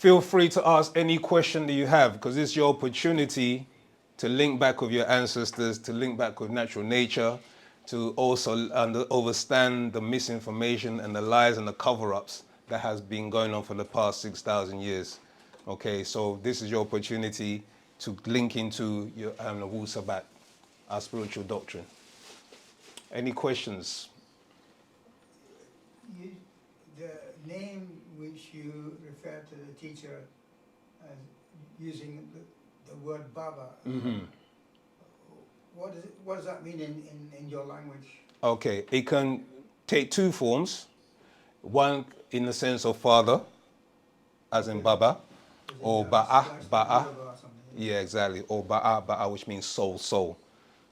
Feel free to ask any question that you have, because it's your opportunity to link back with your ancestors, to link back with natural nature, to also understand the misinformation and the lies and the cover-ups that has been going on for the past 6,000 years. Okay, so this is your opportunity to link into your Wu Sabat, our spiritual doctrine. Any questions? The name which you refer to the teacher as using the word Baba, what does that mean in your language? Okay, it can take two forms. One in the sense of father, as in Baba, or Ba'a. Yeah, exactly. Or Ba'a, which means soul. So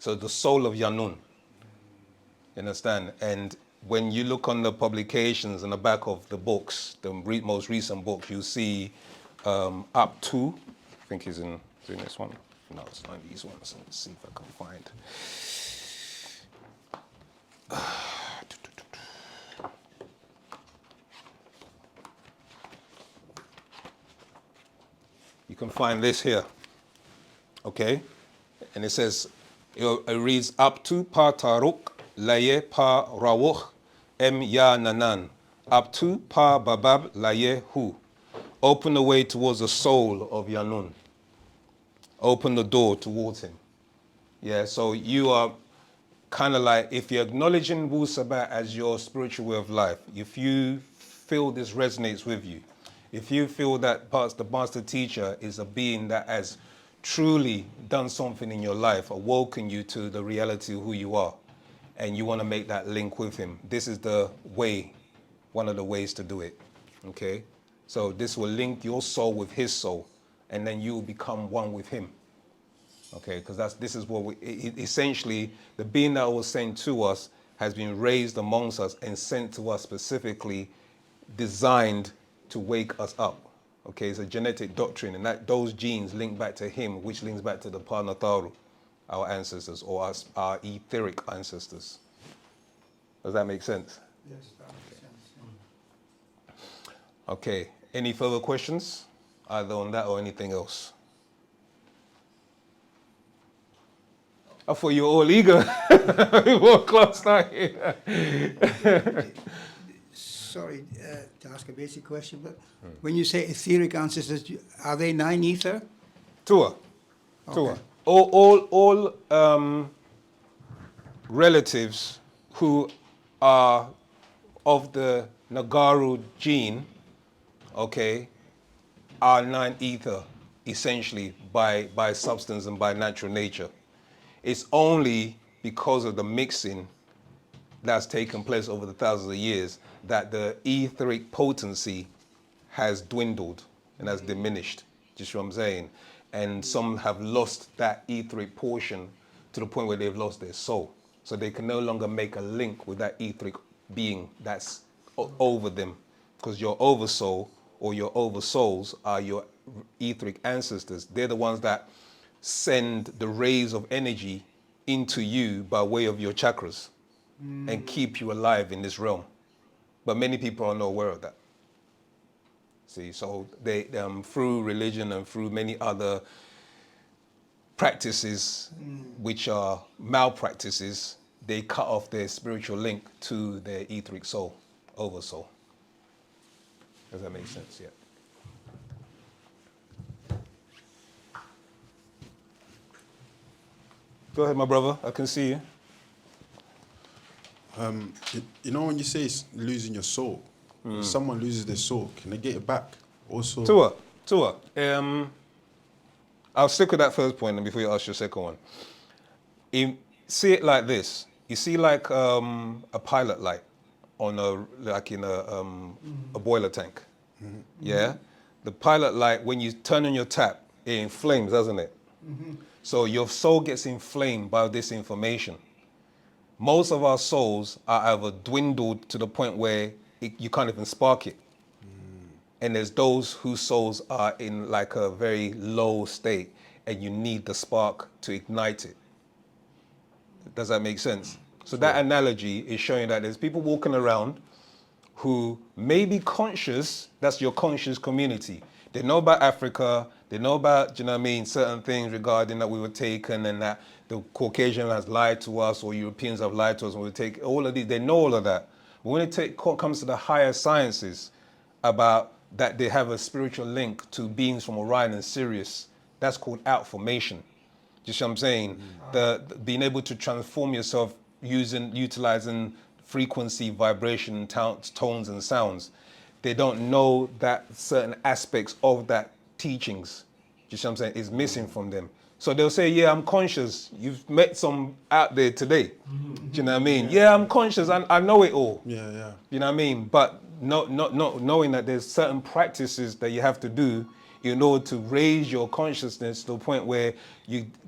the soul of Yanun. You understand? And when you look on the publications in the back of the books, the most recent book, you see up to, I think he's in this one. No, it's not these ones. Let's see if I can find. You can find this here, okay? And it says, it reads, up to pa taruk laye pa rawuh em ya nanan, up to pa babab laye hu. Open the way towards the soul of Yanun. Open the door towards him. Yeah, so you are kind of like, if you're acknowledging Wu Sabat as your spiritual way of life, if you feel this resonates with you, if you feel that the master teacher is a being that has truly done something in your life, awoken you to the reality of who you are, and you want to make that link with him, this is the way, one of the ways to do it, okay? So this will link your soul with his soul, and then you will become one with him, okay? Because this is what essentially, the being that was sent to us has been raised amongst us and sent to us specifically, designed to wake us up. Okay, it's a genetic doctrine, and those genes link back to him, which links back to the Planetary, our ancestors, or our etheric ancestors. Does that make sense? Yes, that makes sense. Okay, any further questions, either on that or anything else? I thought you were all eager. We walked last night. Sorry to ask a basic question, but when you say etheric ancestors, are they 9 ether? Tua. Okay. All relatives who are of the Nagaru gene, okay, are 9 ether, essentially, by substance and by natural nature. It's only because of the mixing that's taken place over the thousands of years that the etheric potency has dwindled and has diminished. Just what I'm saying. And some have lost that etheric portion to the point where they've lost their soul. So they can no longer make a link with that etheric being that's over them. Because your oversoul or your oversouls are your etheric ancestors. They're the ones that send the rays of energy into you by way of your chakras and keep you alive in this realm. But many people are not aware of that. See, so they through religion and through many other practices, which are malpractices, they cut off their spiritual link to their etheric soul, oversoul. Does that make sense? Yeah. Go ahead, my brother. I can see you. You know when you say it's losing your soul, if someone loses their soul, can they get it back? Also, Tua. I'll stick with that first point and before you ask your second one. See it like this. You see like a pilot light on a boiler tank. Yeah? The pilot light, when you turn on your tap, it inflames, doesn't it? So your soul gets inflamed by this information. Most of our souls are either dwindled to the point where you can't even spark it. And there's those whose souls are in like a very low state and you need the spark to ignite it. Does that make sense? So that analogy is showing that there's people walking around who may be conscious, that's your conscious community, They know about Africa. They know about, do you know what I mean, certain things regarding that we were taken and that the Caucasian has lied to us or Europeans have lied to us and we take all of these. They know all of that. But when it comes to the higher sciences about that they have a spiritual link to beings from Orion and Sirius, that's called outformation. You see what I'm saying? The being able to transform yourself utilizing frequency, vibration, tones and sounds. They don't know that certain aspects of that teachings, you see what I'm saying, is missing from them. So they'll say, yeah, I'm conscious. You've met some out there today. Do you know what I mean? Yeah, I'm conscious. I know it all. Yeah, yeah. You know what I mean? But not knowing that there's certain practices that you have to do in order to raise your consciousness to the point where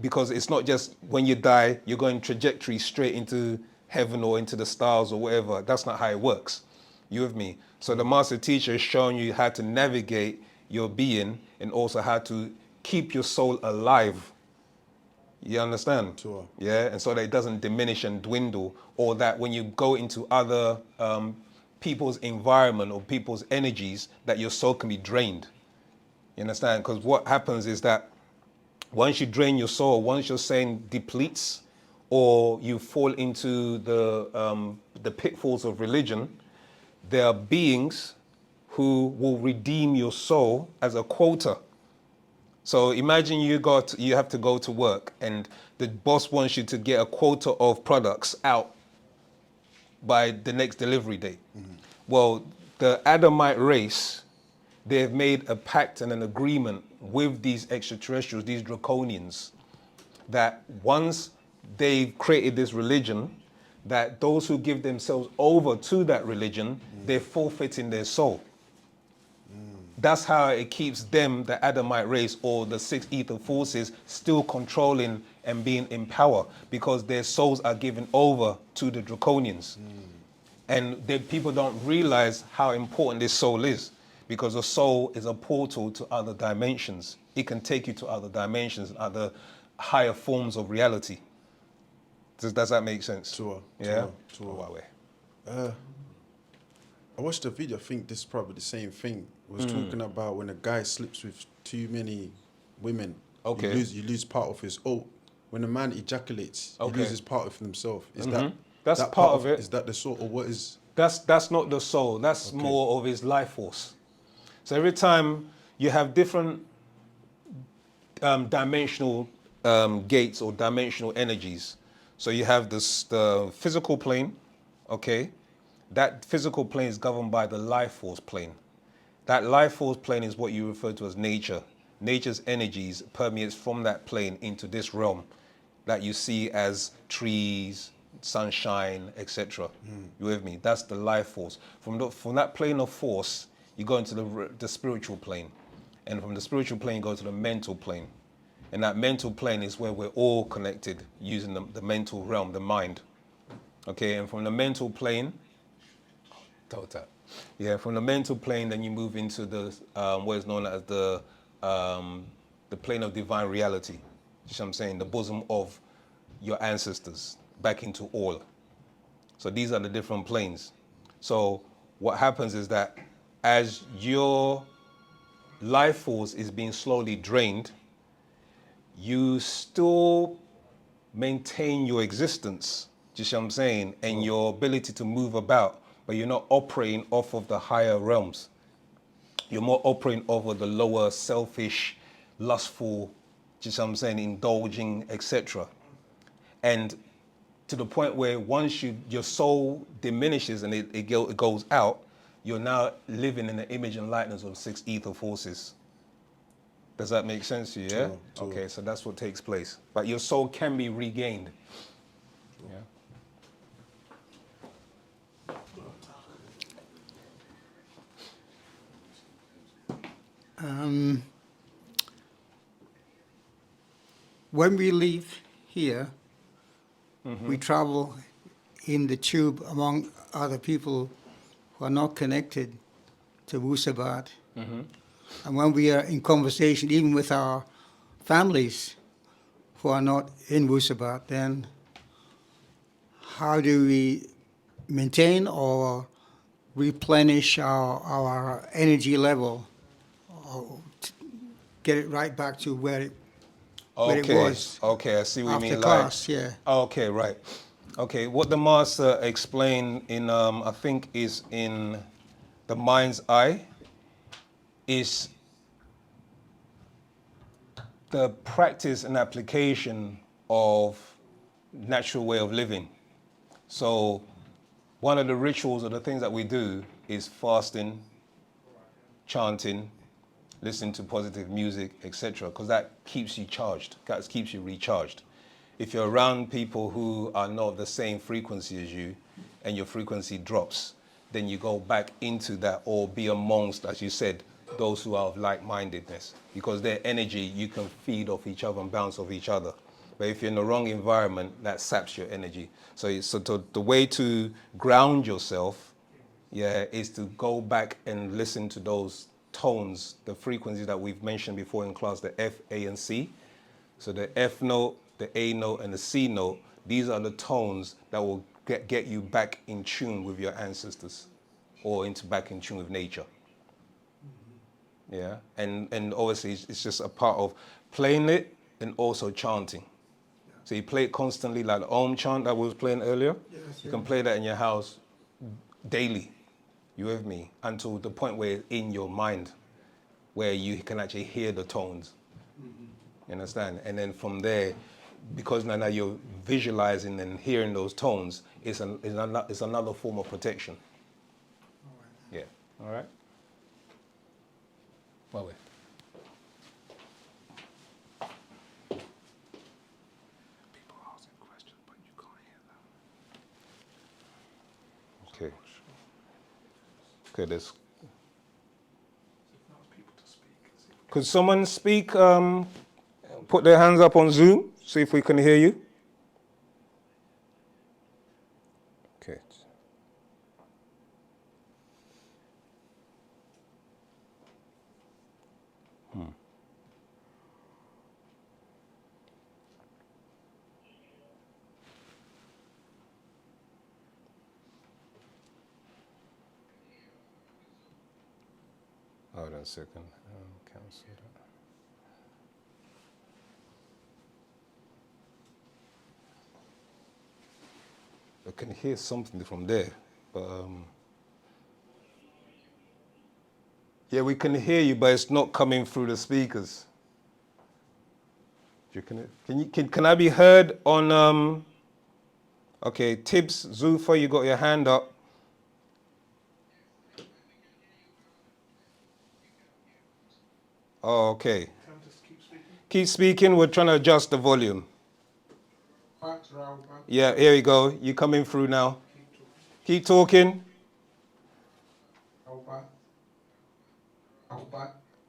because it's not just when you die, you're going trajectory straight into heaven or into the stars or whatever. That's not how it works. You with me? So the master teacher is showing you how to navigate your being and also how to keep your soul alive. You understand? Sure. Yeah, and so that it doesn't diminish and dwindle, or that when you go into other people's environment or people's energies, that your soul can be drained. You understand? Because what happens is that once you drain your soul, once your soul depletes, or you fall into the pitfalls of religion, there are beings who will redeem your soul as a quota. So imagine you have to go to work and the boss wants you to get a quota of products out by the next delivery date. Well, the Adamite race, they've made a pact and an agreement with these extraterrestrials, these draconians, that once they've created this religion, that those who give themselves over to that religion, they're forfeiting their soul. That's how it keeps them, the Adamite race or the six ether forces, still controlling and being in power, because their souls are given over to the draconians. And people don't realize how important this soul is, because a soul is a portal to other dimensions. It can take you to other dimensions, other higher forms of reality. Does that make sense? Sure. Yeah? Sure. I watched a video, I think this is probably the same thing. It was talking about when a guy sleeps with too many women, Okay. you lose part of his when a man ejaculates, Okay. he loses part of himself. Is That's that part of it. Is that the sort, or what is? That's not the soul. That's more of his life force. So every time you have different dimensional gates or dimensional energies. So you have the physical plane, okay? That physical plane is governed by the life force plane. That life force plane is what you refer to as nature. Nature's energies permeates from that plane into this realm that you see as trees, sunshine, etc. You with me? That's the life force. From that plane of force, you go into the spiritual plane. And from the spiritual plane, you go to the mental plane. And that mental plane is where we're all connected using the mental realm, the mind. Okay, and from the mental plane, from the mental plane, then you move into the what is known as the plane of divine reality. You see what I'm saying? The bosom of your ancestors, back into all. So these are the different planes. So what happens is that as your life force is being slowly drained, you still maintain your existence, do you see what I'm saying? And your ability to move about, but you're not operating off of the higher realms. You're more operating over the lower, selfish, lustful, do you see what I'm saying, indulging, etc. And to the point where once your soul diminishes and it goes out, you're now living in the image and likeness of six ether forces. Does that make sense to you, yeah? Sure. Okay, so that's what takes place. But your soul can be regained. Yeah. When we leave here, we travel in the tube among other people who are not connected to Wusabat. And when we are in conversation, even with our families who are not in Wusabat, then how do we maintain or replenish our energy level get it right back to where it Okay, was okay, I see what you after mean. class, yeah. Okay, right. Okay, what the master explained in, I think, is in the mind's eye, is the practice and application of natural way of living. So one of the rituals or the things that we do is fasting, chanting, listening to positive music, etc., because that keeps you charged, that keeps you recharged. If you're around people who are not the same frequency as you and your frequency drops, then you go back into that, or be amongst, as you said, those who are of like-mindedness, because their energy, you can feed off each other and bounce off each other. But if you're in the wrong environment, that saps your energy. So the way to ground yourself, yeah, is to go back and listen to those tones, the frequencies that we've mentioned before in class, the F, A, and C. So the F note, the A note, and the C note, these are the tones that will get you back in tune with your ancestors, or back in tune with nature. Yeah, and obviously it's just a part of playing it and also chanting. So you play it constantly, like the Om chant that we was playing earlier. Yes, You can play that in your house daily. You with me? Until the point where it's in your mind, where you can actually hear the tones. You understand? And then from there, because now you're visualizing and hearing those tones, it's another form of protection. Yeah. All right. Well, wait. People are asking questions, but you can't hear them. Okay. Okay, there's. Could someone speak, put their hands up on Zoom, see if we can hear you? Okay. Hold on a second. Cancel that. I can hear something from there, but yeah, we can hear you, but it's not coming through the speakers. Can I be heard on? Okay, Tibbs, Zufa, you got your hand up. Oh, okay. Keep speaking. We're trying to adjust the volume. Yeah, here we go. You coming through now. Keep talking.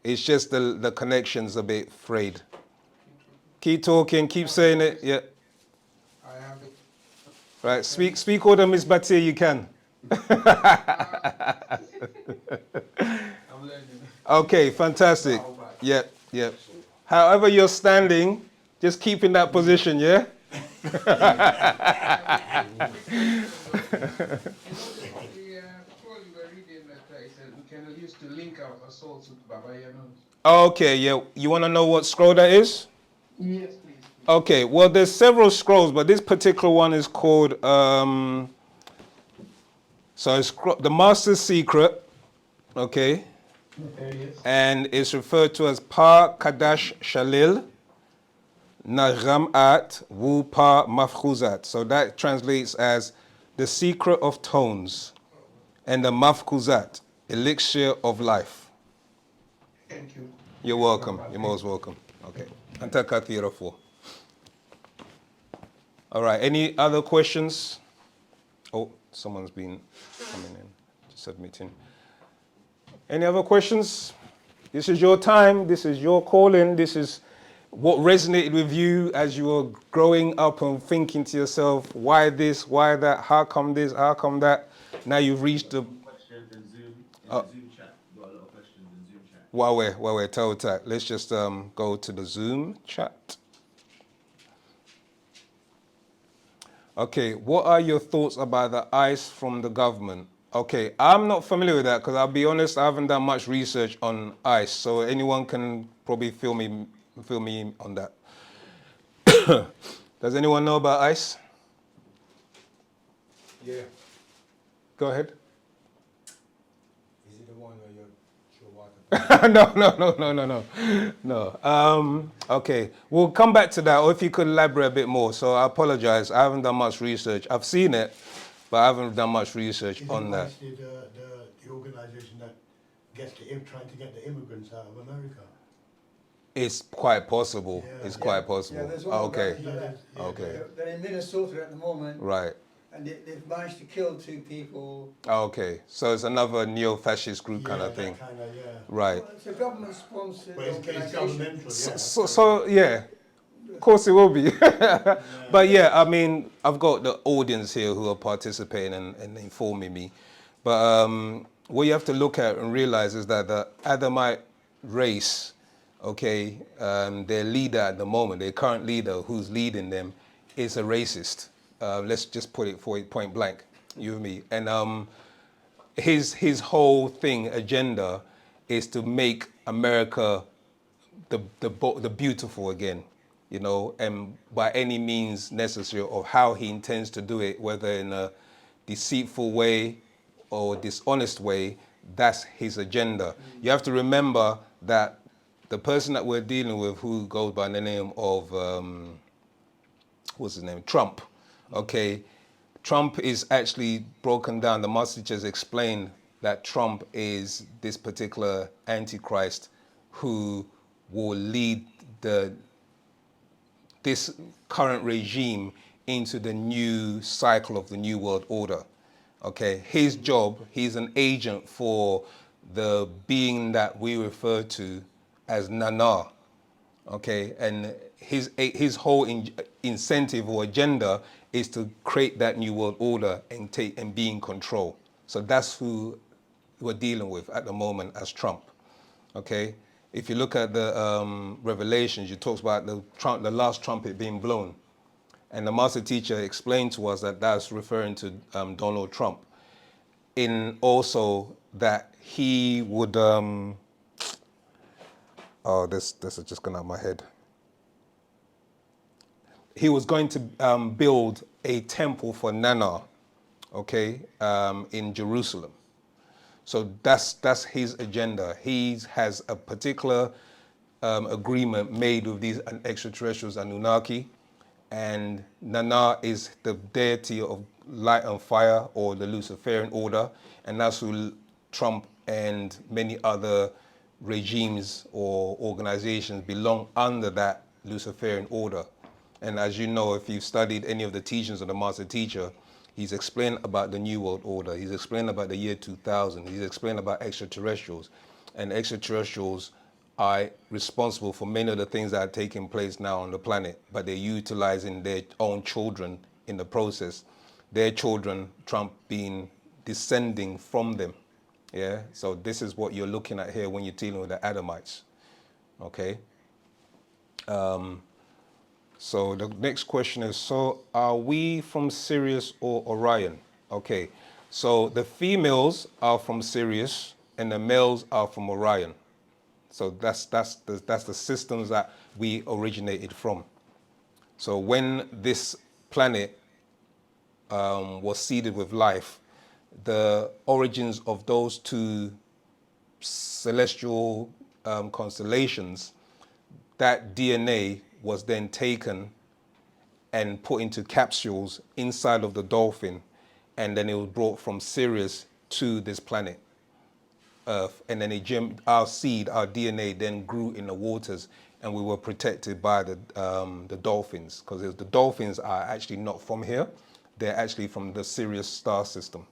It's just the connection's a bit frayed. Keep talking. Keep saying it. Yeah. Right. Speak all the Miss Batir you can. Okay. Fantastic. Yeah. Yeah. However you're standing, just keep in that position. Yeah. Okay, yeah. You want to know what scroll that is? Yes, please. Okay, well, there's several scrolls, but this particular one is called, so it's the Master's Secret, okay? And it's referred to as Pa Kadash Shalil Naghamat Wu Pa Mafkhuzat. So that translates as the secret of tones and the Mafkhuzat, elixir of life. Thank you. You're welcome. You're most welcome. Okay. Anta kathira for. All right. Any other questions? Oh, someone's been coming in, submitting. Any other questions? This is your time. This is your calling. This is what resonated with you as you were growing up and thinking to yourself, why this, why that, how come this, how come that? Now you've reached the... Questions in Zoom chat. Got a lot of questions in Zoom chat. While we're told that, let's just go to the Zoom chat. Okay, what are your thoughts about the ice from the government Okay, I'm not familiar with that because I'll be honest, I haven't done much research on ice, so anyone can probably fill me in on that. Does anyone know about ice? Yeah. Go ahead. Is it the one where you're sure water? No. Okay, we'll come back to that, or if you could elaborate a bit more. So I apologize, I haven't done much research. I've seen it, but I haven't done much research on that. Is it the organisation that gets trying to get the immigrants out of America? It's quite possible. Yeah. It's quite possible. Yeah, there's one of Okay. that. Yeah. Okay. They're in Minnesota at the moment, Right. and they've managed to kill 2 people. Okay. So it's another neo-fascist group kind of thing. Yeah. Right. Well, it's a government-sponsored But it's organisation. governmental, yeah. So yeah, of course it will be. But yeah, I mean, I've got the audience here who are participating and informing me. But what you have to look at and realize is that the Adamite race, okay, their leader at the moment, their current leader who's leading them, is a racist. Let's just put it point blank, you and me. And his whole agenda is to make America the beautiful again, you know, and by any means necessary of how he intends to do it, whether in a deceitful way or dishonest way, that's his agenda. You have to remember that the person that we're dealing with, who goes by the name of, what's his name, Trump, okay, Trump is actually broken down. The master teachers explained that Trump is this particular antichrist who will lead this current regime into the new cycle of the New World Order. Okay, his job, he's an agent for the being that we refer to as Nana. Okay, and his whole incentive or agenda is to create that New World Order and be in control. So that's who we're dealing with at the moment as Trump. Okay, if you look at the Revelations, it talks about the last trumpet being blown. And the master teacher explained to us that that's referring to Donald Trump. In also that he would, this is just gone out of my head. He was going to build a temple for Nana, okay, in Jerusalem. So that's his agenda. He has a particular agreement made with these extraterrestrials, Anunnaki, and Nana is the deity of light and fire, or the Luciferian order, and that's who Trump and many other regimes or organizations belong under, that Luciferian order. And as you know, if you've studied any of the teachings of the master teacher, he's explained about the New World Order. He's explained about the year 2000. He's explained about extraterrestrials. And extraterrestrials are responsible for many of the things that are taking place now on the planet, but they're utilizing their own children in the process. Their children, Trump being descending from them. Yeah, so this is what you're looking at here when you're dealing with the Adamites. Okay. So the next question is, so are we from Sirius or Orion? Okay, so the females are from Sirius and the males are from Orion. So that's the systems that we originated from. So when this planet was seeded with life, the origins of those 2 celestial constellations, that DNA was then taken and put into capsules inside of the dolphin, and then it was brought from Sirius to this planet Earth, and then our seed, our DNA, then grew in the waters, and we were protected by the dolphins, because the dolphins are actually not from here; they're actually from the Sirius star system.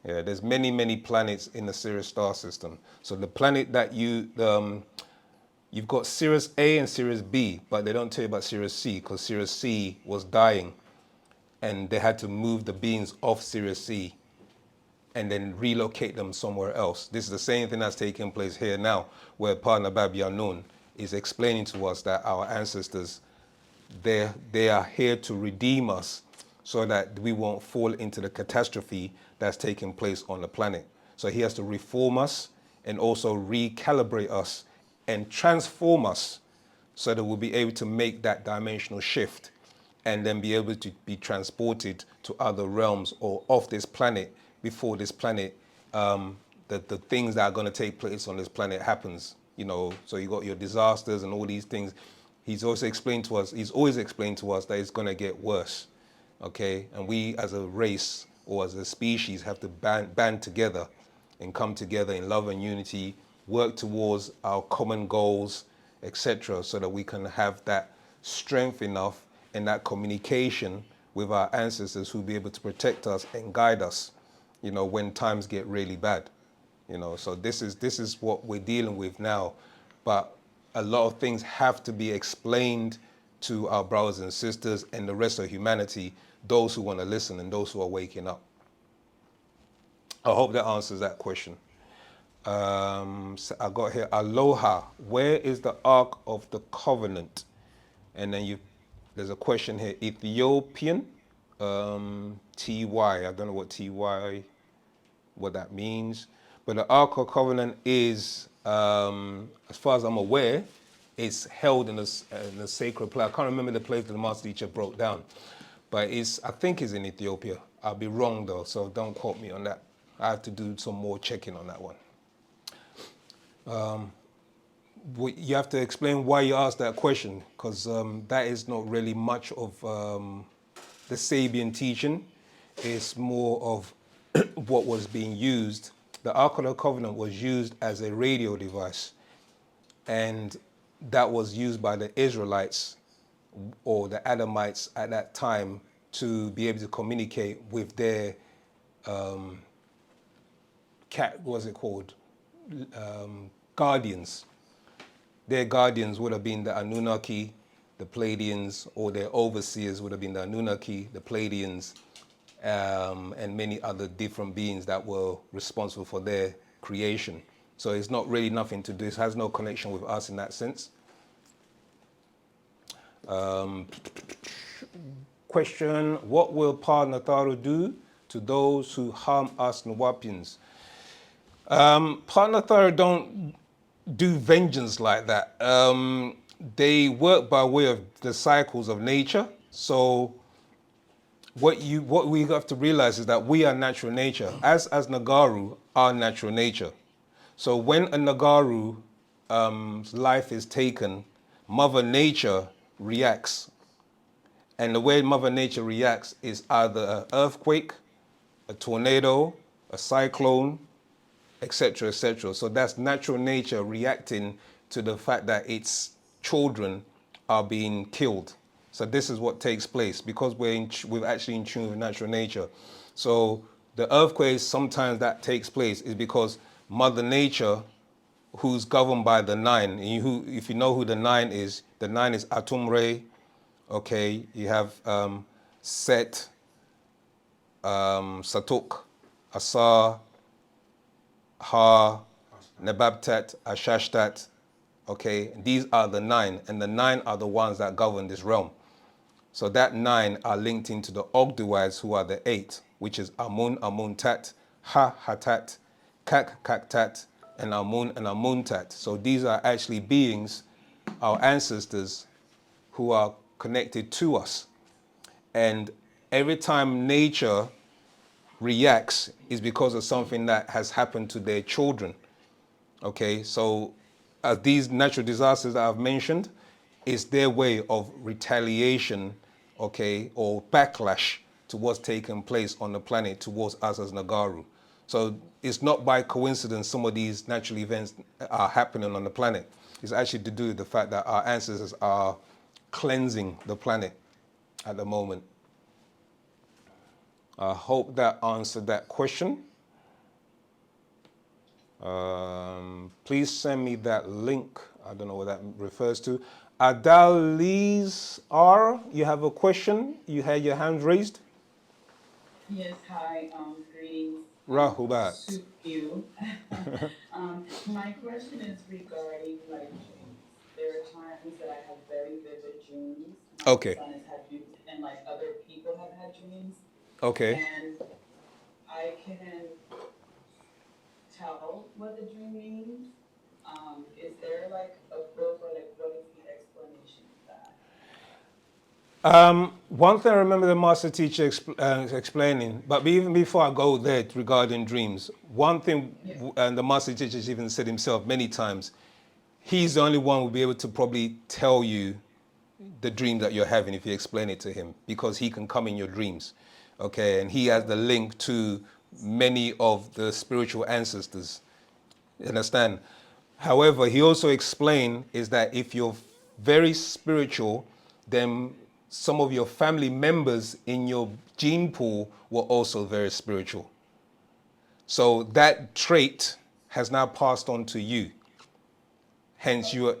Yeah, there's many planets in the Sirius star system. So the planet that you've got Sirius A and Sirius B, but they don't tell you about Sirius C, because Sirius C was dying, and they had to move the beings off Sirius C and then relocate them somewhere else. This is the same thing that's taking place here now, where Partner Babianun is explaining to us that our ancestors, they are here to redeem us so that we won't fall into the catastrophe that's taking place on the planet. So he has to reform us and also recalibrate us and transform us so that we'll be able to make that dimensional shift and then be able to be transported to other realms or off this planet before this planet, the things that are going to take place on this planet happens. You know, so you got your disasters and all these things. He's always explained to us that it's going to get worse. Okay, and we as a race or as a species have to band together and come together in love and unity, work towards our common goals, etc., so that we can have that strength enough and that communication with our ancestors who'll be able to protect us and guide us, you know, when times get really bad. You know, so this is what we're dealing with now. But a lot of things have to be explained to our brothers and sisters and the rest of humanity, those who want to listen and those who are waking up. I hope that answers that question. So I got here, Aloha, where is the Ark of the Covenant? And then there's a question here, Ethiopian, TY, I don't know what TY, what that means. But the Ark of Covenant is, as far as I'm aware, it's held in a sacred place. I can't remember the place that the master teacher broke down, but I think it's in Ethiopia. I'll be wrong though, so don't quote me on that. I have to do some more checking on that one. You have to explain why you asked that question, because that is not really much of the Sabian teaching. It's more of what was being used. The Ark of the Covenant was used as a radio device, and that was used by the Israelites or the Adamites at that time to be able to communicate with their guardians. Their guardians would have been the Anunnaki, the Pleiadians, or their overseers would have been the Anunnaki, the Pleiadians, and many other different beings that were responsible for their creation. So it's not really nothing to do. It has no connection with us in that sense. Question, what will Pa Natharu do to those who harm us Nwapians? Pa Natharu don't do vengeance like that. They work by way of the cycles of nature. So what we have to realize is that we are natural nature, as Nagaru are natural nature. So when a Nagaru life is taken, Mother Nature reacts. And the way Mother Nature reacts is either an earthquake, a tornado, a cyclone, etc., etc. So that's natural nature reacting to the fact that its children are being killed. So this is what takes place because we're actually in tune with natural nature. So the earthquakes, sometimes that takes place is because Mother Nature, who's governed by the nine, and if you know who the nine is Atum-Re. Okay, you have Set, Satuk, Asar, Ha, Nebabtat, Ashashtat. Okay, these are the nine, and the nine are the ones that govern this realm. So that nine are linked into the Ogdoads, who are the eight, which is Amun, Amuntat, Ha, Hatat, Kak, Kaktat, and Amuntat. So these are actually beings, our ancestors, who are connected to us. And every time nature reacts is because of something that has happened to their children. Okay, so these natural disasters that I've mentioned is their way of retaliation, okay, or backlash to what's taking place on the planet towards us as Nagaru. So it's not by coincidence some of these natural events are happening on the planet. It's actually to do with the fact that our ancestors are cleansing the planet at the moment. I hope that answered that question. Please send me that link. I don't know what that refers to. Adaliz R, you have a question? You had your hand raised? Yes, hi, greetings. Rahubat. To you. My question is regarding like dreams. There are times that I have very vivid dreams. My Okay. son has had dreams, and like other people have had dreams. Okay. And I I can tell what the dream means. Is there like a book or like what is the explanation of that? One thing I remember the master teacher explaining, but even before I go there regarding dreams, one thing, and the master teacher even said himself many times, he's the only one who will be able to probably tell you the dream that you're having if you explain it to him, because he can come in your dreams, okay? And he has the link to many of the spiritual ancestors, you understand? However, he also explained is that if you're very spiritual, then some of your family members in your gene pool were also very spiritual. So that trait has now passed on to you. Hence, you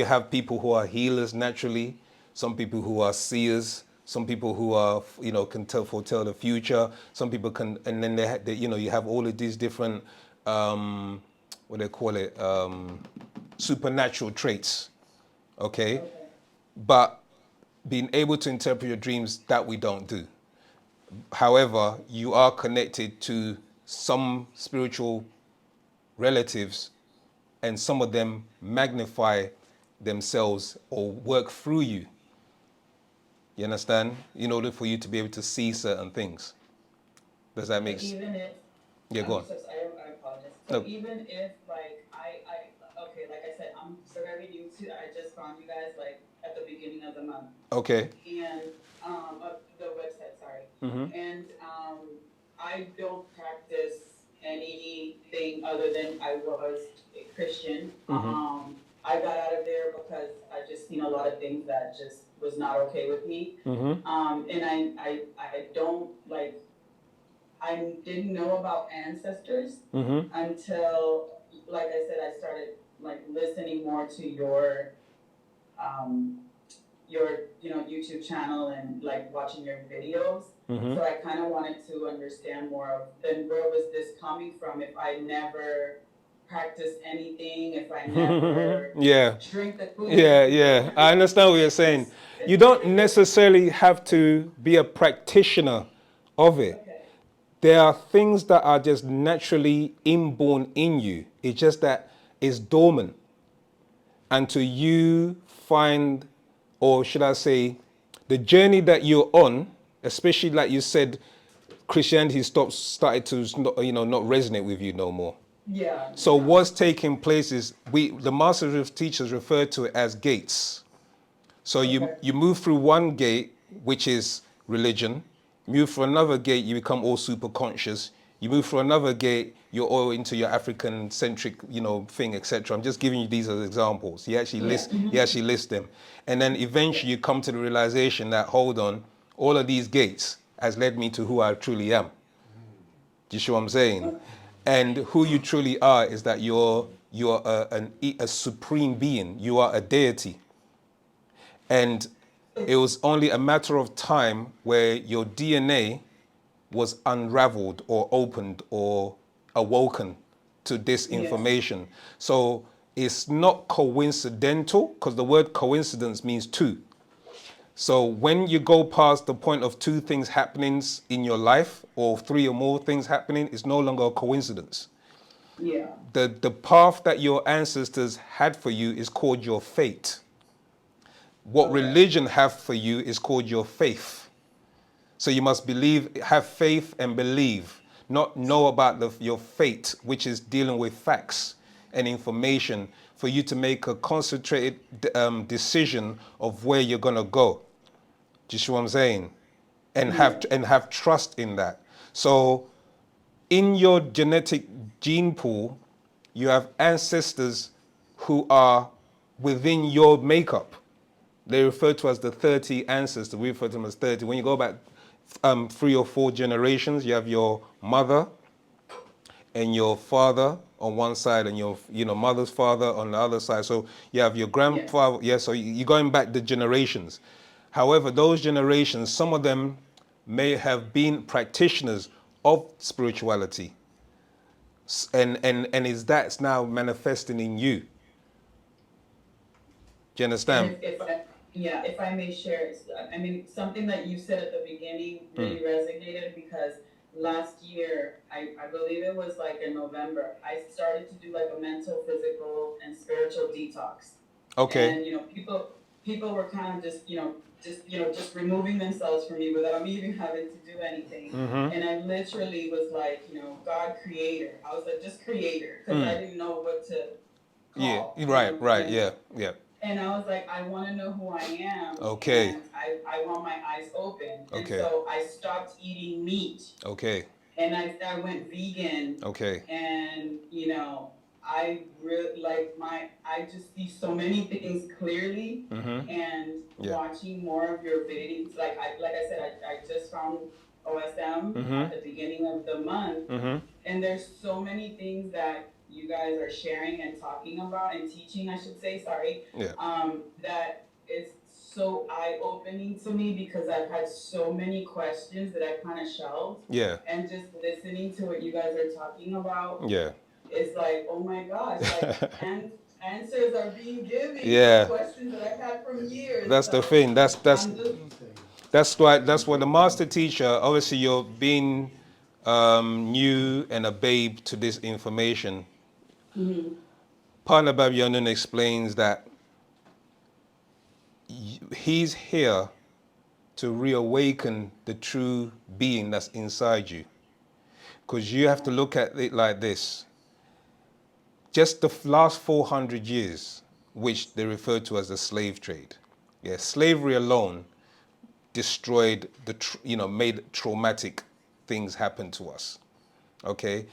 have people who are healers naturally, some people who are seers, some people who are, can foretell the future. Some people can, and then you have all of these different, what they call it, supernatural traits. Okay, but being able to interpret your dreams, that we don't do. However, you are connected to some spiritual relatives, and some of them magnify themselves or work through you. You understand? In order for you to be able to see certain things. Does that make sense? Even if, Yeah, go on. I apologize. So No. even if like okay, like I said, I'm so very new to, I just found you guys like at the beginning of the month. Okay. And, the website, sorry. Mm-hmm. And, I don't practice anything other than I was a Christian. Mm-hmm. I got out of there because I just seen a lot of things that just was not okay with me. Mm-hmm. And I don't like, I didn't know about ancestors Mm-hmm. until, like I said, I started like listening more to your YouTube channel and like watching your videos. Mm-hmm. So I kind of wanted to understand more of then where was this coming from if I never practiced anything, if I never drink the food. Yeah. I understand what you're saying. You don't necessarily have to be a practitioner of it. Okay. There are things that are just naturally inborn in you. It's just that it's dormant. Until you find, or should I say, the journey that you're on, especially like you said, Christianity started to not resonate with you no more. Yeah. So what's taking place is the master teachers refer to it as gates. So you move through one gate, which is religion. Move through another gate, you become all super conscious. You move through another gate, you're all into your African-centric, thing, etc. I'm just giving you these as examples. He actually lists them. And then eventually you come to the realization that, hold on, all of these gates has led me to who I truly am. Do you see what I'm saying? And who you truly are is that you're a supreme being. You are a deity. And it was only a matter of time where your DNA was unraveled or opened or awoken to this information. So it's not coincidental, because the word coincidence means two. So when you go past the point of two things happening in your life, or three or more things happening, it's no longer a coincidence. Yeah. The path that your ancestors had for you is called your fate. What religion have for you is called your faith. So you must have faith and believe, not know about your fate, which is dealing with facts and information for you to make a concentrated decision of where you're going to go. Do you see what I'm saying? And have trust in that. So in your genetic gene pool, you have ancestors who are within your makeup. They refer to as the 30 ancestors. We refer to them as 30. When you go back 3 or 4 generations, you have your mother and your father on one side and your mother's father on the other side. So you have your grandfather. So you're going back the generations. However, those generations, some of them may have been practitioners of spirituality. And is that's now manifesting in you. Do you understand? If I may share, I mean, something that you said at the beginning really resonated, because last year, I believe it was like in November, I started to do like a mental, physical, and spiritual detox. Okay. And, people were kind of just removing themselves from me without me even having to do anything. Mm-hmm. And I literally was like, God creator. I was like, just creator, because I didn't know what to call. Yeah. Right. Yeah. And I was like, I want to know who I am. Okay. And I want my eyes open. And Okay. so I stopped eating meat. Okay. And I went vegan. Okay. And, I really I just see so many things clearly. Mm-hmm. And Yeah. watching more of your videos, like I said, I just found OSM at the beginning of the month. Mm-hmm. And there's so many things that you guys are sharing and talking about and teaching, I should say, sorry. Yeah. That is so eye-opening to me, because I've had so many questions that I kind of shelved. Yeah. And just listening to what you guys are talking about. Yeah. It's like, oh my gosh, and answers are being given. Yeah. To questions that I've had from years. That's the thing. That's why the master teacher. Obviously, you're being new and a babe to this information. Mm-hmm. Partner Babyanon explains that he's here to reawaken the true being that's inside you. Because you have to look at it like this. Just the last 400 years, which they refer to as the slave trade. Yeah, slavery alone destroyed made traumatic things happen to us. Okay?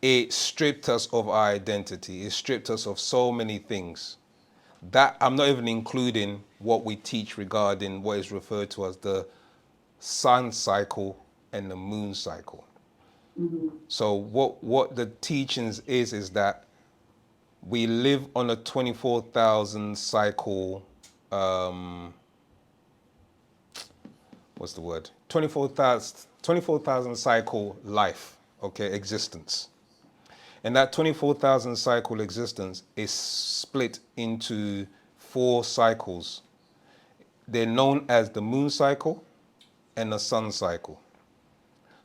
It stripped us of our identity. It stripped us of so many things. That I'm not even including what we teach regarding what is referred to as the sun cycle and the moon cycle. Mm-hmm. So what the teachings is that we live on a 24,000 cycle, what's the word? 24,000 cycle life, okay, existence. And that 24,000 cycle existence is split into 4 cycles. They're known as the moon cycle and the sun cycle.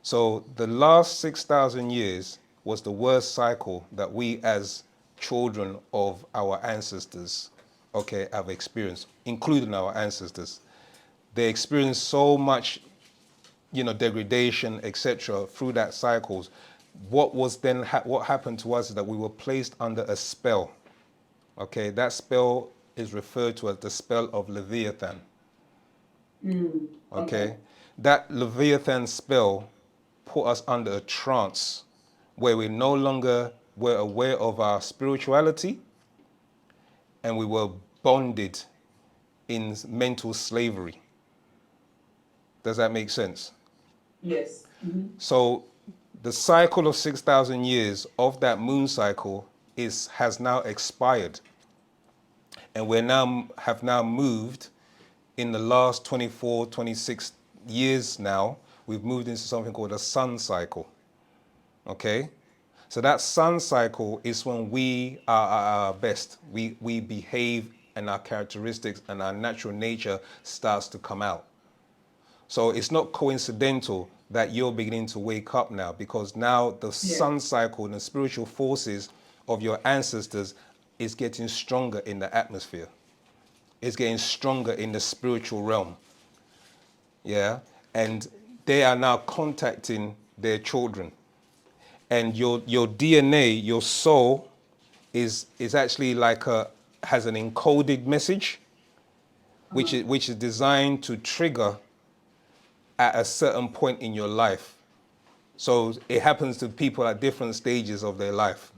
So the last 6,000 years was the worst cycle that we as children of our ancestors, okay, have experienced, including our ancestors. They experienced so much, degradation, etc., through that cycles. What was then what happened to us is that we were placed under a spell. Okay, that spell is referred to as the spell of Leviathan. Okay, that Leviathan spell put us under a trance where we no longer were aware of our spirituality, and we were bonded in mental slavery. Does that make sense? Yes. Mm-hmm. So the cycle of 6,000 years of that moon cycle has now expired. And we have now moved in the last 24, 26 years now, we've moved into something called a sun cycle. Okay? So that sun cycle is when we are at our best. We behave, and our characteristics and our natural nature starts to come out. So it's not coincidental that you're beginning to wake up now, because now the sun cycle and the spiritual forces of your ancestors is getting stronger in the atmosphere. It's getting stronger in the spiritual realm. Yeah? And they are now contacting their children. And your DNA, your soul, is actually has an encoded message, which is designed to trigger at a certain point in your life. So it happens to people at different stages of their life.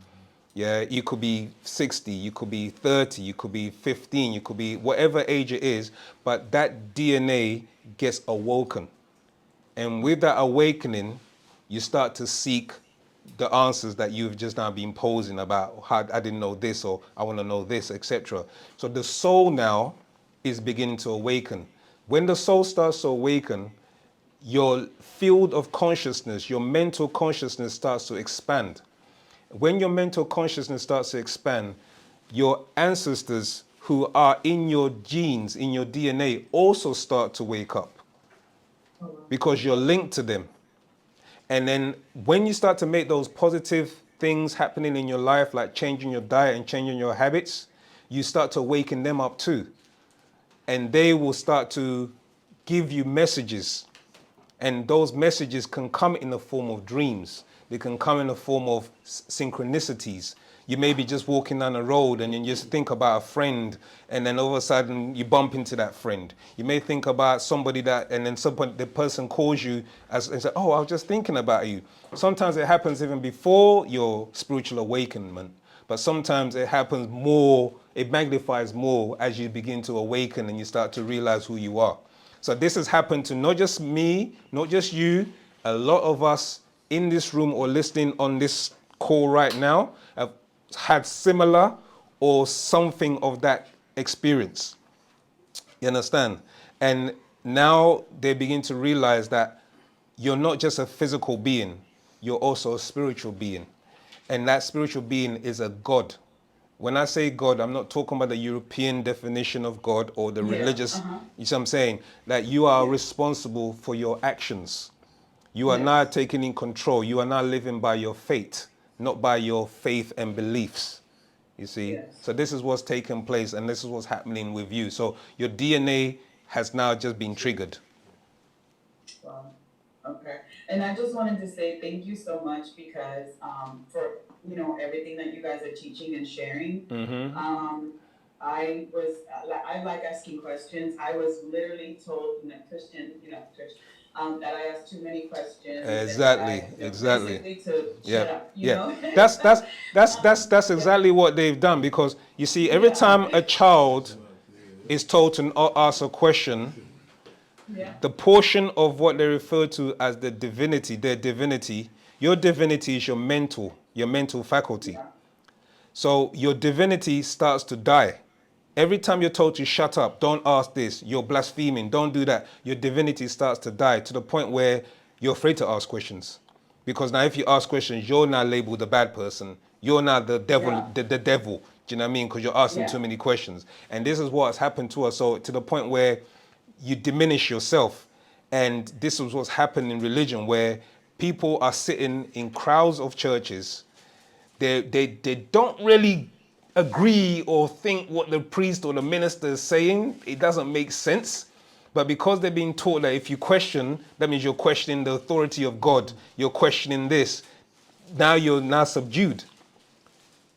Yeah, you could be 60, you could be 30, you could be 15, you could be whatever age it is, but that DNA gets awoken. And with that awakening, you start to seek the answers that you've just now been posing about. How I didn't know this, or I want to know this, etc. So the soul now is beginning to awaken. When the soul starts to awaken, your field of consciousness, your mental consciousness starts to expand. When your mental consciousness starts to expand, your ancestors who are in your genes, in your DNA, also start to wake up, because you're linked to them. And then when you start to make those positive things happening in your life, like changing your diet and changing your habits, you start to waken them up too. And they will start to give you messages. And those messages can come in the form of dreams. They can come in the form of synchronicities. You may be just walking down the road and you just think about a friend, and then all of a sudden you bump into that friend. You may think about somebody that, and then the person calls you and says, oh, I was just thinking about you. Sometimes it happens even before your spiritual awakenment, but sometimes it happens more, it magnifies more as you begin to awaken and you start to realize who you are. So this has happened to not just me, not just you, a lot of us in this room or listening on this call right now have had similar or something of that experience. You understand? And now they begin to realize that you're not just a physical being, you're also a spiritual being. And that spiritual being is a God. When I say God, I'm not talking about the European definition of God or the religious, you see what I'm saying? That you are responsible for your actions. You are now taking in control. You are now living by your fate, not by your faith and beliefs. You see? So this is what's taking place and this is what's happening with you. So your DNA has now just been triggered. Wow. Okay. And I just wanted to say thank you so much because for everything that you guys are teaching and sharing. I like asking questions. I was literally told Christian, that I asked too many questions. Exactly. Basically to shut up, you know? That's exactly what they've done, because you see, every time a child is told to ask a question, the portion of what they refer to as the divinity, their divinity, your divinity is your mental faculty. So your divinity starts to die. Every time you're told to shut up, don't ask this, you're blaspheming, don't do that, your divinity starts to die to the point where you're afraid to ask questions. Because now if you ask questions, you're now labeled the bad person. You're now the devil, the devil. Do you know what I mean? Because you're asking too many questions. And this is what's happened to us. So to the point where you diminish yourself. And this is what's happened in religion, where people are sitting in crowds of churches. They don't really agree or think what the priest or the minister is saying. It doesn't make sense. But because they're being taught that if you question, that means you're questioning the authority of God. You're questioning this. Now you're now subdued.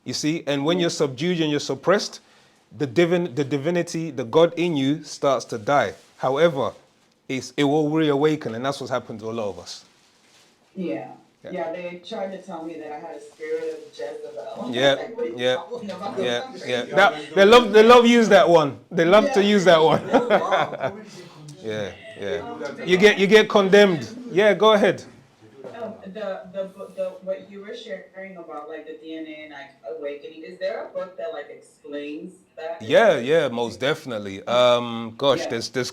You see? And when you're subdued and you're suppressed, the divinity, the God in you starts to die. However, it will reawaken, and that's what's happened to a lot of us. Yeah, they tried to tell me that I had a spirit of Jezebel. They love use that one. They love to use that one. You get condemned. Yeah, go ahead. The what you were sharing about like the DNA and like awakening, is there a book that like explains that? Yeah, most definitely. There's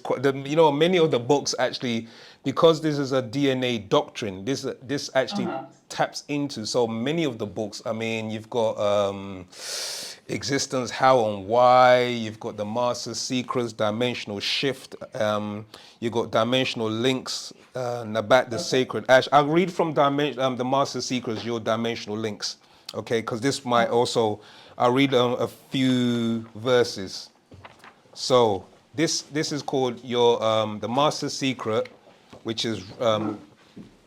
many of the books actually, because this is a DNA doctrine, this actually taps into so many of the books. I mean, you've got Existence, How and Why, you've got the Master Secrets, Dimensional Shift, you've got Dimensional Links, Nabat the Sacred Ash. I'll read from the Master Secrets, your Dimensional Links, okay, because this might also, I'll read a few verses. So this is called your the Master Secret, which is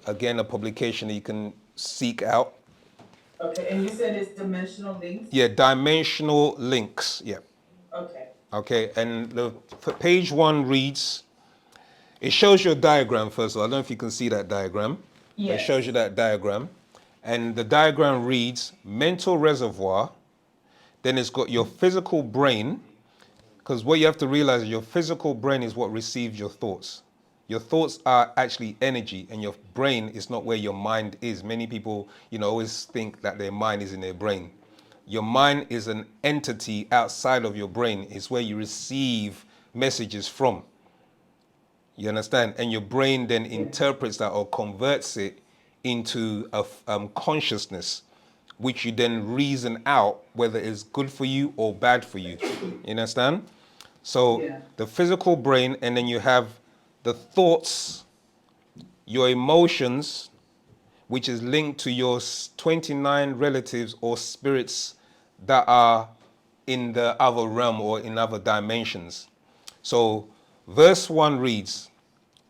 again a publication that you can seek out. Okay, and you said it's Dimensional Links? Yeah, Dimensional Links. Yeah. Okay. Okay, and the page 1 reads. It shows you a diagram first of all. I don't know if you can see that diagram. Yes. It shows you that diagram, and the diagram reads mental reservoir. Then it's got your physical brain, because what you have to realize is your physical brain is what receives your thoughts. Your thoughts are actually energy, and your brain is not where your mind is. Many people, always think that their mind is in their brain. Your mind is an entity outside of your brain. It's where you receive messages from. You understand? And your brain then interprets that or converts it into a consciousness, which you then reason out whether it's good for you or bad for you. You understand? So the physical brain, and then you have the thoughts, your emotions, which is linked to your 29 relatives or spirits that are in the other realm or in other dimensions. So verse 1 reads,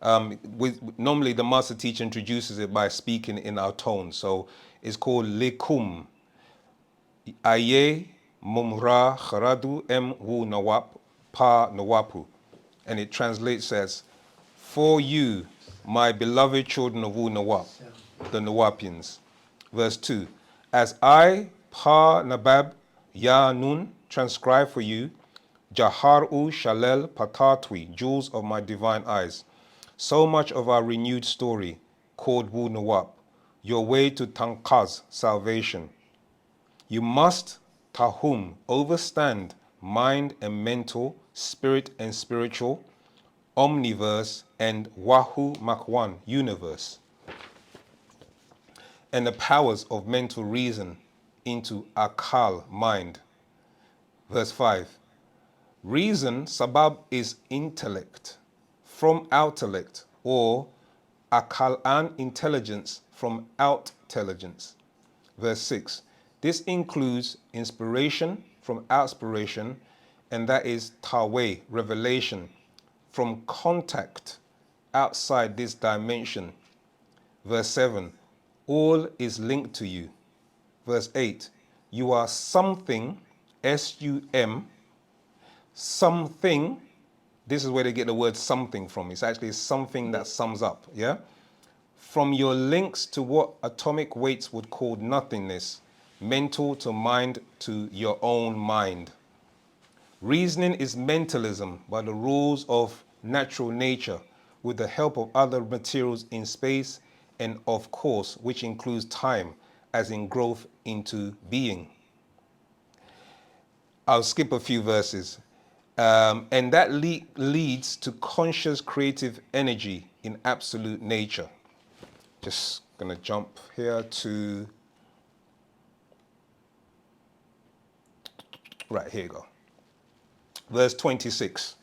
normally the master teacher introduces it by speaking in our tone. So it's called Likum. Aye mumra kharadu em wu nawap pa nawapu. And it translates as, for you, my beloved children of Wu Nawap, the Nawapians. Verse 2, as I, Pa Nabab, Ya Nun, transcribe for you, Jaharu Shalel Patatwi, jewels of my divine eyes. So much of our renewed story, called Wu Nawap, your way to Tankaz, salvation. You must, Tahum, overstand mind and mental, spirit and spiritual, omniverse, and Wahu Makwan, universe, and the powers of mental reason into Akal, mind. Verse 5, reason, sabab, is intellect, from outellect, or Akalan, intelligence, from out-intelligence. Verse 6, this includes inspiration from outspiration, and that is Tawe, revelation, from contact outside this dimension. Verse 7, all is linked to you. Verse 8, you are something, S-U-M, something. This is where they get the word something from. It's actually something that sums up, yeah? From your links to what atomic weights would call nothingness, mental to mind to your own mind. Reasoning is mentalism by the rules of natural nature with the help of other materials in space and of course, which includes time as in growth into being. I'll skip a few verses. And that leads to conscious creative energy in absolute nature. Just gonna jump here to, right, here you go. Verse 26.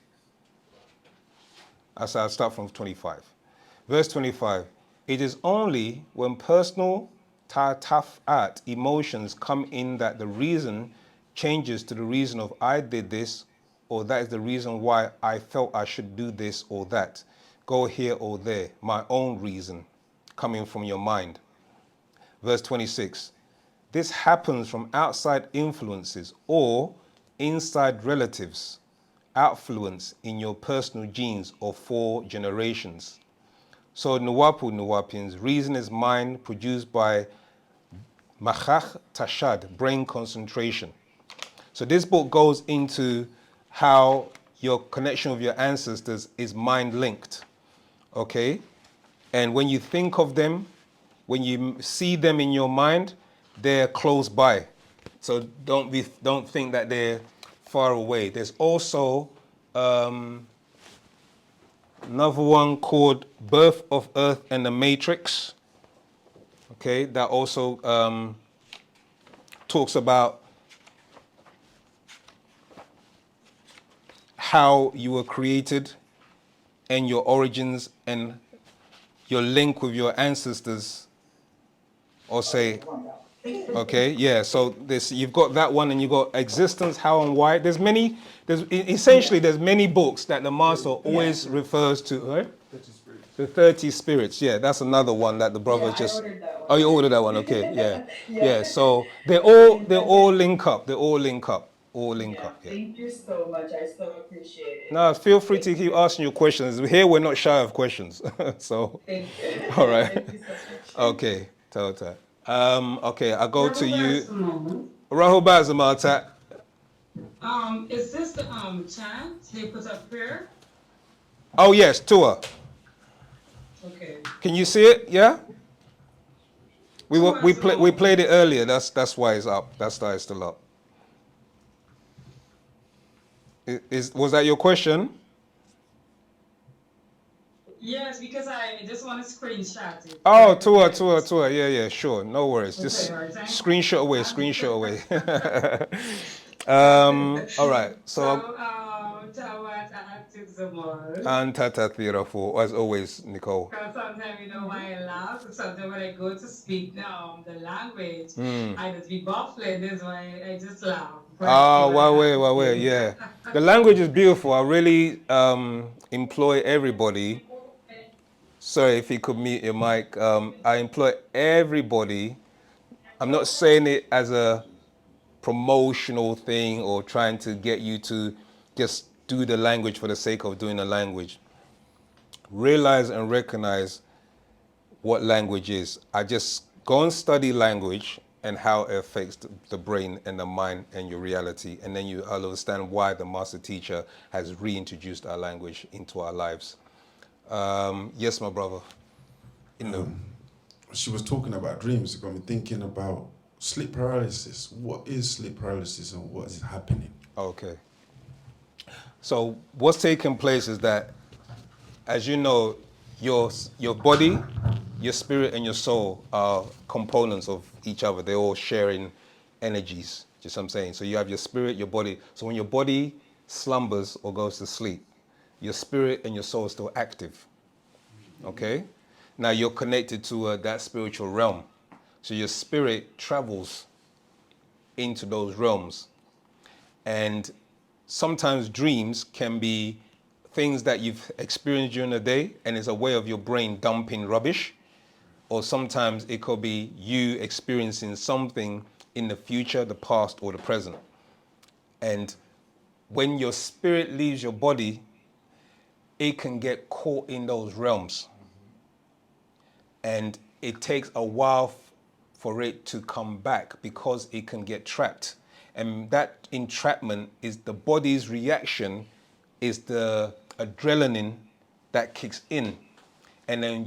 I'll start from 25. Verse 25. It is only when personal ta'taf'at, emotions, come in that the reason changes to the reason of I did this, or that is the reason why I felt I should do this or that. Go here or there. My own reason coming from your mind. Verse 26. This happens from outside influences or inside relatives, affluence in your personal genes of 4 generations. So Nuwapians, reason is mind produced by Machach Tashad, brain concentration. So this book goes into how your connection with your ancestors is mind linked, okay? And when you think of them, when you see them in your mind, they're close by. So don't think that they're far away. There's also another one called Birth of Earth and the Matrix. Okay, that also talks about how you were created and your origins and your link with your ancestors, or say, okay, yeah, so you've got that one, and you've got Existence, How and Why. There's many books that the master always refers to, right? 30 spirits. The 30 spirits, yeah, that's another one that the brother just... I ordered that one. Oh, you ordered that one, okay, yeah. Yeah, so they all link up, yeah. Thank you so much, I so appreciate it. No, feel free to keep asking your questions. Here we're not shy of questions, so... Thank you. All right. Thank you so much. Okay, Tota. Okay, I'll go to you. Rahul Bazamata. Is this the chant they put up here? Oh yes, Tua. Okay. Can you see it? Yeah. We played it earlier. That's why it's up. That's why it's still up. Was that your question? Yes, because I just want to screenshot it. Oh, Tua. Yeah, sure. No worries. Just screenshot away. All right. So Tawat active so much. And Tata Theatre for, as always, Nicole. Because sometimes you know why I laugh. Sometimes when I go to speak the language, I just be baffling. That's why I just laugh. Ah, why, yeah. The language is beautiful. I really employ everybody. Sorry if you could mute your mic. I employ everybody. I'm not saying it as a promotional thing or trying to get you to just do the language for the sake of doing the language. Realize and recognize what language is. I just go and study language and how it affects the brain and the mind and your reality. And then you understand why the master teacher has reintroduced our language into our lives. Yes, my brother. She was talking about dreams. It got me thinking about sleep paralysis. What is sleep paralysis and what is happening? Okay. So what's taking place is that, as you know, your body, your spirit, and your soul are components of each other. They're all sharing energies, just what I'm saying. So you have your spirit, your body. So when your body slumbers or goes to sleep, your spirit and your soul are still active. Okay? Now you're connected to that spiritual realm. So your spirit travels into those realms. And sometimes dreams can be things that you've experienced during the day, and it's a way of your brain dumping rubbish. Or sometimes it could be you experiencing something in the future, the past, or the present. And when your spirit leaves your body, it can get caught in those realms. And it takes a while for it to come back because it can get trapped. And that entrapment is the body's reaction, is the adrenaline that kicks in. And then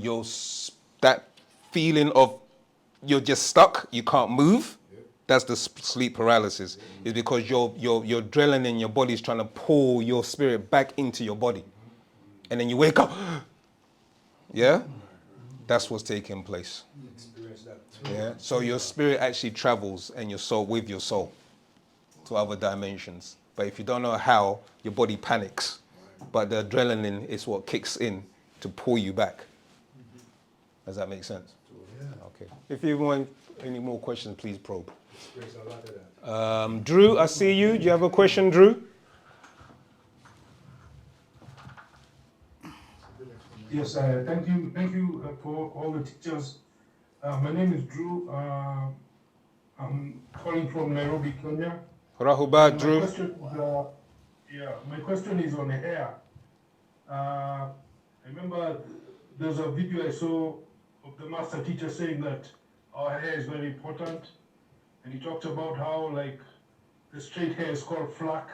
that feeling of you're just stuck, you can't move. That's the sleep paralysis. It's because your adrenaline in your body is trying to pull your spirit back into your body. And then you wake up. Yeah? That's what's taking place. Yeah. So your spirit actually travels and your soul with your soul to other dimensions. But if you don't know how, your body panics. But the adrenaline is what kicks in to pull you back. Does that make sense? Yeah. Okay. If you want any more questions, please probe. Drew, I see you. Do you have a question, Drew? Yes, thank you for all the teachers. My name is Drew. I'm calling from Nairobi, Kenya. Rahubat, Drew. My question is on hair. I remember there's a video I saw of the master teacher saying that our hair is very important, and he talked about how like the straight hair is called flack.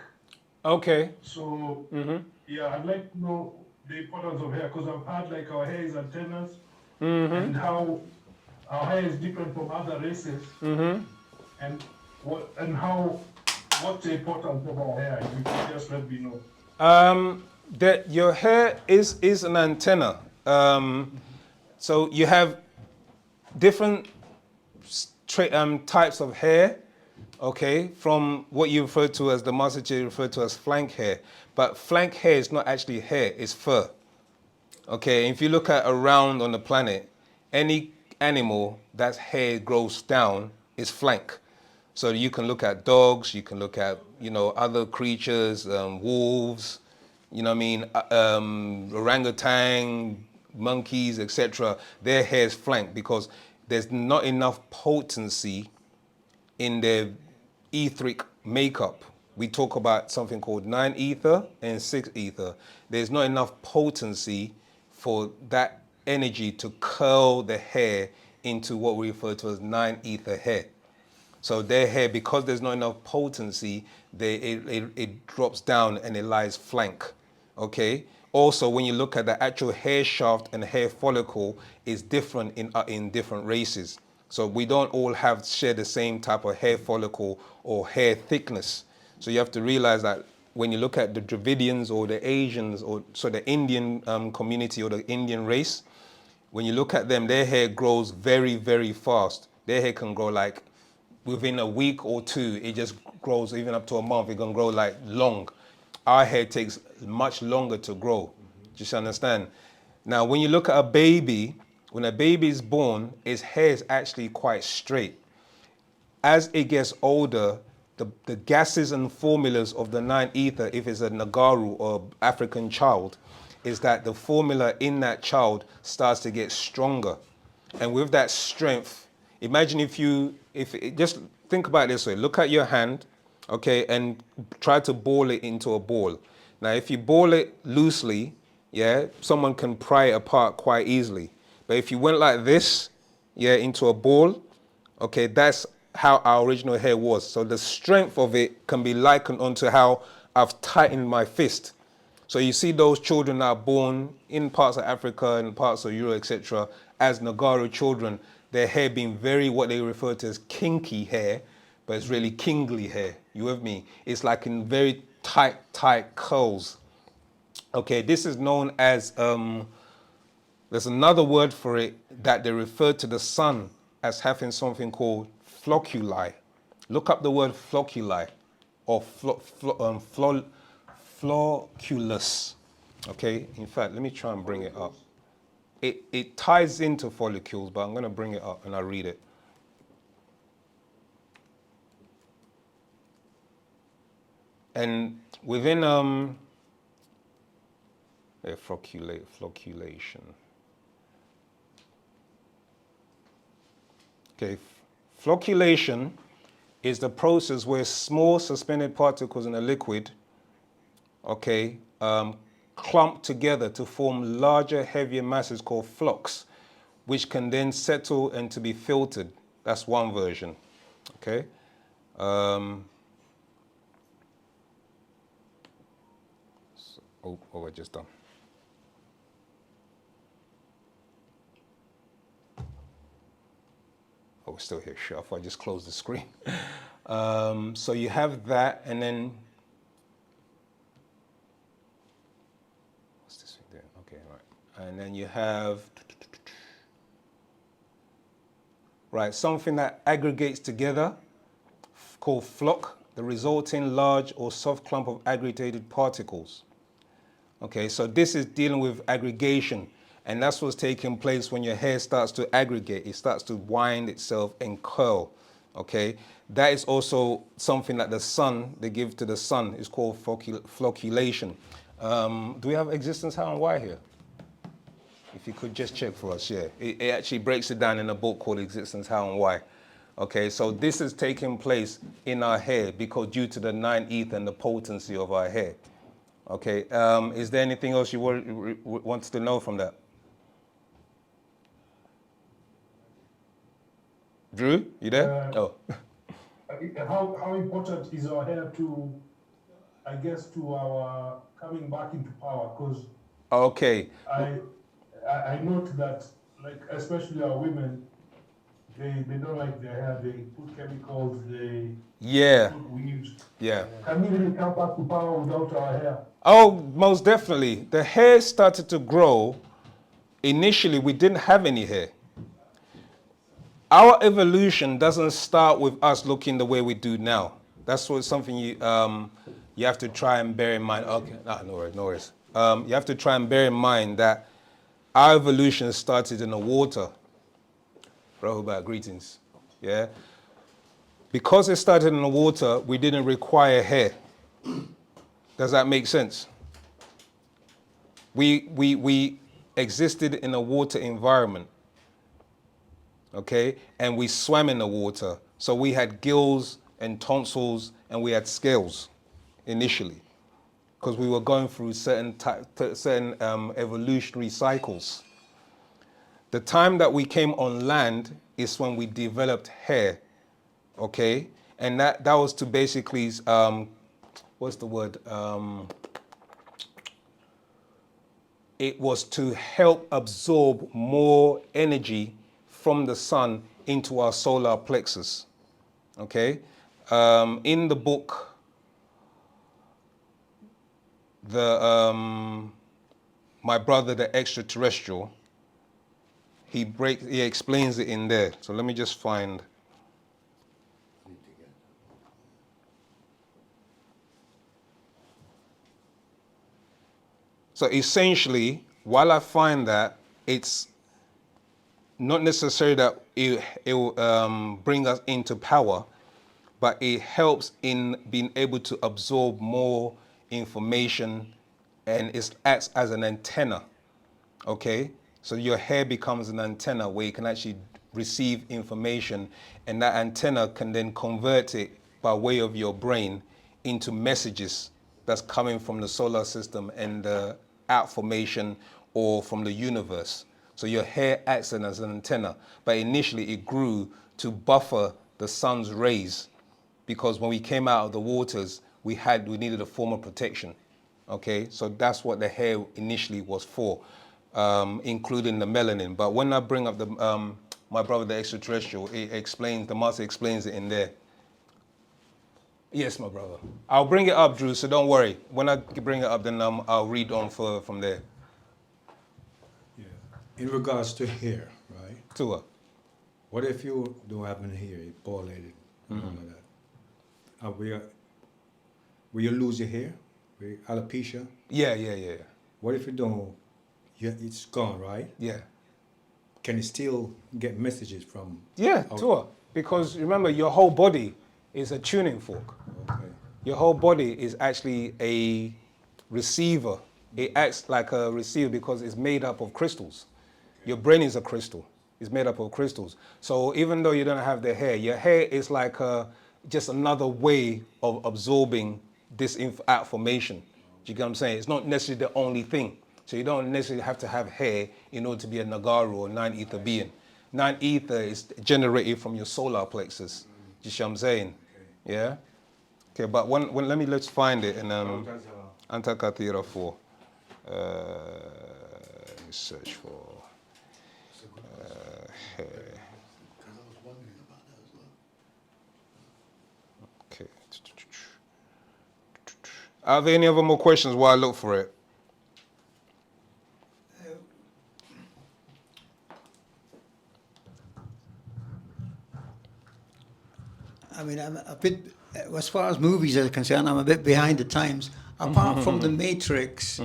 Okay. So I'd like to know the importance of hair, because I've heard like our hair is antennas, and how our hair is different from other races, and what's the importance of our hair? If you could just let me know. That your hair is an antenna. So you have different types of hair, okay, from what you refer to as the master teacher referred to as flank hair. But flank hair is not actually hair, it's fur. Okay, if you look at around on the planet, any animal that's hair grows down is flank. So you can look at dogs, you can look at, other creatures, wolves, orangutan, monkeys, etc. Their hair is flank because there's not enough potency in their etheric makeup. We talk about something called 9 ether and 6 ether. There's not enough potency for that energy to curl the hair into what we refer to as 9 ether hair. So their hair, because there's not enough potency, it drops down and it lies flank. Okay. Also, when you look at the actual hair shaft and hair follicle, is different in different races. So we don't all share the same type of hair follicle or hair thickness. So you have to realize that when you look at the Dravidians or the Asians, or so the Indian community or the Indian race, when you look at them, their hair grows very, very fast. Their hair can grow like within a week or two, it just grows even up to a month. It can grow like long. our hair takes much longer to grow. Just understand. Now, when you look at a baby, when a baby is born, its hair is actually quite straight. As it gets older, the gases and formulas of the nine ether, if it's a Nagaru or African child, is that the formula in that child starts to get stronger. And with that strength, imagine just think about it this way, look at your hand, okay, and try to ball it into a ball. Now, if you ball it loosely, yeah, someone can pry it apart quite easily. But if you went like this, yeah, into a ball, okay, that's how our original hair was. So the strength of it can be likened onto how I've tightened my fist. So you see those children that are born in parts of Africa and parts of Europe, etc., as Nagaru children, their hair being very what they refer to as kinky hair, but it's really kingly hair. You with me? It's like in very tight curls. Okay, this is known as, there's another word for it that they refer to the sun as having something called flocculi. Look up the word flocculi or flocculus. Okay, in fact, let me try and bring it up. It ties into follicles, but I'm going to bring it up and I'll read it. And within flocculation. Okay, flocculation is the process where small suspended particles in a liquid, okay, clump together to form larger, heavier masses called flocks, which can then settle and to be filtered. That's one version, okay? I just done. Oh, we're still here. Sure, if I just close the screen. So you have that, and then what's this thing doing? Okay, right. And then you have something that aggregates together, called flock, the resulting large or soft clump of aggregated particles. Okay, so this is dealing with aggregation, and that's what's taking place when your hair starts to aggregate. It starts to wind itself and curl, okay? That is also something that the sun, they give to the sun, is called flocculation. Do we have existence, how, and why here? If you could just check for us, yeah. It actually breaks it down in a book called Existence, How, and Why. Okay, so this is taking place in our hair because due to the nine ether and the potency of our hair. Okay, is there anything else you wanted to know from that? Drew, you there? How important is our hair to, I guess, to our coming back into power? Because okay, I note that, like, especially our women, they don't like their hair. They put chemicals. They put weaves. Yeah. Can we really come back to power without our hair? Oh, most definitely. The hair started to grow. Initially, we didn't have any hair. Our evolution doesn't start with us looking the way we do now. That's what something you have to try and bear in mind. Okay, no worries. You have to try and bear in mind that our evolution started in the water. Rahubat, greetings. Yeah. Because it started in the water, we didn't require hair. Does that make sense? We existed in a water environment, okay? And we swam in the water. So we had gills and tonsils and we had scales initially because we were going through certain evolutionary cycles. The time that we came on land is when we developed hair, okay? And that was to basically, what's the word? It was to help absorb more energy from the sun into our solar plexus, okay? In the book, My Brother the Extraterrestrial, he explains it in there. So let me just find. So essentially, while I find that it's not necessarily that it will bring us into power, but it helps in being able to absorb more information, and it acts as an antenna, okay? So your hair becomes an antenna where you can actually receive information, and that antenna can then convert it by way of your brain into messages that's coming from the solar system and the out formation or from the universe. So your hair acts as an antenna, but initially it grew to buffer the sun's rays, because when we came out of the waters, we needed a form of protection. Okay, so that's what the hair initially was for, including the melanin. But when I bring up the my brother, the extraterrestrial, the master explains it in there. Yes, my brother. I'll bring it up, Drew, so don't worry. When I bring it up, then I'll read on further from there. Yeah. In regards to hair, right? Tua. What if you don't have any hair, you're bald-headed, and all of that? Will you lose your hair? Alopecia? Yeah. What if you don't? It's gone, right? Yeah. Can you still get messages from? Yeah, out- Tua. Because remember, your whole body is a tuning fork. Okay. Your whole body is actually a receiver. It acts like a receiver because it's made up of crystals. Your brain is a crystal. It's made up of crystals. So even though you don't have the hair, your hair is like just another way of absorbing this information. Do you get what I'm saying? It's not necessarily the only thing. So you don't necessarily have to have hair in order to be a Nagaru or nine-ether being. Nine-ether is generated from your solar plexus. Do you see what I'm saying? Okay. Yeah? Okay, but let's find it in Antakatira 4. Let me search for hair. Okay. Are there any other more questions while I look for it? I mean, I'm a bit, as far as movies are concerned, I'm a bit behind the times. Apart from The Matrix,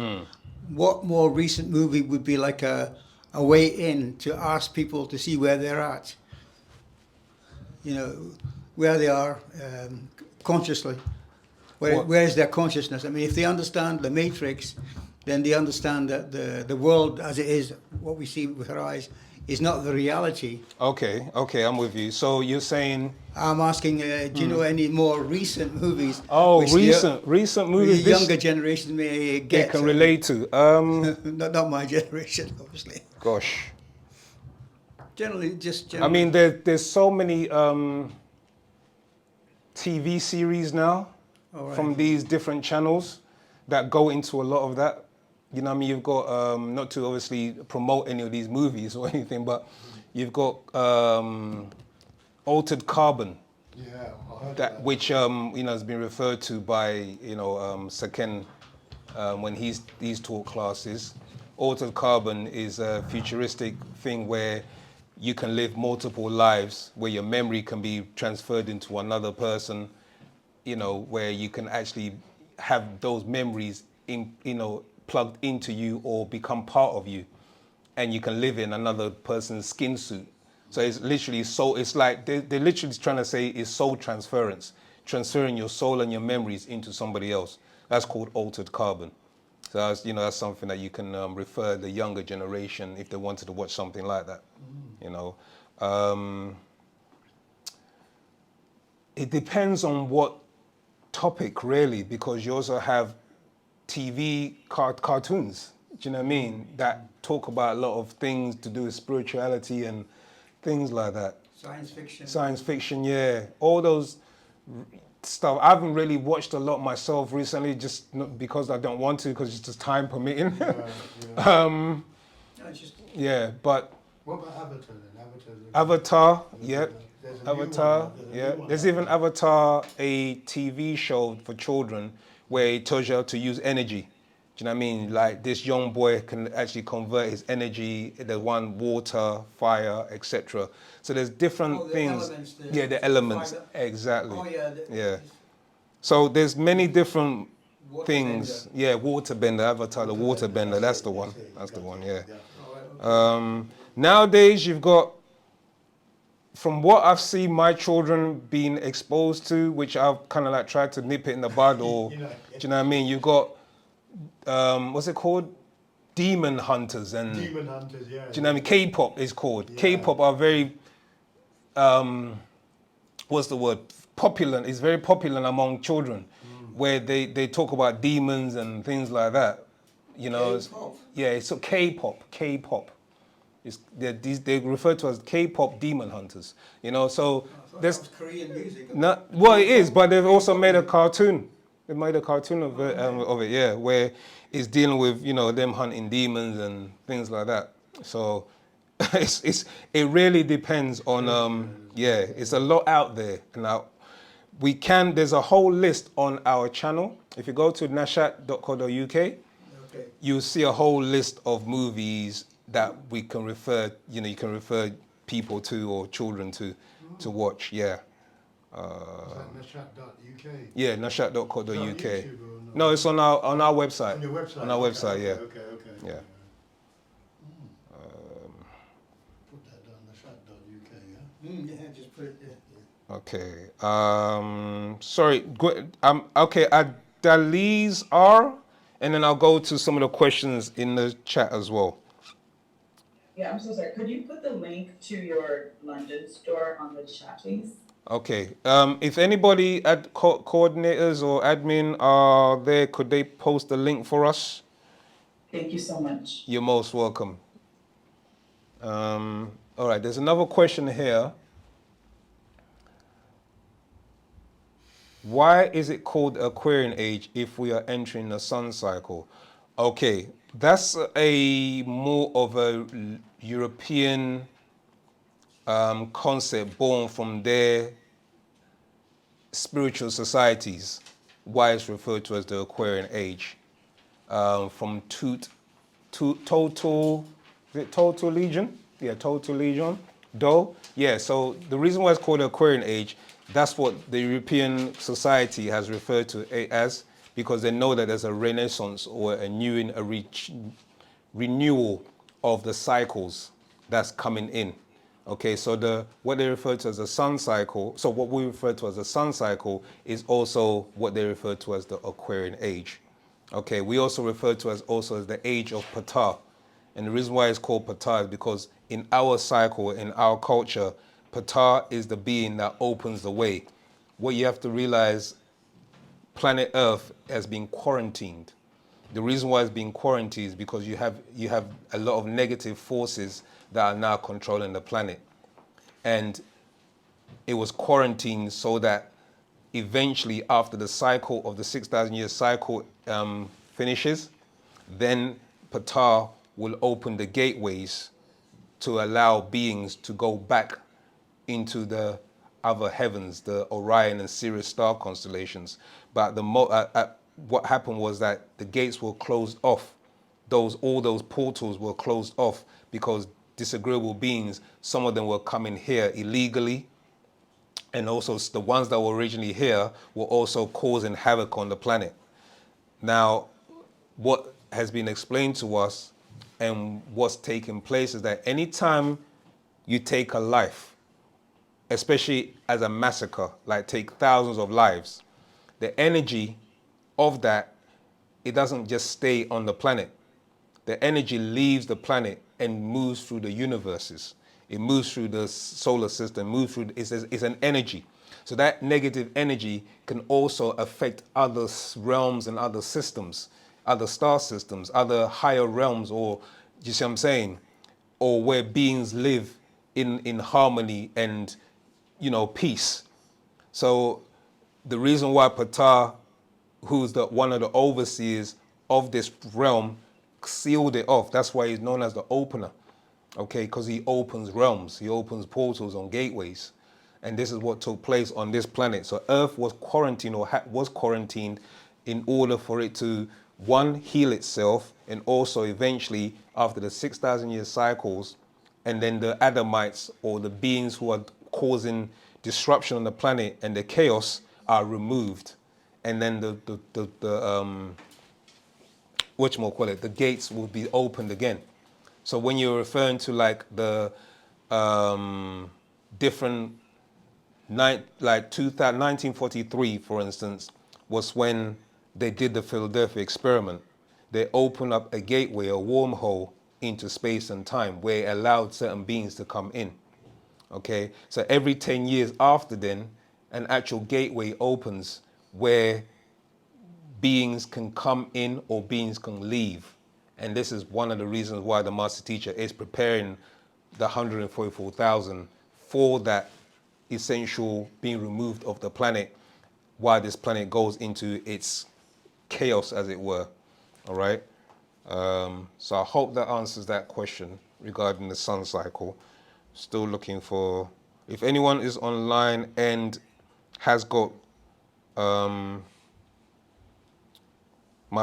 what more recent movie would be like a way in to ask people to see where they're at? You know, where they are consciously. Where is their consciousness? I mean, if they understand The Matrix, then they understand that the world as it is, what we see with our eyes, is not the reality. Okay, I'm with you. So you're saying... I'm asking, do you know any more recent movies? Oh, which recent movies. The younger generations may get. They can relate to. Not my generation, obviously. Gosh. Generally. I mean, there's so many TV series now from these different channels that go into a lot of that. You know what I mean? You've got, not to obviously promote any of these movies or anything, but you've got Altered Carbon, which has been referred to by Saken when he's taught classes. Altered Carbon is a futuristic thing where you can live multiple lives, where your memory can be transferred into another person, where you can actually have those memories plugged into you or become part of you, and you can live in another person's skin suit. So it's literally it's like they're literally trying to say is soul transference, transferring your soul and your memories into somebody else. That's called Altered Carbon. So that's something that you can refer the younger generation if they wanted to watch something like that. It depends on what topic really, because you also have TV cartoons, do you know what I mean, that talk about a lot of things to do with spirituality and things like that. Science fiction, yeah. All those stuff. I haven't really watched a lot myself recently, just not because I don't want to, because it's just time permitting. But... What about Avatar then? Avatar, yeah. Avatar, yeah. There's even Avatar, a TV show for children where it tells you how to use energy. Do you know what I mean? Like this young boy can actually convert his energy, the water, fire, etc. So there's different things. The elements, exactly. So there's many different things. Yeah, waterbender, Avatar, the waterbender. That's the one. That's the one. Yeah. Nowadays, you've got, from what I've seen my children being exposed to, which I've kind of like tried to nip it in the bud, or do you know what I mean? You've got what's it called? Demon hunters and Demon hunters, yeah. do you know what I mean? K-pop is called. Yeah. K-pop are very what's the word? Popular. It's very popular among children, where they talk about demons and things like that. You know, K-pop? Yeah, it's so K-pop. They refer to as K-pop demon hunters. You know, so there's Korean music. well, it is, but they've also made a cartoon. They made a cartoon of it, yeah, where it's dealing with, you know, them hunting demons and things like that. So it really depends on it's a lot out there. Now there's a whole list on our channel. If you go to nashat.co.uk, you'll see a whole list of movies that we can refer, you can refer people to or children to watch. Yeah. Is that nashat.uk? Yeah, nashat.co.uk. YouTube or No, it's on our website. On your website? On our website, yeah. Okay. Yeah. Put that down, nashat.uk, yeah? Yeah, just put it there. Okay. Sorry. Okay. Adaliz R, and then I'll go to some of the questions in the chat as well. Yeah, I'm so sorry. Could you put the link to your London store on the chat, please? Okay. If anybody coordinators or admin are there, could they post the link for us? Thank you so much. You're most welcome. All right. There's another question here. Why is it called Aquarian age if we are entering the sun cycle? Okay, that's a more of a European concept born from their spiritual societies, why it's referred to as the Aquarian age. From Total Legion? Yeah, Total Legion. Yeah, so the reason why it's called the Aquarian age, that's what the European society has referred to it as, because they know that there's a renaissance or a renewal of the cycles that's coming in. Okay, so what they refer to as a sun cycle, so what we refer to as a sun cycle is also what they refer to as the Aquarian age. Okay, we also refer to as the age of Ptah. And the reason why it's called Ptah is because in our cycle, in our culture, Ptah is the being that opens the way. What you have to realize, planet Earth has been quarantined. The reason why it's being quarantined is because you have a lot of negative forces that are now controlling the planet. And it was quarantined so that eventually after the cycle of the 6,000 year cycle finishes, then Ptah will open the gateways to allow beings to go back into the other heavens, the Orion and Sirius star constellations. But what happened was that the gates were closed off. All those portals were closed off because disagreeable beings, some of them were coming here illegally, and also the ones that were originally here were also causing havoc on the planet. Now, what has been explained to us and what's taking place is that anytime you take a life, especially as a massacre, like take thousands of lives, the energy of that, it doesn't just stay on the planet. The energy leaves the planet and moves through the universes. It moves through the solar system, it's an energy. So that negative energy can also affect other realms and other systems, other star systems, other higher realms, or, you see what I'm saying? Or where beings live in harmony and, peace. So the reason why Ptah, who's one of the overseers of this realm, sealed it off. That's why he's known as the opener, okay? Because he opens realms, he opens portals on gateways. And this is what took place on this planet. So Earth was quarantined was quarantined in order for it to, one, heal itself, and also eventually, after the 6,000 year cycles, and then the Adamites, or the beings who are causing disruption on the planet and the chaos, are removed. and then the whatchamacallit, the gates will be opened again. So when you're referring to like the different, like 1943, for instance, was when they did the Philadelphia experiment. They opened up a gateway, a wormhole into space and time where it allowed certain beings to come in. Okay, so every 10 years after then, an actual gateway opens where beings can come in or beings can leave. And this is one of the reasons why the Master Teacher is preparing the 144,000 for that essential being removed of the planet while this planet goes into its chaos, as it were. All right. So I hope that answers that question regarding the sun cycle. Still looking for, if anyone is online and has got my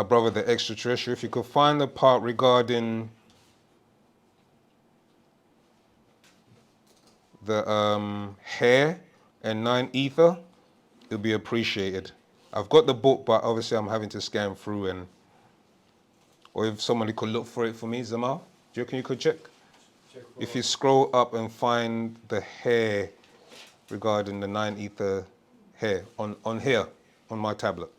brother the extraterrestrial, if you could find the part regarding the hair and 9 ether, it'll be appreciated. I've got the book, but obviously I'm having to scan through, and or if somebody could look for it for me, Zamal, do you reckon you could check? If you scroll up and find the hair regarding the 9 ether hair on here, on my tablet.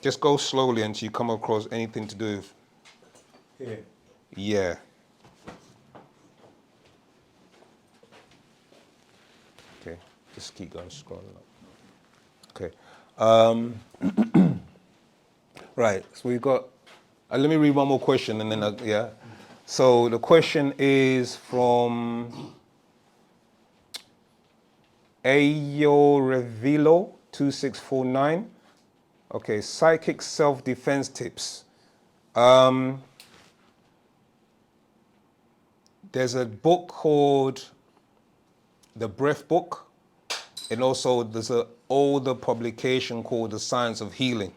Just go slowly until you come across anything to do with... Here. Yeah. Okay, just keep going, scrolling up. Okay. Right, so we've got... let me read one more question and then, yeah. So the question is from Ayo Revilo 2649. Okay, psychic self-defense tips. There's a book called The Breath Book, and also there's an older publication called The Science of Healing.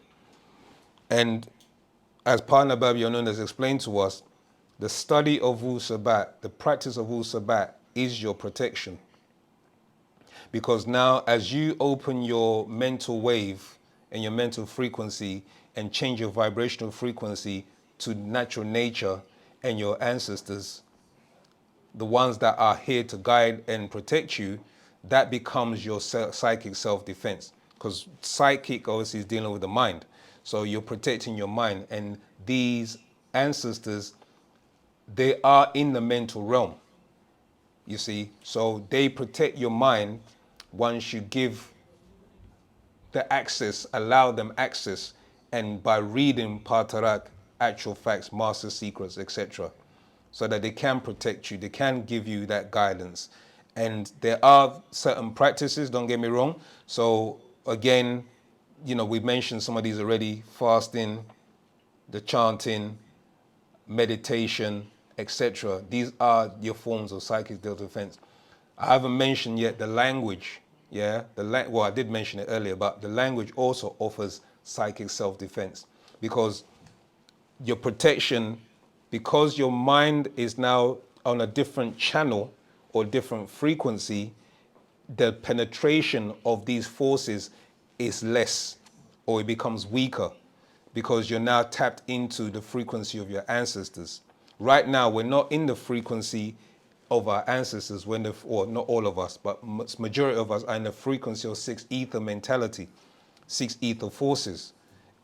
And as Partner Babylon has explained to us, the study of Wu Sabat, the practice of Wu Sabat is your protection. Because now as you open your mental wave and your mental frequency and change your vibrational frequency to natural nature and your ancestors, the ones that are here to guide and protect you, that becomes your psychic self-defense. Because psychic obviously is dealing with the mind. So you're protecting your mind, and these ancestors, they are in the mental realm, you see. So they protect your mind once you give the access, allow them access, and by reading Patarak, actual facts, master secrets, etc., so that they can protect you, they can give you that guidance. And there are certain practices, don't get me wrong. So again, you know, we've mentioned some of these already: fasting, the chanting, meditation, etc. These are your forms of psychic self-defense. I haven't mentioned yet the language. Yeah, well, I did mention it earlier, but the language also offers psychic self-defense, because your protection, because your mind is now on a different channel or different frequency, the penetration of these forces is less, or it becomes weaker, because you're now tapped into the frequency of your ancestors. Right now, we're not in the frequency of our ancestors, or not all of us, but majority of us are in the frequency of 6 ether mentality, 6 ether forces.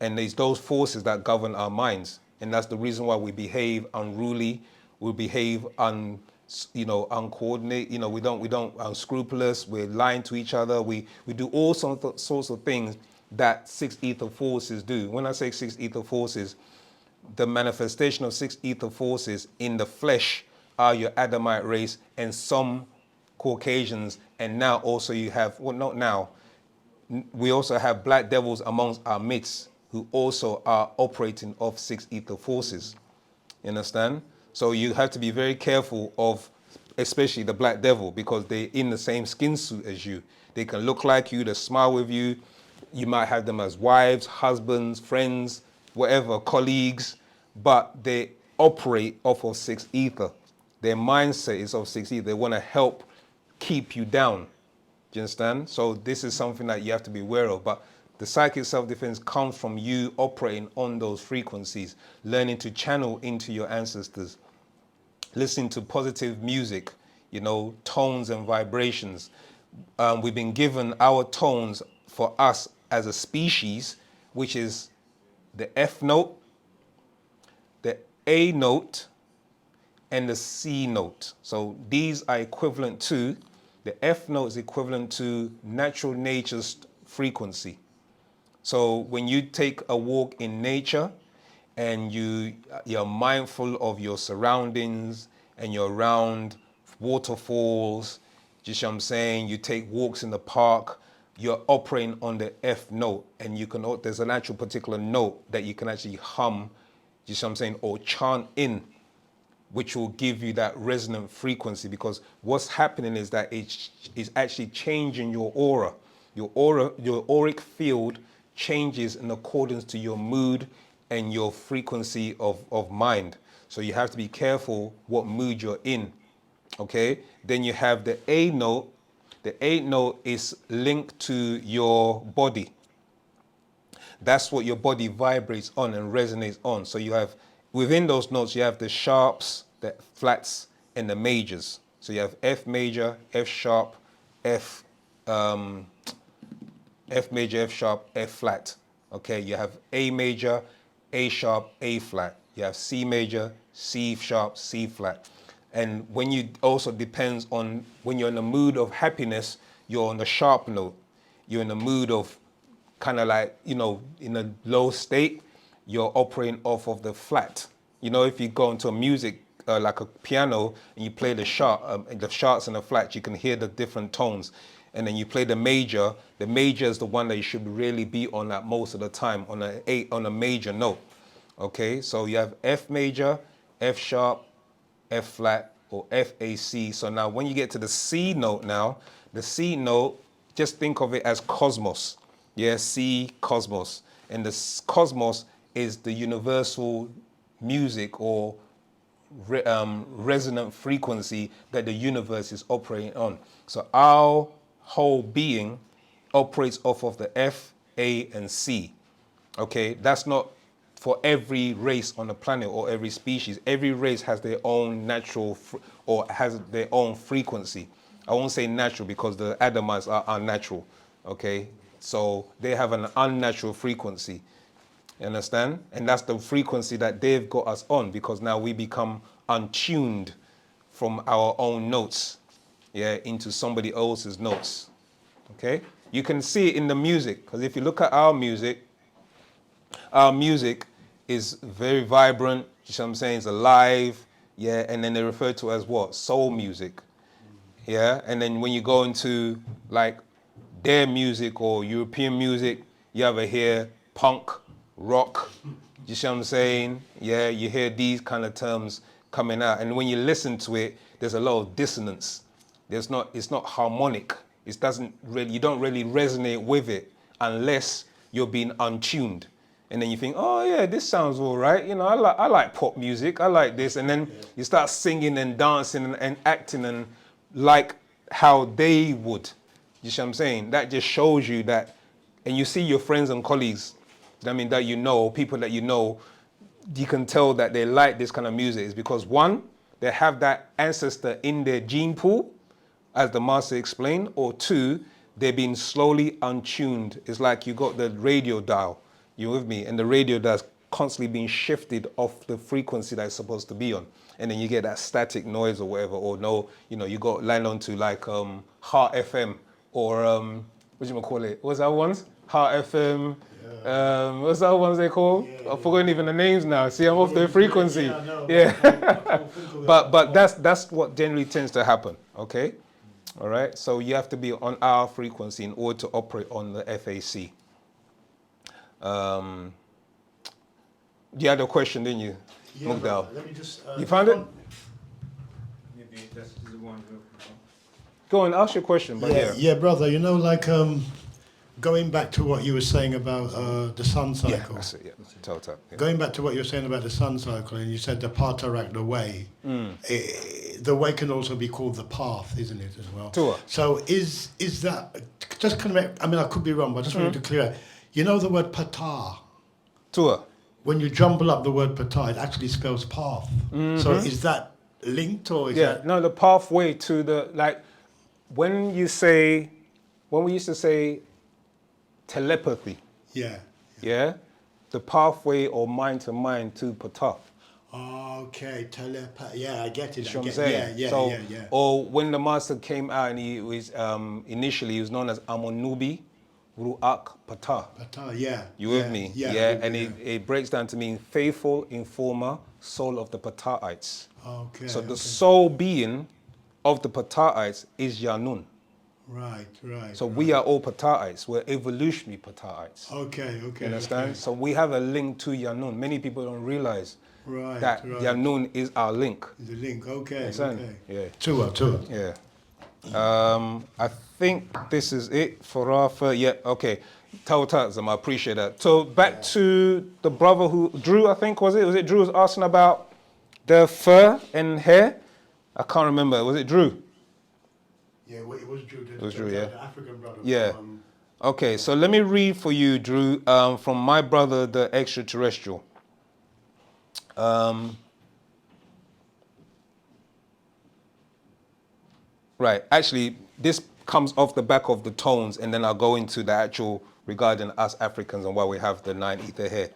And it's those forces that govern our minds. And that's the reason why we behave unruly, we behave uncoordinated, we don't unscrupulous, we're lying to each other, we do all sorts of things that 6 ether forces do. When I say 6 ether forces, the manifestation of 6 ether forces in the flesh are your Adamite race and some Caucasians, and now also you have, well, not now, we also have black devils amongst our midst who also are operating off 6 ether forces. You understand? So you have to be very careful of, especially the black devil, because they're in the same skin suit as you. They can look like you, they smile with you. You might have them as wives, husbands, friends, whatever, colleagues, but they operate off of 6 ether. Their mindset is of 6 ether. They want to help keep you down. Do you understand? So this is something that you have to be aware of. But the psychic self-defense comes from you operating on those frequencies, learning to channel into your ancestors, listening to positive music, you know, tones and vibrations. We've been given our tones for us as a species, which is the F note, the A note, and the C note. So these are equivalent to, the F note is equivalent to natural nature's frequency. So when you take a walk in nature and you're mindful of your surroundings and you're around waterfalls, just what I'm saying, you take walks in the park, you're operating on the F note, and you can, there's an actual particular note that you can actually hum, just what I'm saying, or chant in, which will give you that resonant frequency, because what's happening is that it's actually changing your aura. Your auric field changes in accordance to your mood and your frequency of mind. So you have to be careful what mood you're in, okay? Then you have the A note. The A note is linked to your body. That's what your body vibrates on and resonates on. So you have, within those notes, you have the sharps, the flats, and the majors. So you have F major, F sharp, F major, F sharp, F flat. Okay, you have A major, A sharp, A flat. You have C major, C sharp, C flat. And when you also depends on, when you're in the mood of happiness, you're on the sharp note. You're in the mood of kind of like, you know, in a low state, you're operating off of the flat. You know, if you go into a music, like a piano, and you play the sharps and the flats, you can hear the different tones. And then you play the major is the one that you should really be on at most of the time, on a major note. Okay, so you have F major, F sharp, F flat, or FAC. So now when you get to the C note now, the C note, just think of it as cosmos. Yeah, C, cosmos. And the cosmos is the universal music or resonant frequency that the universe is operating on. So our whole being operates off of the F, A, and C. Okay, that's not for every race on the planet or every species. Every race has their own natural or has their own frequency. I won't say natural because the Adamites are unnatural. Okay, so they have an unnatural frequency. You understand? And that's the frequency that they've got us on, because now we become untuned from our own notes, yeah, into somebody else's notes. Okay? You can see it in the music, because if you look at our music is very vibrant, you know what I'm saying? It's alive, yeah, and then they refer to it as what? Soul music. Yeah, and then when you go into like their music or European music, you ever hear punk, rock, you see what I'm saying? Yeah, you hear these kind of terms coming out. And when you listen to it, there's a lot of dissonance. It's not harmonic. It doesn't really, you don't really resonate with it unless you're being untuned. And then you think, oh yeah, this sounds all right. You know, I like pop music. I like this. And then you start singing and dancing and acting and like how they would. You see what I'm saying? That just shows you that, and you see your friends and colleagues, I mean, that you know, people that you know, you can tell that they like this kind of music is because one, they have that ancestor in their gene pool, as the master explained, or two, they're being slowly untuned. It's like you got the radio dial, you with me? And the radio dial's constantly being shifted off the frequency that it's supposed to be on. And then you get that static noise or whatever, or no, you know, you got land onto like Heart FM or whatchamacallit? What's that ones? Heart FM. What's that ones they call? I've forgotten even the names now. See, I'm off their frequency. Yeah. But that's what generally tends to happen. Okay. All right. So you have to be on our frequency in order to operate on the FAC. You had a question, didn't you, Mugdal? Let me just. You found it? Maybe that's the one. Go on, ask your question. But Yeah, brother. You know, like Going back to what you were saying about the sun cycle. Yeah, that's it, yeah. Total. Yeah. Going back to what you were saying about the sun cycle, and you said the Patarak, the way. The way can also be called the path, isn't it, as well? Tua. So is that, just kind of, I mean, I could be wrong, but I just wanted to clear it. You know the word patah? Tua. When you jumble up the word patah, it actually spells path. So is that linked, or is that... No, the pathway to the, like, when we used to say telepathy, Yeah. the pathway or mind to mind to patah. Okay, telepathy. Yeah, I get it. You know what I'm saying? Yeah. Or when the master came out and he was, initially he was known as Amonubi Ru'ak Patah. Patah, yeah. You with me? Yeah. And it breaks down to mean faithful informer, soul of the Patahites. Okay. So the soul being of the Patahites is Yanun. Right. So we are all Patahites. We're evolutionary Patahites. Okay. You understand? Okay. So we have a link to Yanun. Many people don't realize that Right. Yanun is our link. The link, okay. Understand? Yeah. Tua. Yeah. I think this is it for our first. Yeah. Okay. Tawatazam, I appreciate that. So back to the brother who Drew, I think was it? Was it Drew was asking about the fur and hair? I can't remember. Was it Drew? Yeah, well, it was Drew. It was Drew, yeah. The African brother. Yeah. Okay, so let me read for you, Drew, from my brother, the extraterrestrial. Right, actually, this comes off the back of the tones, and then I'll go into the actual regarding us Africans and why we have the 9 ether hair.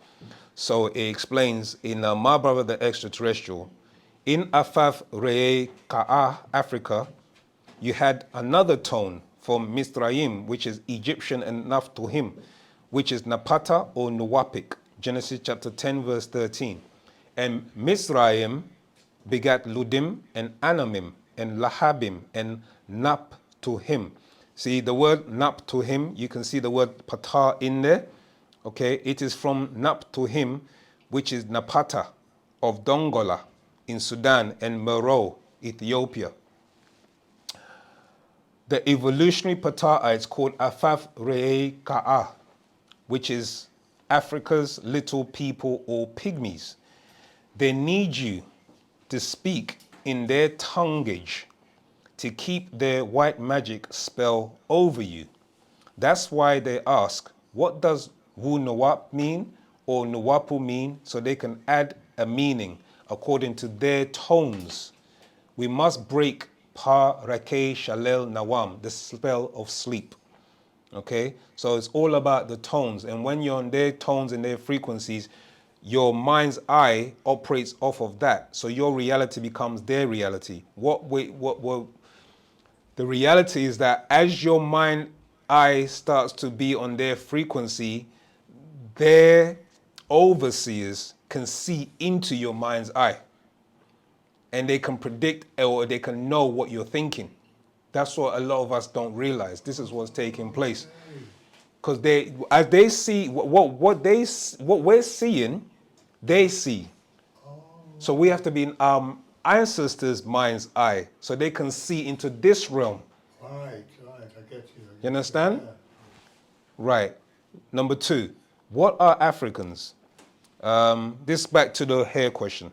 So it explains in my brother, the extraterrestrial, in Afaf Reye Ka'a, Africa, you had another tone from Mizraim, which is Egyptian, and Naphtuhim, which is Napata or Nuwapik, Genesis chapter 10, verse 13. And Mizraim begat Ludim and Anamim and Lahabim and Naptuhim. See the word Naptuhim, you can see the word Patah in there. Okay, it is from Naptuhim, which is Napata of Dongola in Sudan and Meroe, Ethiopia. The evolutionary Patahites called Afaf Re'e Ka'a, which is Africa's little people or pygmies. They need you to speak in their tonguage to keep their white magic spell over you. That's why they ask, what does Wu Nawap mean or Nawapu mean, so they can add a meaning according to their tones. We must break Pa Rake Shalel Nawam, the spell of sleep. Okay, so it's all about the tones, and when you're on their tones and their frequencies, your mind's eye operates off of that. So your reality becomes their reality. The reality is that as your mind eye starts to be on their frequency, their overseers can see into your mind's eye. And they can predict or they can know what you're thinking. That's what a lot of us don't realize. This is what's taking place. Because as they see what we're seeing, they see. So we have to be in our ancestors' mind's eye, so they can see into this realm. Right, I get you. You understand? Right. Number 2, what are Africans? This back to the hair question.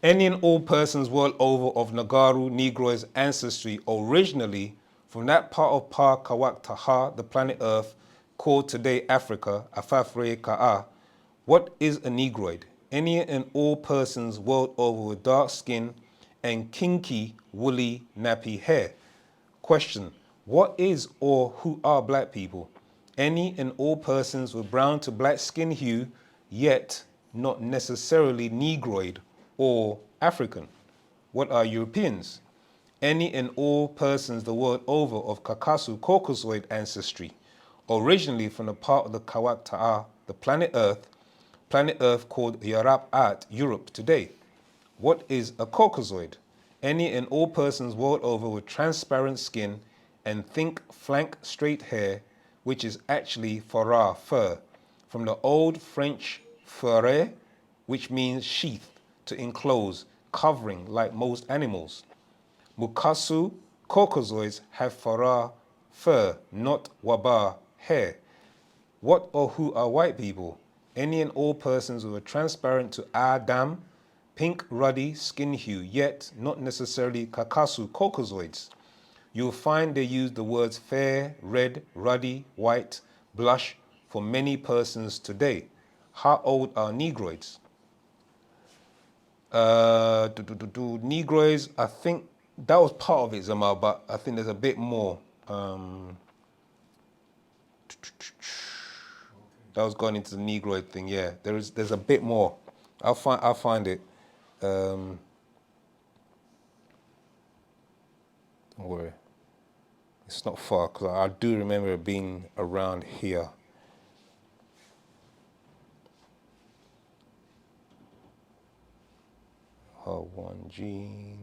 Any and all persons world over of Nagaru Negroids ancestry originally from that part of Pa Kawak Taha, the planet Earth, called today Africa, Afafre Ka'a. What is a Negroid? Any and all persons world over with dark skin and kinky, woolly, nappy hair. Question, what is or who are black people? Any and all persons with brown to black skin hue, yet not necessarily Negroid or African. What are Europeans? Any and all persons the world over of Kakasu Caucasoid ancestry, originally from the part of the Kawak Ta'a, the planet Earth called Yarab At, Europe today. What is a Caucasoid? Any and all persons world over with transparent skin and thick flank straight hair, which is actually farah, fur, from the old French furre, which means sheath, to enclose, covering like most animals. Mukasu Caucasoids have farah, fur, not waba, hair. What or who are white people? Any and all persons who are transparent to Adam, pink, ruddy skin hue, yet not necessarily kakasu, caucasoids. You'll find they use the words fair, red, ruddy, white, blush for many persons today. How old are Negroids? Negroids, I think that was part of it, Zamal, but I think there's a bit more. That was going into the Negroid thing, yeah. There's a bit more. I'll find it. Don't worry. It's not far, because I do remember it being around here. One gene.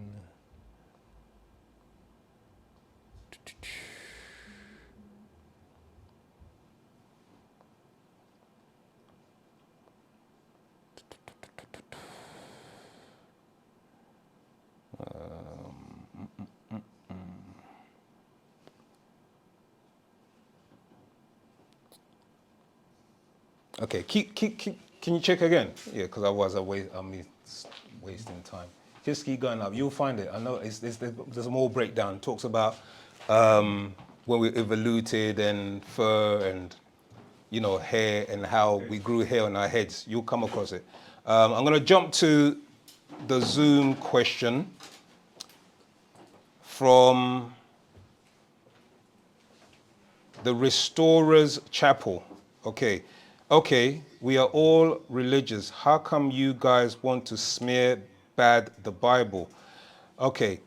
Okay, can you check again? Yeah, because otherwise I'm wasting time. Just keep going up. You'll find it. I know there's more breakdown. It talks about when we evoluted and fur and, you know, hair and how we grew hair on our heads. You'll come across it. I'm going to jump to the Zoom question from the Restorers Chapel. Okay, we are all religious. How come you guys want to smear bad the Bible? Okay,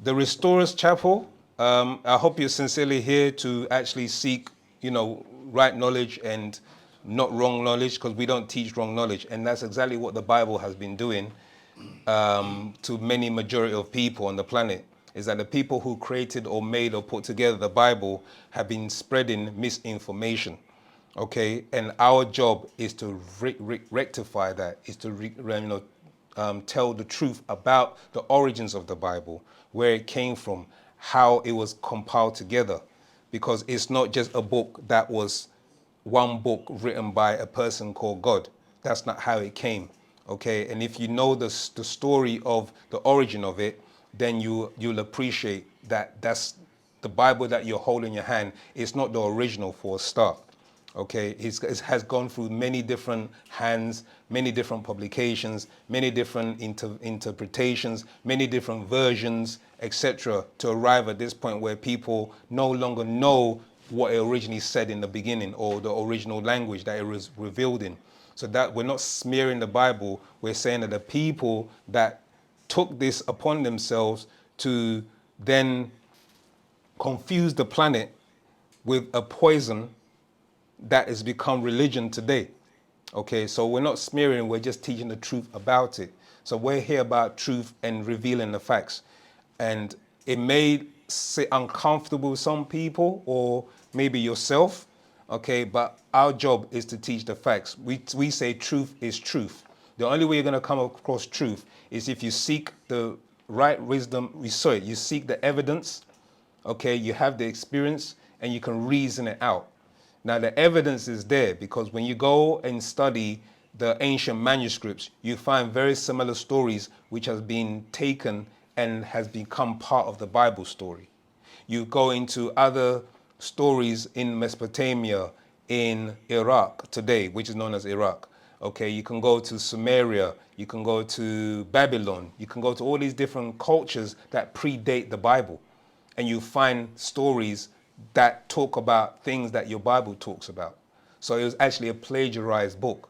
the Restorers Chapel, I hope you're sincerely here to actually seek, you know, right knowledge and not wrong knowledge, because we don't teach wrong knowledge. And that's exactly what the Bible has been doing to many majority of people on the planet, is that the people who created or made or put together the Bible have been spreading misinformation. Okay, and our job is to rectify that, is to tell the truth about the origins of the Bible, where it came from, how it was compiled together, because it's not just a book that was one book written by a person called God. That's not how it came. Okay, and if you know the story of the origin of it, then you'll appreciate that that's the Bible that you're holding in your hand. It's not the original for a start. Okay, it has gone through many different hands, many different publications, many different interpretations, many different versions, etc., to arrive at this point where people no longer know what it originally said in the beginning, or the original language that it was revealed in. So that we're not smearing the Bible, we're saying that the people that took this upon themselves to then confuse the planet with a poison that has become religion today. Okay, so we're not smearing, we're just teaching the truth about it. So we're here about truth and revealing the facts. And it may sit uncomfortable with some people, or maybe yourself, okay, but our job is to teach the facts. We say truth is truth. The only way you're gonna come across truth is if you seek the right wisdom, you seek the evidence, okay, you have the experience, and you can reason it out. Now, the evidence is there, because when you go and study the ancient manuscripts, you find very similar stories which has been taken and has become part of the Bible story. You go into other stories in Mesopotamia, in Iraq today, which is known as Iraq. Okay, you can go to Sumeria, you can go to Babylon, you can go to all these different cultures that predate the Bible, and you find stories that talk about things that your Bible talks about. So it was actually a plagiarized book.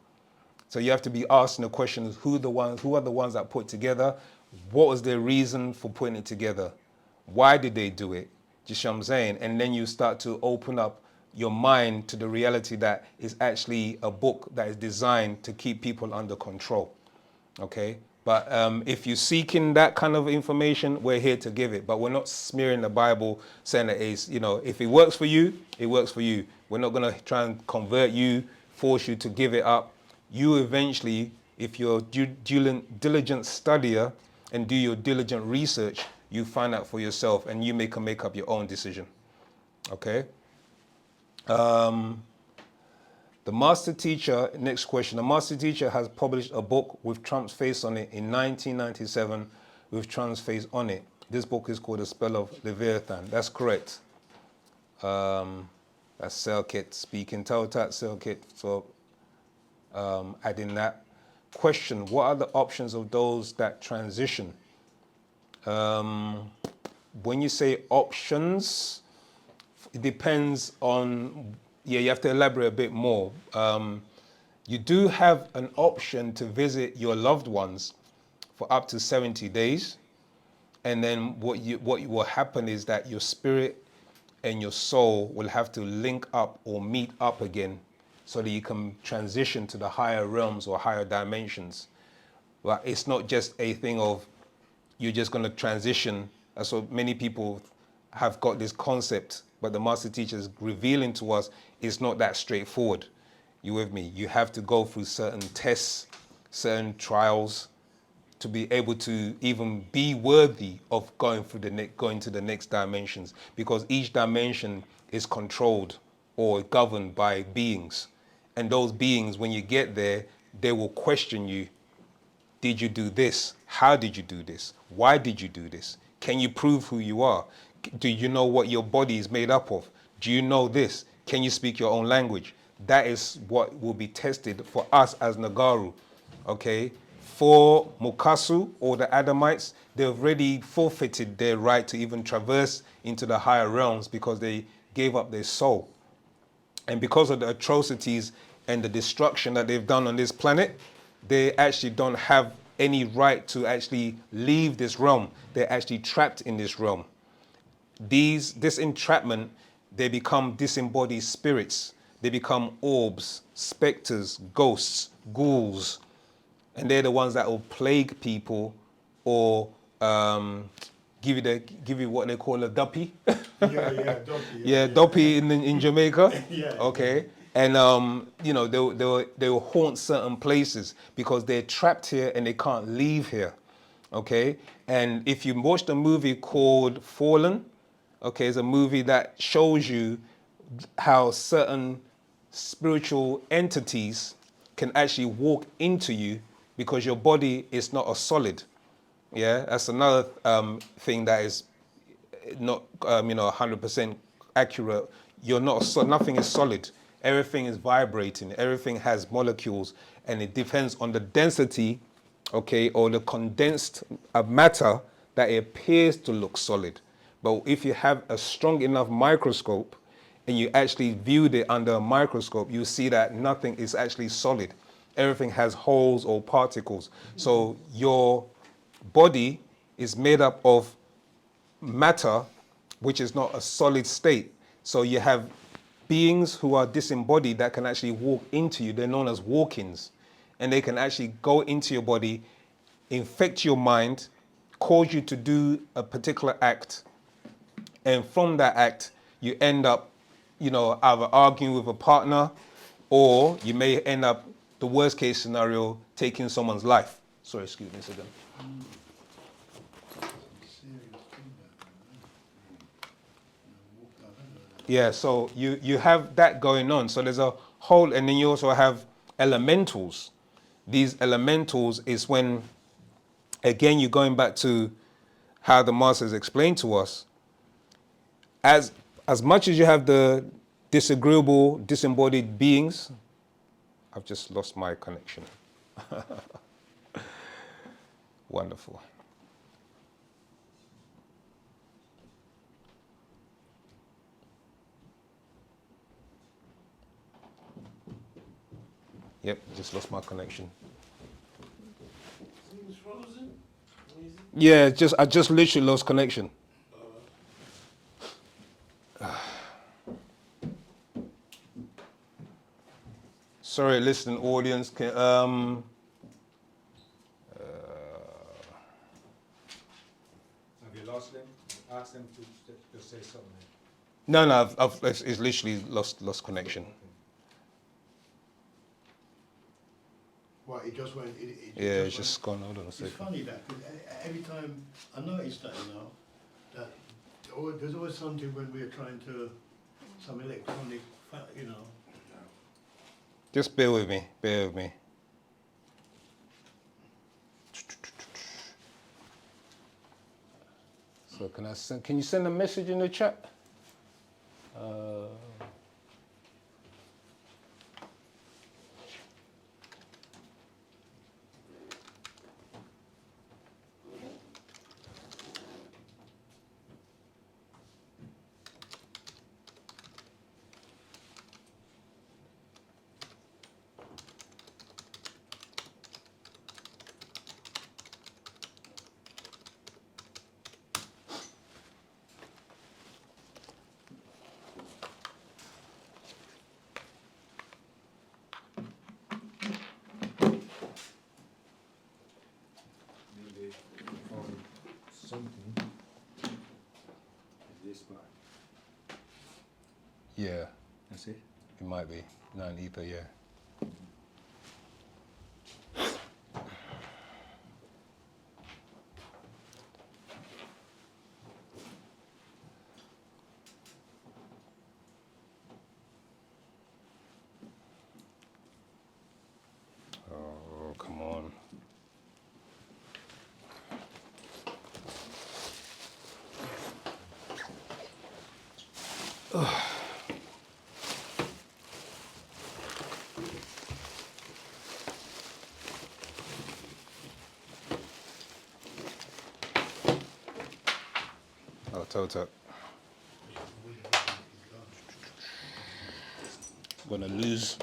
So you have to be asking the question, who are the ones that put it together? What was their reason for putting it together? Why did they do it? Do you see what I'm saying? And then you start to open up your mind to the reality that it's actually a book that is designed to keep people under control. Okay? But if you're seeking that kind of information, we're here to give it. But we're not smearing the Bible, saying that it's, you know, if it works for you, it works for you. We're not going to try and convert you, force you to give it up. You eventually, if you're a diligent studier and do your diligent research, you find out for yourself, and you can make up your own decision. Okay. The master teacher, next question. The master teacher has published a book with Trump's face on it in 1997 with Trump's face on it. This book is called The Spell of Leviathan. That's correct. That's Selkit speaking. Tautat Selkit for adding that. Question, what are the options of those that transition? When you say options, it depends on, you have to elaborate a bit more. You do have an option to visit your loved ones for up to 70 days. And then what will happen is that your spirit and your soul will have to link up or meet up again so that you can transition to the higher realms or higher dimensions. But it's not just a thing of you're just going to transition. So many people have got this concept, but the master teacher is revealing to us it's not that straightforward. You with me? You have to go through certain tests, certain trials to be able to even be worthy of going through going to the next dimensions, because each dimension is controlled or governed by beings. And those beings, when you get there, they will question you. Did you do this? How did you do this? Why did you do this? Can you prove who you are? Do you know what your body is made up of? Do you know this? Can you speak your own language? That is what will be tested for us as Nagaru, okay? For Mukasu or the Adamites, they've already forfeited their right to even traverse into the higher realms because they gave up their soul. And because of the atrocities and the destruction that they've done on this planet, they actually don't have any right to actually leave this realm. They're actually trapped in this realm. This entrapment, they become disembodied spirits. They become orbs, specters, ghosts, ghouls. And they're the ones that will plague people or give you what they call a duppy. Doppy. Yeah, duppy in Jamaica. Yeah. Okay. And you know, they will haunt certain places because they're trapped here and they can't leave here. Okay. And if you watch the movie called Fallen, okay, it's a movie that shows you how certain spiritual entities can actually walk into you because your body is not a solid. Yeah, that's another thing that is not 100% accurate. You're not nothing is solid. Everything is vibrating. Everything has molecules, and it depends on the density, okay, or the condensed matter that it appears to look solid. But if you have a strong enough microscope and you actually viewed it under a microscope, you see that nothing is actually solid. Everything has holes or particles. So your body is made up of matter, which is not a solid state. So you have beings who are disembodied that can actually walk into you. They're known as walk-ins. And they can actually go into your body, infect your mind, cause you to do a particular act. And from that act, you end up, either arguing with a partner, or you may end up, the worst case scenario, taking someone's life. Sorry, excuse me a second. Yeah, so you have that going on. So there's a whole, and then you also have elementals. These elementals is when, again, you're going back to how the masters explained to us. As much as you have the disagreeable, disembodied beings, I've just lost my connection. Wonderful. Yep, just lost my connection. Seems frozen. Yeah, I just literally lost connection. Sorry, listening audience. Have you lost them? Ask them to say something. No, it's literally lost connection. Well, it just went. Yeah, it's just gone. Hold on a It's second. funny that 'cause every time I noticed that, that there's always something when we're trying to some electronic, you know. Just bear with me, bear with me. So can you send a message in the chat? Maybe found something. This part. Yeah, That's it. it might be. Non-ether, yeah. Oh, come on. Oh, Toto. Gonna lose.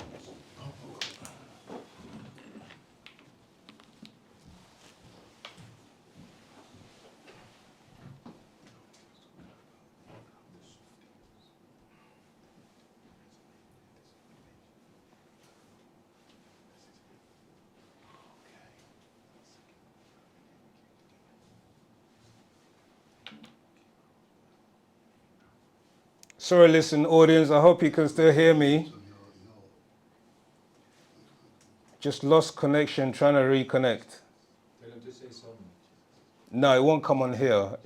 Sorry, listen, audience, I hope you can still hear me. Just lost connection, trying to reconnect. Tell him to say something. No, it won't come on here.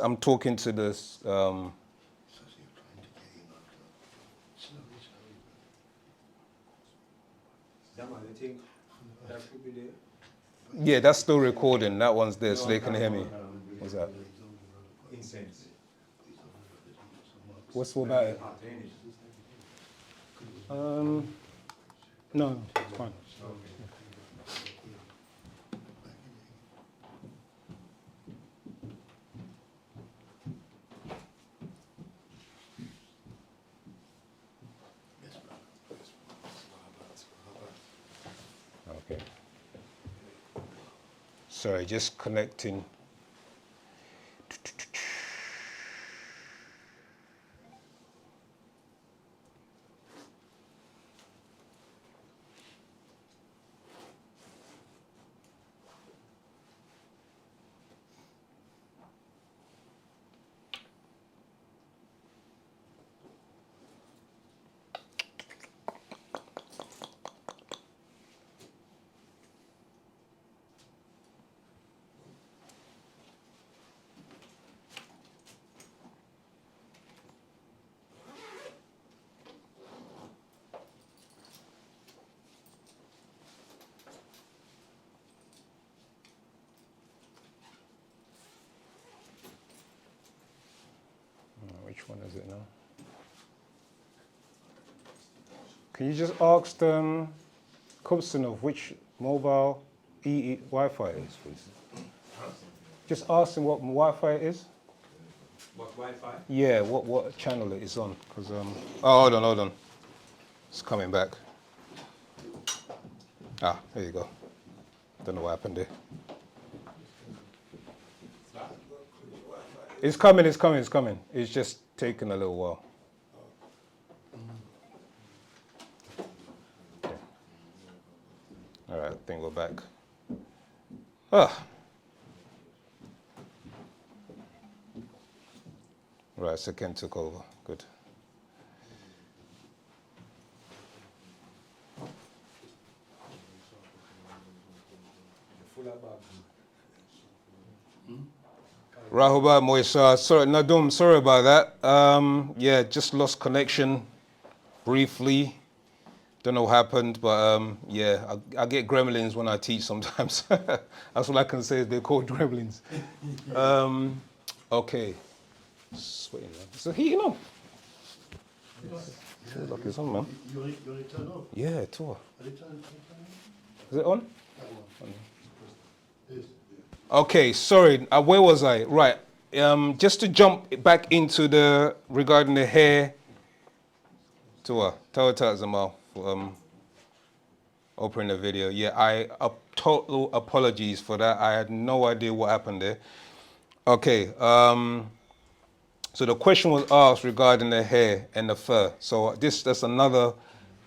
I'm talking to this. That man, you think that should be there? Yeah, that's still recording. That one's there, so they can hear me. What's that? Incense. What's all about it? Hot, ain't it? No, it's fine. Okay. Sorry, just connecting. Which one is it now? Can you just ask Kubsanov which mobile Wi-Fi is, please? Just ask him what Wi-Fi it is. What, Wi-Fi? Yeah, what channel it is on? Because oh, hold on. It's coming back. Ah, there you go. Don't know what happened there. It's coming. It's just taking a little while. Okay. All right, I think we're back. Ah. Right, so Ken took over. Good. Full of bag. Rahuba Moisa. Sorry, Nadum, sorry about that. Yeah, just lost connection briefly. Don't know what happened, but yeah, I get gremlins when I teach sometimes. That's all I can say is they're called gremlins. Okay. Sweating, man. Is the heating on? Feels like it's on, man. You want to turn off? Yeah, tour. Are they turn Is it on? that one? Yes. Okay, sorry. Where was I? Right. Just to jump back into the regarding the hair. Tour. Tell Zamal for opening the video. Yeah, total apologies for that. I had no idea what happened there. Okay. So the question was asked regarding the hair and the fur. So that's another,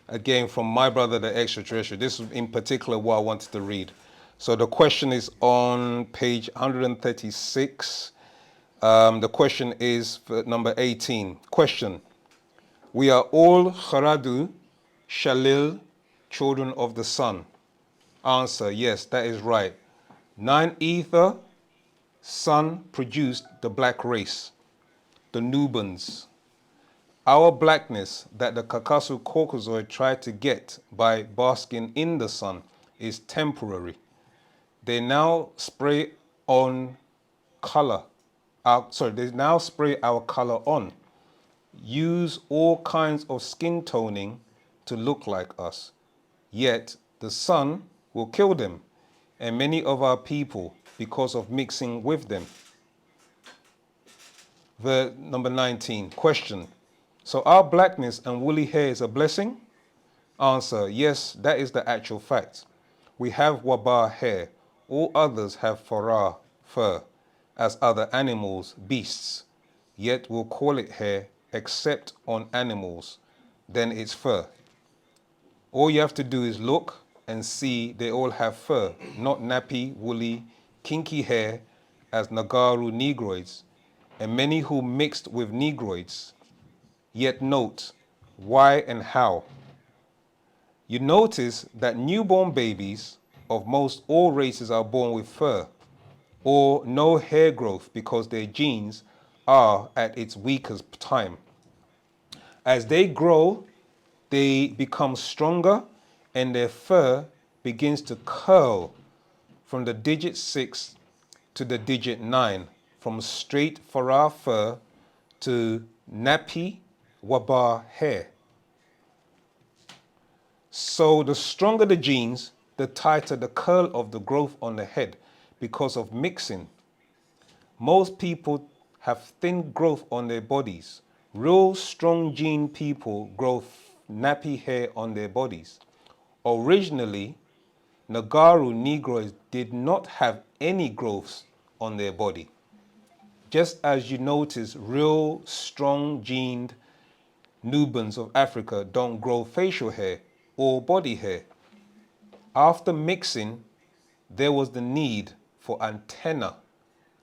again, from my brother, the extraterrestrial. This is in particular what I wanted to read. So the question is on page 136. The question is for number 18. Question. We are all Kharadu, Shalil, children of the sun. Answer, yes, that is right. 9 ether, sun produced the black race, the Nubans. Our blackness that the Kakasu Caucasoid tried to get by basking in the sun is temporary. They now spray on color. They now spray our color on. Use all kinds of skin toning to look like us. Yet the sun will kill them and many of our people because of mixing with them. Number 19, question. So our blackness and woolly hair is a blessing? Answer, yes, that is the actual fact. We have wabar hair. All others have farah, fur, as other animals, beasts. Yet we'll call it hair except on animals. Then it's fur. All you have to do is look and see they all have fur, not nappy, woolly, kinky hair as Nagaru Negroids, and many who mixed with Negroids. Yet note why and how. You notice that newborn babies of most all races are born with fur or no hair growth because their genes are at its weakest time. As they grow, they become stronger and their fur begins to curl from the digit 6 to the digit 9, from straight farah fur to nappy wabar hair. So the stronger the genes, the tighter the curl of the growth on the head because of mixing. Most people have thin growth on their bodies. Real strong gene people grow nappy hair on their bodies. Originally, Nagaru Negroids did not have any growths on their body. Just as you notice real strong gened Nubans of Africa don't grow facial hair or body hair. After mixing, there was the need for antenna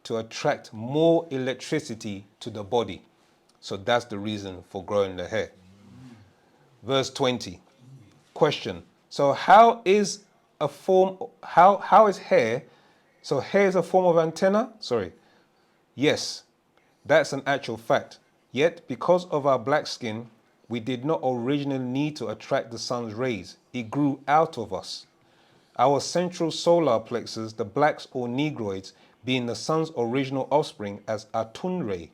to attract more electricity to the body. So that's the reason for growing the hair. Verse 20. Question. So how is hair? So hair is a form of antenna? Sorry. Yes, that's an actual fact. Yet, because of our black skin, we did not originally need to attract the sun's rays. It grew out of us. Our central solar plexus, the blacks or negroids, being the sun's original offspring as Atunre,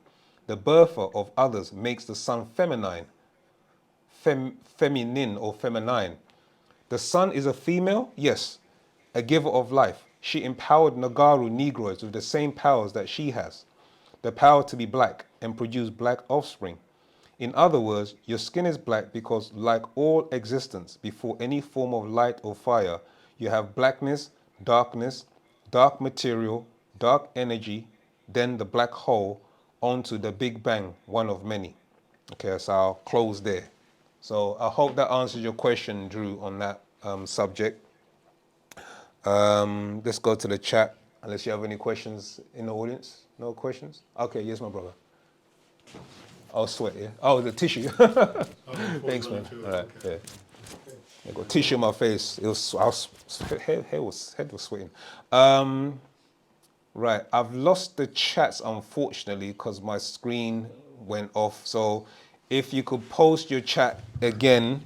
the birther of others, makes the sun feminine, feminine or feminine. The sun is a female, yes, a giver of life. She empowered Nagaru Negroids with the same powers that she has, the power to be black and produce black offspring. In other words, your skin is black because, like all existence, before any form of light or fire, you have blackness, dark material, dark energy, then the black hole onto the Big Bang, one of many. Okay, so I'll close there. So I hope that answers your question, Drew, on that subject. Let's go to the chat, unless you have any questions in the audience. No questions? Okay, yes, my brother. Oh, sweat, yeah? Oh, the tissue. Thanks, man. All right, yeah. I got tissue in my face. Head was sweating. Right, I've lost the chats unfortunately because my screen went off. So if you could post your chat again,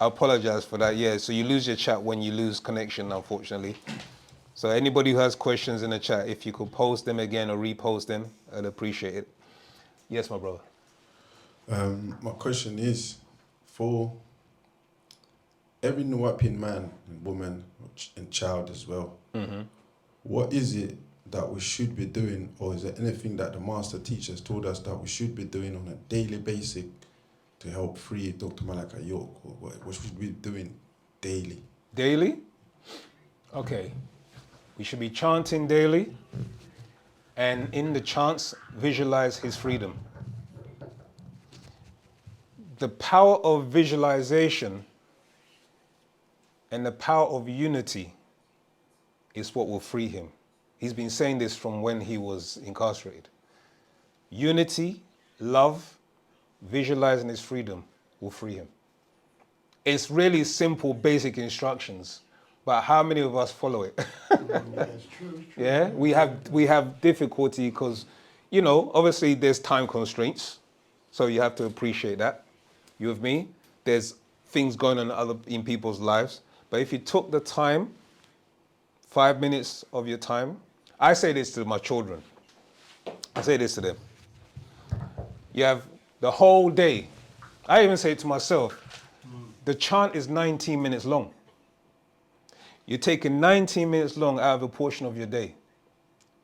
I apologize for that. Yeah, so you lose your chat when you lose connection, unfortunately. So anybody who has questions in the chat, if you could post them again or repost them, I'd appreciate it. Yes, my brother. My question is, for every Nuwapian man and woman and child as well, what is it that we should be doing, or is there anything that the master teachers told us that we should be doing on a daily basis to help free Dr. Malaka York, or what should we be doing daily? Daily? Okay. We should be chanting daily, and in the chants, visualize his freedom. The power of visualization and the power of unity is what will free him. He's been saying this from when he was incarcerated. Unity, love, visualizing his freedom will free him. It's really simple, basic instructions, but how many of us follow it? That's true. Yeah, we have difficulty because, you know, obviously there's time constraints, so you have to appreciate that. You with me? There's things going on in people's lives, but if you took the time, 5 minutes of your time, I say this to my children. I say this to them. You have the whole day. I even say it to myself. The chant is 19 minutes long. You're taking 19 minutes long out of a portion of your day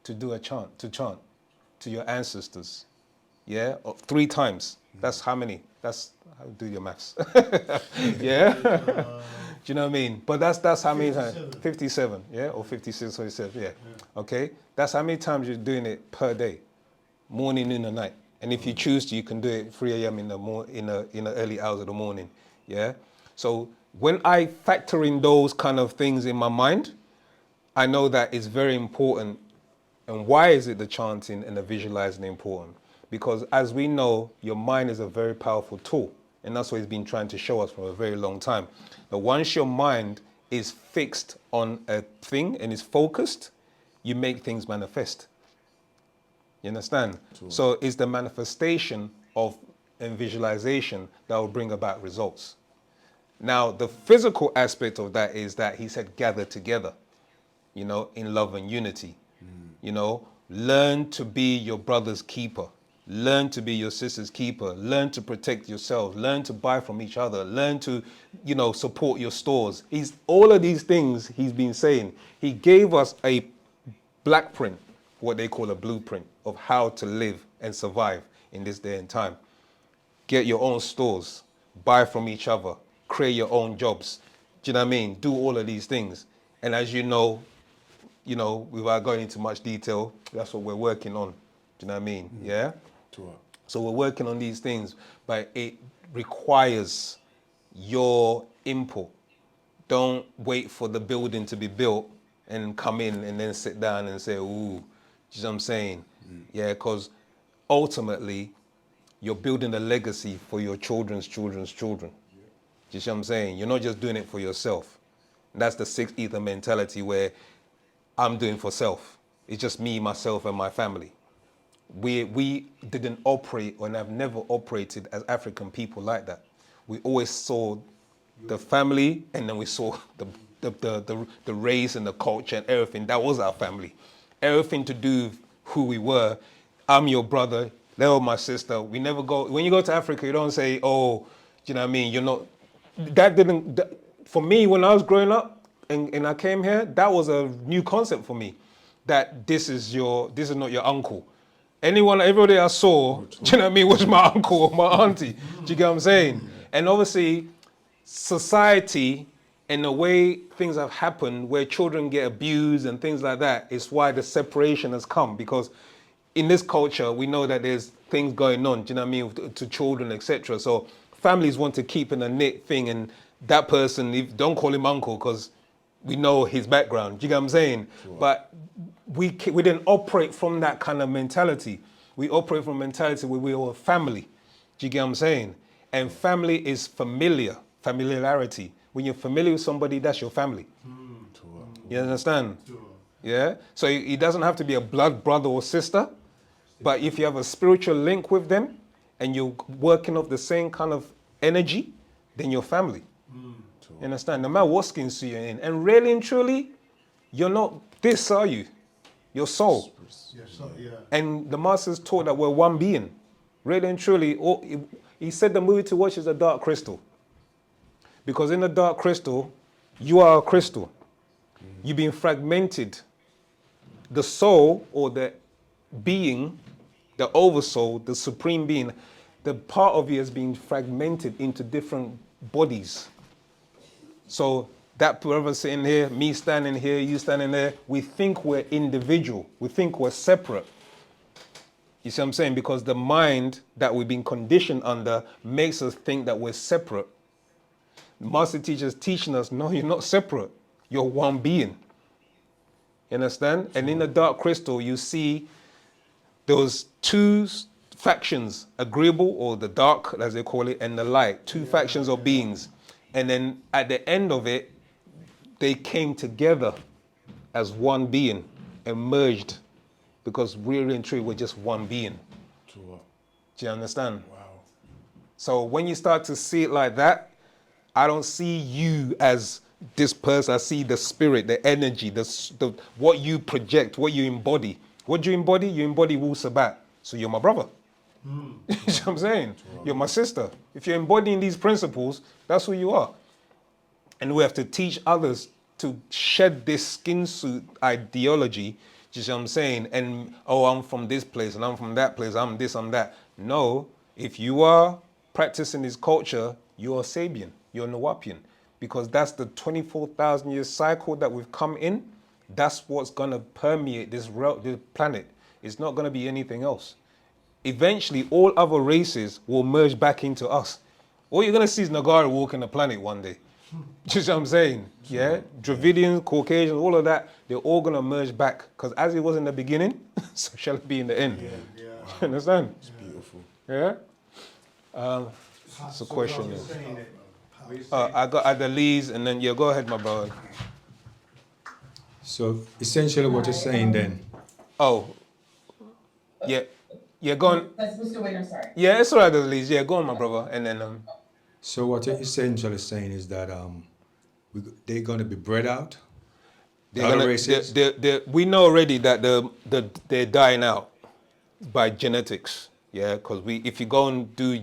to do a chant, to your ancestors. Yeah, 3 times. That's how many? That's how do your maths. Yeah. Do you know what I mean? But that's how many times? 57, yeah, or 56, 27, yeah. Okay, that's how many times you're doing it per day, morning, noon, and night. And if you choose to, you can do it 3 a.m. in the early hours of the morning. Yeah. So when I factor in those kind of things in my mind, I know that it's very important. And why is it the chanting and the visualizing important? Because as we know, your mind is a very powerful tool. And that's what he's been trying to show us for a very long time. But once your mind is fixed on a thing and is focused, you make things manifest. You understand? Sure. So it's the manifestation of and visualization that will bring about results. Now, the physical aspect of that is that he said, gather together, you know, in love and unity. You know, learn to be your brother's keeper. Learn to be your sister's keeper. Learn to protect yourselves. Learn to buy from each other. Learn to, you know, support your stores. All of these things he's been saying. He gave us a black print, what they call a blueprint of how to live and survive in this day and time. Get your own stores. Buy from each other. Create your own jobs. Do you know what I mean? Do all of these things. And as you know, without going into much detail, that's what we're working on. Do you know what I mean? Yeah? Sure. So we're working on these things, but it requires your input. Don't wait for the building to be built and come in and then sit down and say, ooh, do you know what I'm saying? Yeah, because ultimately, you're building a legacy for your children's children's children. Do you see what I'm saying? You're not just doing it for yourself. That's the 6th ether mentality where I'm doing for self. It's just me, myself, and my family. We didn't operate, and have never operated as African people like that. We always saw the family, and then we saw the race and the culture and everything. That was our family. Everything to do with who we were. I'm your brother, they're my sister. We never go, when you go to Africa, you don't say, oh, do you know what I mean? You're not, for me, when I was growing up and I came here, that was a new concept for me. That this is not your uncle. Everybody I saw, do you know what I mean, was my uncle or my auntie. Do you get what I'm saying? And obviously, society and the way things have happened, where children get abused and things like that, is why the separation has come. Because in this culture, we know that there's things going on, do you know what I mean, to children, etc. So families want to keep in a knit thing, and that person, don't call him uncle, because we know his background. Do you get what I'm saying? Sure. But we didn't operate from that kind of mentality. We operate from a mentality where we were family. Do you get what I'm saying? And family is familiarity. When you're familiar with somebody, that's your family. You understand? Yeah? So it doesn't have to be a blood brother or sister, but if you have a spiritual link with them and you're working off the same kind of energy, then you're family. You understand? No matter what skin suit you're in. And really and truly, you're not this, are you? Your soul. Yes, so, yeah. And the masters taught that we're one being. Really and truly, he said the movie to watch is a dark crystal. Because in the dark crystal, you are a crystal. You've been fragmented. The soul or the being, the oversoul, the supreme being, the part of you has been fragmented into different bodies. So that brother sitting here, me standing here, you standing there, we think we're individual. We think we're separate. You see what I'm saying? Because the mind that we've been conditioned under makes us think that we're separate. Master teachers teaching us, no, you're not separate. You're one being. You understand? And in the dark crystal, you see those two factions, agreeable or the dark, as they call it, and the light, two factions of beings. And then at the end of it, they came together as one being and merged, because really and truly we're just one being. Sure. Do you understand? Wow. So when you start to see it like that, I don't see you as this person. I see the spirit, the energy, the what you project, what you embody. What do you embody? You embody Wu Sabat. So you're my brother. You know what I'm saying? You're my sister. If you're embodying these principles, that's who you are. And we have to teach others to shed this skin suit ideology. You see what I'm saying? And, oh, I'm from this place and I'm from that place. I'm this, I'm that. No, if you are practicing this culture, you're a Sabian. You're a Nawapian. Because that's the 24,000 year cycle that we've come in. That's what's going to permeate this planet. It's not going to be anything else. Eventually, all other races will merge back into us. All you're going to see is Nagara walking the planet one day. You see what I'm saying? Yeah? Dravidians, Caucasians, all of that, they're all going to merge back. Because as it was in the beginning, so shall it be in the end. Yeah. You understand? It's beautiful. Yeah? It's a question. You're saying it. I got Adeliz, and then, yeah, go ahead, my brother. So essentially what you're saying then, Oh, yeah. Yeah, go on. That's Mr. Wayne, I'm sorry. Yeah, it's all right, Adeliz. Yeah, go on, my brother. And then, so what you're essentially saying is that they're going to be bred out? they're Other gonna, races? we know already that they're dying out by genetics. Yeah, because if you go and do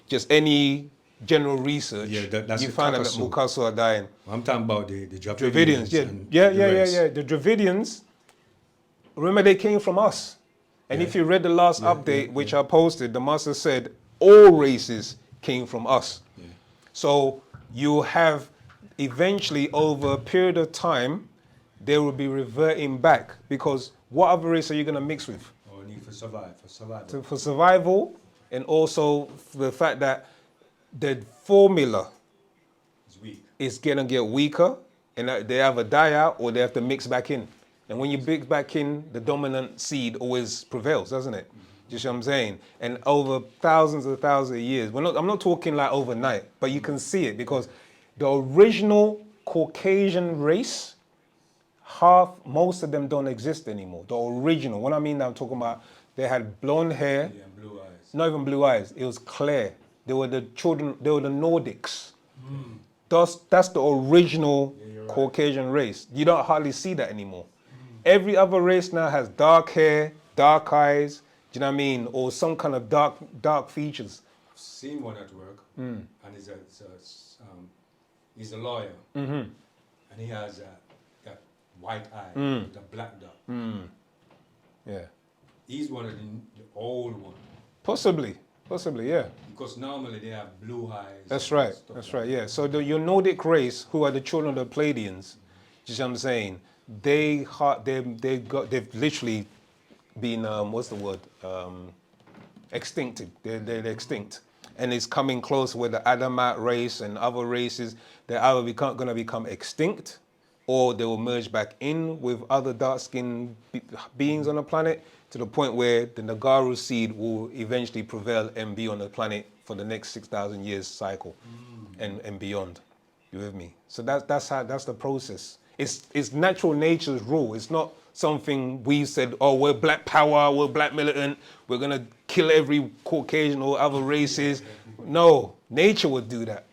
just any general research, Yeah, that's you the find that Kakasu. Mukasu are dying. I'm talking about the Dravidians, and yeah. the rest. The Dravidians, remember they came from us. And if you read the last update, which I posted, the master said all races came from us. Yeah. So you have eventually, over a period of time, they will be reverting back, because what other race are you going to mix with? Or need for survival. For survival, and also the fact that the formula It's weak. is going to get weaker, and that they either die out or they have to mix back in. And when you mix back in, the dominant seed always prevails, doesn't it? You see what I'm saying? And over thousands of years, I'm not talking like overnight, but you can see it, because the original Caucasian race, most of them don't exist anymore. The original, what I mean, I'm talking about, they had blonde hair, Yeah, and blue eyes. not even blue eyes, it was clear. They were the children, they were the Nordics. That's the original Caucasian race. You don't hardly see that anymore. Every other race now has dark hair, dark eyes, do you know what I mean? Or some kind of dark features. I've seen one at work, and he's a lawyer, and he has that white eye with a black dot. Yeah. He's one of the old ones. Possibly, yeah. Because normally they have blue eyes. That's and right, stuff that's like right, yeah. So your Nordic race, who are the children of the Pleiadians, you see what I'm saying? They've literally been, what's the word? Extincted. They're extinct. And it's coming close with the Adamite race and other races. They're either going to become extinct, or they will merge back in with other dark-skinned beings on the planet, to the point where the Nagaru seed will eventually prevail and be on the planet for the next 6,000 years cycle and beyond. You with me? So that's the process. It's natural nature's rule. It's not something we said, oh, we're black power, we're black militant, we're going to kill every Caucasian or other races. No, nature would do that.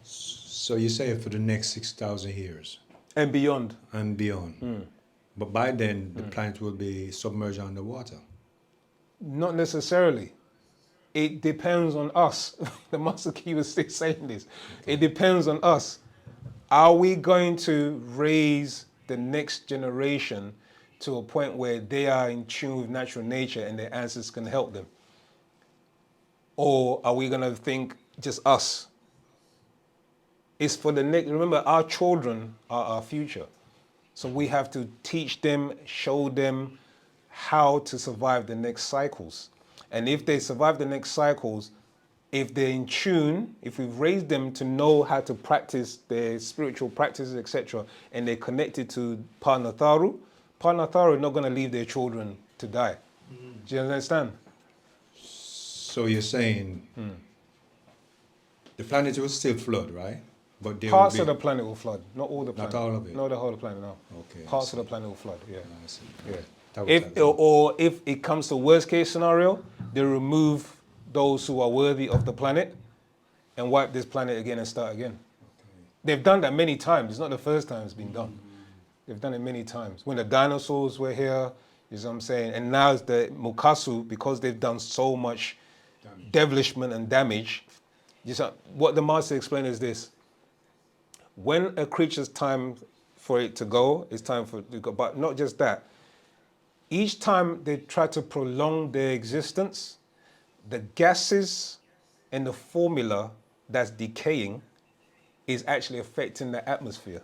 So you say for the next 6,000 years And beyond. and beyond. But by then, the planet will be submerged underwater. Not necessarily. It depends on us. The Master Key was still saying this. It depends on us. Are we going to raise the next generation to a point where they are in tune with natural nature and their ancestors can help them? Or are we going to think just us? It's for the next. Remember, our children are our future. So we have to teach them, show them how to survive the next cycles. And if they survive the next cycles, if they're in tune, if we've raised them to know how to practice their spiritual practices, etc., and they're connected to Panatharu is not going to leave their children to die. Do you understand? So you're saying the planet will still flood, right? But there Parts will of be, the planet will flood, not all the planet. Not all of it? Not the whole of the planet, no. Okay, I Parts see. of the planet will flood, yeah. I see. Yeah. That If, was that. or if it comes to worst case scenario, they remove those who are worthy of the planet and wipe this planet again and start again. They've done that many times. It's not the first time it's been done. They've done it many times. When the dinosaurs were here, you know what I'm saying? And now it's the Mukasu, because they've done so much devilishment and damage. What the master explained is this. When a creature's time for it to go, it's time for it to go. But not just that. Each time they try to prolong their existence, the gases and the formula that's decaying is actually affecting the atmosphere.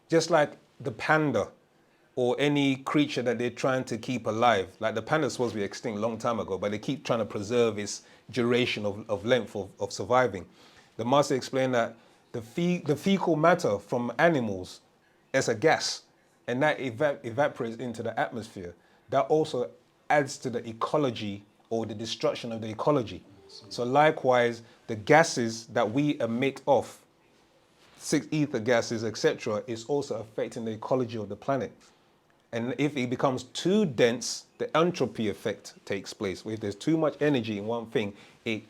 Just like the panda or any creature that they're trying to keep alive. Like the panda's supposed to be extinct a long time ago, but they keep trying to preserve its duration of length of surviving. The master explained that the fecal matter from animals is a gas, and that evaporates into the atmosphere. That also adds to the ecology or the destruction of the ecology. So likewise, the gases that we emit off, 6 ether gases, etc., is also affecting the ecology of the planet. And if it becomes too dense, the entropy effect takes place. If there's too much energy in one thing, it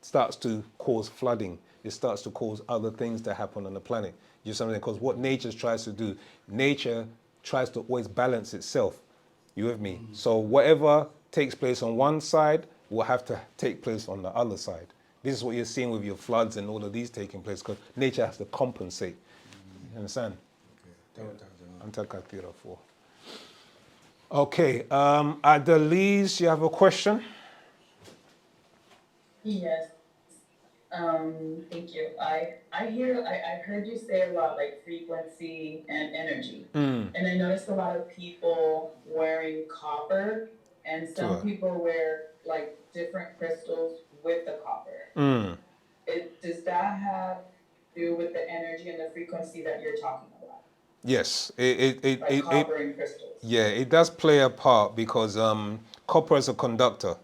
starts to cause flooding. It starts to cause other things to happen on the planet. You know something? Because what nature tries to do, nature tries to always balance itself. You with me? So whatever takes place on one side will have to take place on the other side. This is what you're seeing with your floods and all of these taking place, because nature has to compensate. You understand? Okay, Adelise, you have a question? Yes. Thank you. I heard you say a lot like frequency and energy. And I noticed a lot of people wearing copper, and some people wear like different crystals with the copper. Does that have to do with the energy and the frequency that you're talking about? Yes, Like copper and crystals. yeah, it does play a part because copper is a conductor.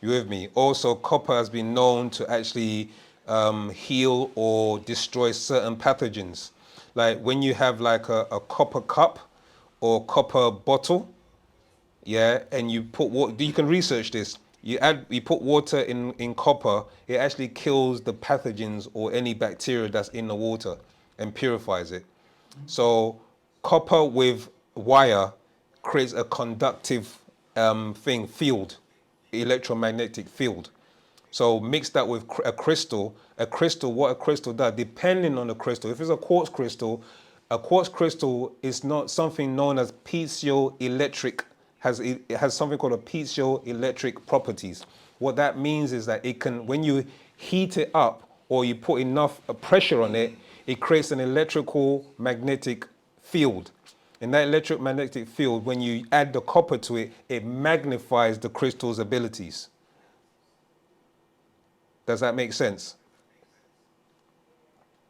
You with me? Also, copper has been known to actually heal or destroy certain pathogens. Like when you have like a copper cup or copper bottle, yeah, and you put water, you can research this. You put water in copper, it actually kills the pathogens or any bacteria that's in the water and purifies it. So copper with wire creates a conductive field, electromagnetic field. So mix that with a crystal, what a crystal does, depending on the crystal. If it's a quartz crystal is not something known as piezoelectric, it has something called a piezoelectric properties. What that means is that it can, when you heat it up or you put enough pressure on it, it creates an electrical magnetic field. In that electromagnetic field, when you add the copper to it, it magnifies the crystal's abilities. Does that make sense?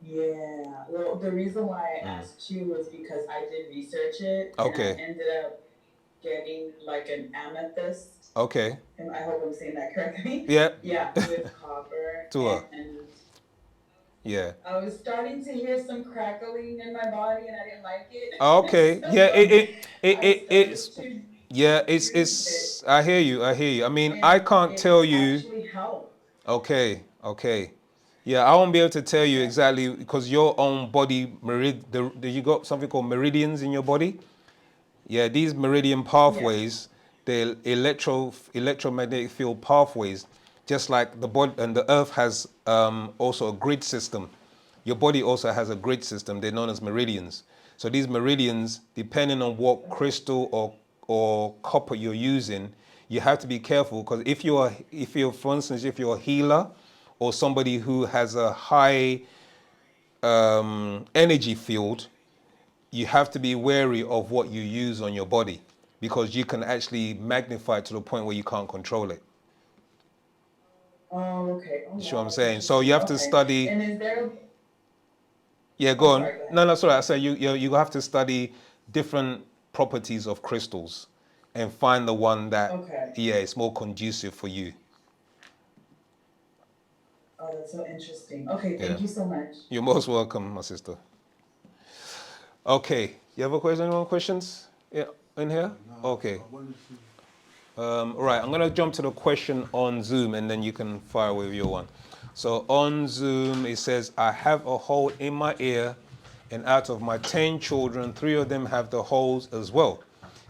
Yeah. Well, the reason why I asked you was because I did research it. Okay. And I ended up getting like an amethyst. Okay. And I hope I'm saying that correctly. Yeah. Yeah, with copper. To her. And Yeah. I was starting to hear some crackling in my body, and I didn't like it. Okay. Yeah. I It's. started to Yeah. use it, I hear you. I hear you. I mean, I and can't tell it's you. actually helped. Okay. Okay. Yeah, I won't be able to tell you exactly because your own body you got something called meridians in your body. Yeah, these meridian pathways, the electromagnetic field pathways, just like the body and the Earth has also a grid system. Your body also has a grid system. They're known as meridians. So these meridians, depending on what crystal or copper you're using, you have to be careful because for instance, if you're a healer or somebody who has a high energy field, you have to be wary of what you use on your body because you can actually magnify it to the point where you can't control it. Oh, okay. Oh, You see what I'm wow. saying? So you have to Okay. study. And is there? Yeah, I'm go on. sorry. Go ahead. No, sorry. I say you have to study different properties of crystals and find the one that Okay. it's more conducive for you. Oh, that's so interesting. Okay, Yeah. thank you so much. You're most welcome, my sister. Okay, you have a question? Any more questions? Yeah, in here? Okay. All right, I'm going to jump to the question on Zoom and then you can fire with your one. So on Zoom, it says, I have a hole in my ear and out of my 10 children, 3 of them have the holes as well.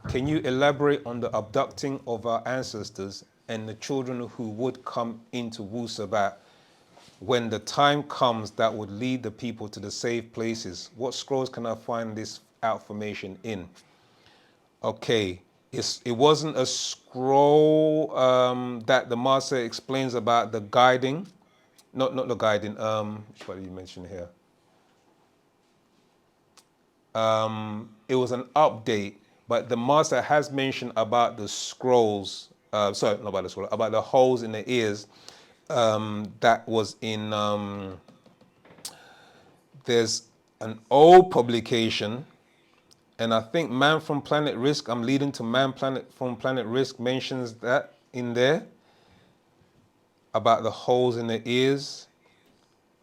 Can you elaborate on the abducting of our ancestors and the children who would come into Wu Sabat when the time comes that would lead the people to the safe places? What scrolls can I find this information in? Okay, it wasn't a scroll that the master explains about the guiding, not the guiding. Which one did you mention here? It was an update, but the master has mentioned about the scrolls. Sorry, not about the scroll, about the holes in the ears. That was in. There's an old publication. And I think Man from Planet Risk, I'm leading to Man from Planet Risk mentions that in there about the holes in the ears.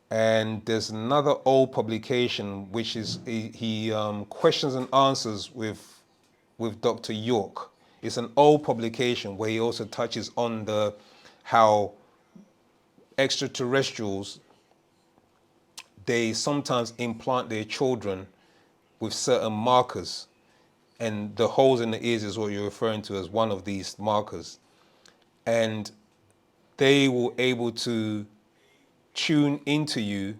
And there's another old publication which is he questions and answers with Dr. York. It's an old publication where he also touches on how extraterrestrials, they sometimes implant their children with certain markers. And the holes in the ears is what you're referring to as one of these markers. And they will able to tune into you,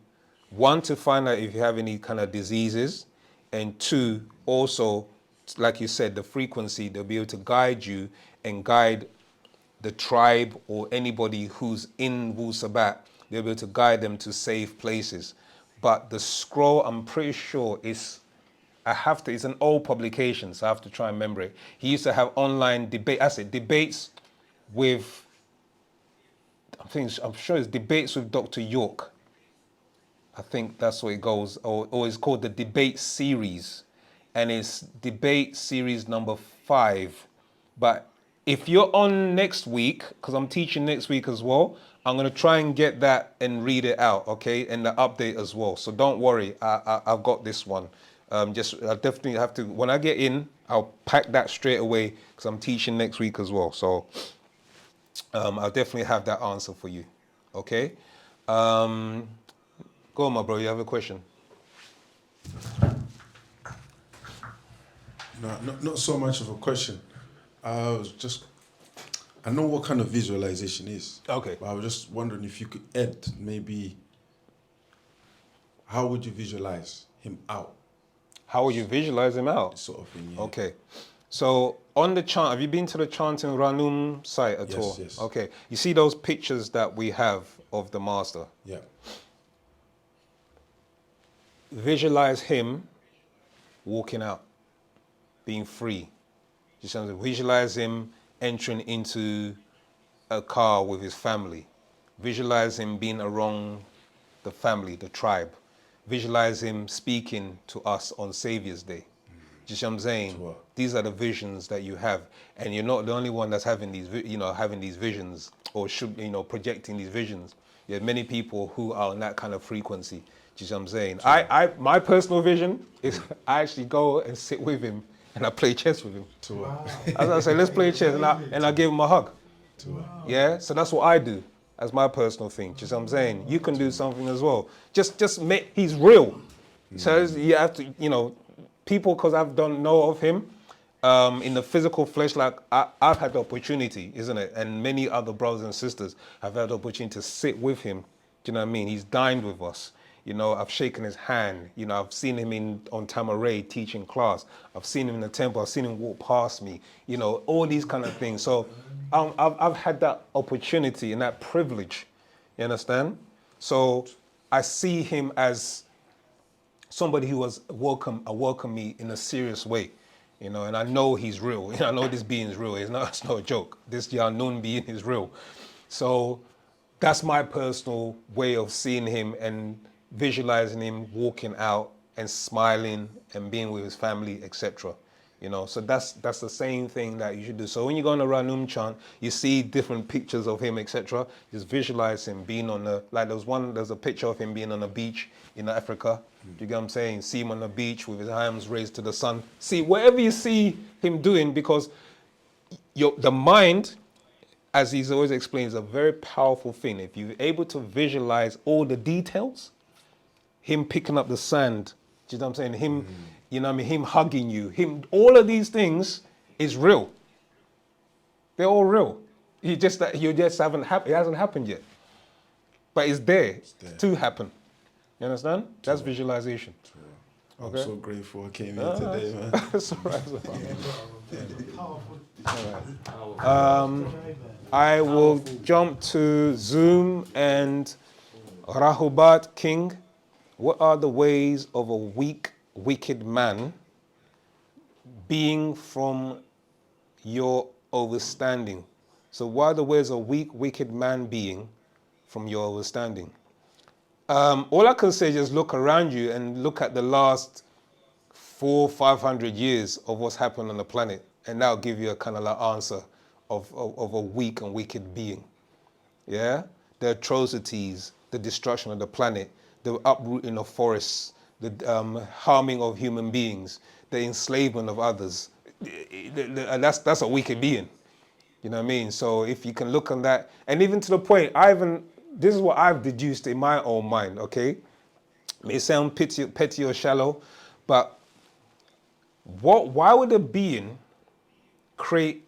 one, to find out if you have any kind of diseases, and two, also, like you said, the frequency, they'll be able to guide you and guide the tribe or anybody who's in Wu Sabat. They'll be able to guide them to safe places. But the scroll, I'm pretty sure, it's an old publication, so I have to try and remember it. He used to have online debates with, I'm sure it's debates with Dr. York. I think that's what it goes, or it's called the debate series. And it's debate series number 5. But if you're on next week, because I'm teaching next week as well, I'm going to try and get that and read it out, okay? And the update as well. So don't worry, I've got this one. I definitely have to, when I get in, I'll pack that straight away because I'm teaching next week as well. So I'll definitely have that answer for you, okay? Go on, my bro, you have a question? No, not so much of a question. I know what kind of visualization is. Okay. But I was just wondering if you could add maybe, how would you visualize him out? How would you visualize him out? Sort of thing, yeah. Okay. So on the chant, have you been to the Chanting Ranum site at all? Yes. Okay. You see those pictures that we have of the master? Yeah. Visualize him walking out, being free. Just visualize him entering into a car with his family. Visualize him being around the family, the tribe. Visualize him speaking to us on Savior's Day. Do you see what I'm saying? Sure. These are the visions that you have, and you're not the only one that's having these, having these visions or projecting these visions. Yeah, many people who are on that kind of frequency. Do you see what I'm saying? My personal vision is I actually go and sit with him and I play chess with him. As I say, let's play chess, and I give him a hug. Yeah, so that's what I do as my personal thing. Do you see what I'm saying? You can do something as well. Just make, he's real. So you have to, you know, people, because I've don't know of him in the physical flesh, like I've had the opportunity, isn't it? And many other brothers and sisters have had the opportunity to sit with him. Do you know what I mean? He's dined with us. You know, I've shaken his hand. You know, I've seen him on Tamaray teaching class. I've seen him in the temple. I've seen him walk past me. You know, all these kind of things. So I've had that opportunity and that privilege. You understand? So I see him as somebody who was welcome me in a serious way. You know, and I know he's real. I know this being is real. It's not a joke. This unknown being is real. So that's my personal way of seeing him and visualizing him walking out and smiling and being with his family, etc. You know, so that's the same thing that you should do. So when you go on a Ranum chant, you see different pictures of him, etc. Just visualize him being on the, like there's a picture of him being on a beach in Africa. Do you get what I'm saying? See him on the beach with his arms raised to the sun. See, whatever you see him doing, because the mind, as he's always explained, is a very powerful thing. If you're able to visualize all the details, him picking up the sand, do you know what I'm saying? Him, you know what I mean? Him hugging you, all of these things is real. They're all real. It hasn't happened yet. But it's there to happen. You understand? That's visualization. I'm Okay. so grateful I came here today, man. That's all right. I will jump to Zoom and Rahubat King. What are the ways of a weak, wicked man being from your overstanding? So what are the ways of weak, wicked man being from your overstanding? All I can say is just look around you and look at the last 400-500 years of what's happened on the planet, and that'll give you a kind of like answer of a weak and wicked being. Yeah? The atrocities, the destruction of the planet, the uprooting of forests, the harming of human beings, the enslavement of others. That's a wicked being. You know what I mean? So if you can look on that, and even to the point, this is what I've deduced in my own mind, okay? It may sound petty or shallow, but why would a being create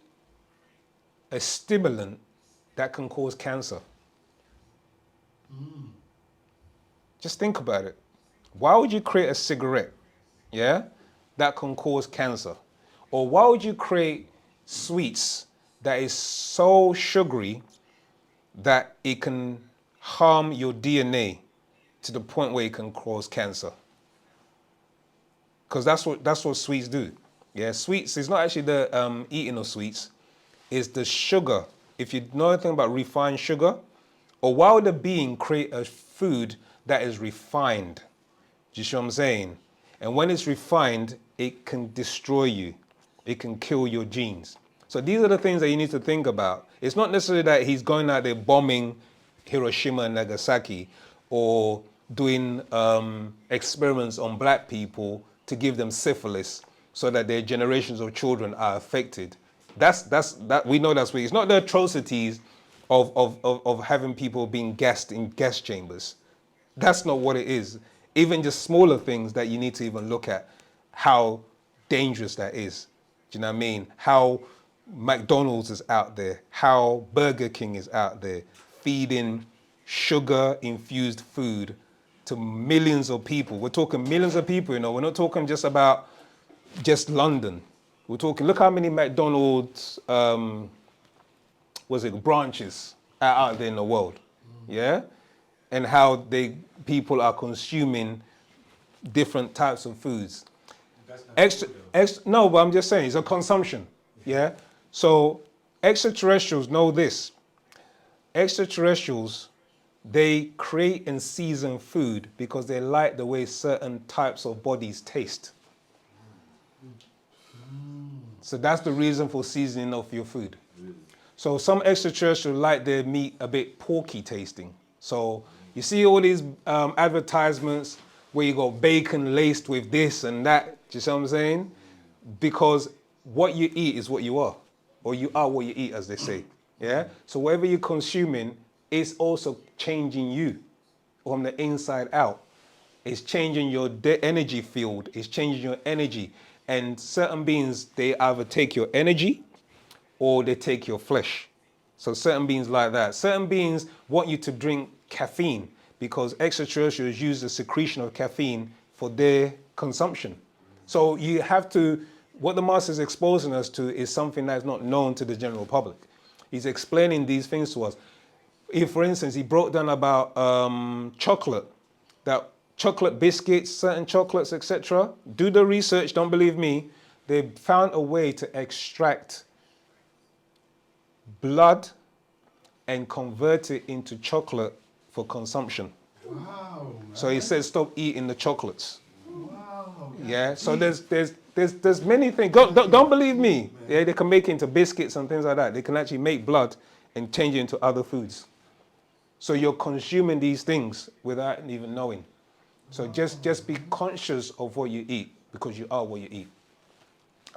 a stimulant that can cause cancer? Just think about it. Why would you create a cigarette, yeah, that can cause cancer? Or why would you create sweets that is so sugary that it can harm your DNA to the point where it can cause cancer? Because that's what sweets do. Yeah, sweets is not actually the eating of sweets, it's the sugar. If you know anything about refined sugar, or why would a being create a food that is refined? Do you see what I'm saying? And when it's refined, it can destroy you. It can kill your genes. So these are the things that you need to think about. It's not necessarily that he's going out there bombing Hiroshima and Nagasaki or doing experiments on black people to give them syphilis so that their generations of children are affected. That we know that's what it's not the atrocities of having people being gassed in gas chambers. That's not what it is. Even just smaller things that you need to even look at how dangerous that is. Do you know what I mean? How McDonald's is out there, how Burger King is out there, feeding sugar-infused food to millions of people. We're talking millions of people, you know. We're not talking just about just London. We're talking, look how many McDonald's, branches are out there in the world, yeah? And how people are consuming different types of foods. No, but I'm just saying, it's a consumption, yeah? So extraterrestrials know this. Extraterrestrials, they create and season food because they like the way certain types of bodies taste. So that's the reason for seasoning of your food. So some extraterrestrials like their meat a bit porky tasting. So you see all these advertisements where you got bacon laced with this and that. Do you see what I'm saying? Because what you eat is what you are, or you are what you eat, as they say. Yeah. So whatever you're consuming is also changing you from the inside out. It's changing your energy field. It's changing your energy. And certain beings, they either take your energy or they take your flesh. So certain beings like that. Certain beings want you to drink caffeine because extraterrestrials use the secretion of caffeine for their consumption. So you have to, what the master is exposing us to is something that's not known to the general public. He's explaining these things to us. If, for instance, he broke down about chocolate, that chocolate biscuits, certain chocolates, etc. Do the research, don't believe me. They found a way to extract blood and convert it into chocolate for consumption. Wow. So he says stop eating the chocolates. Wow. Yeah, so there's many things. Don't believe me. Yeah, they can make it into biscuits and things like that. They can actually make blood and change it into other foods. So you're consuming these things without even knowing. So just be conscious of what you eat because you are what you eat.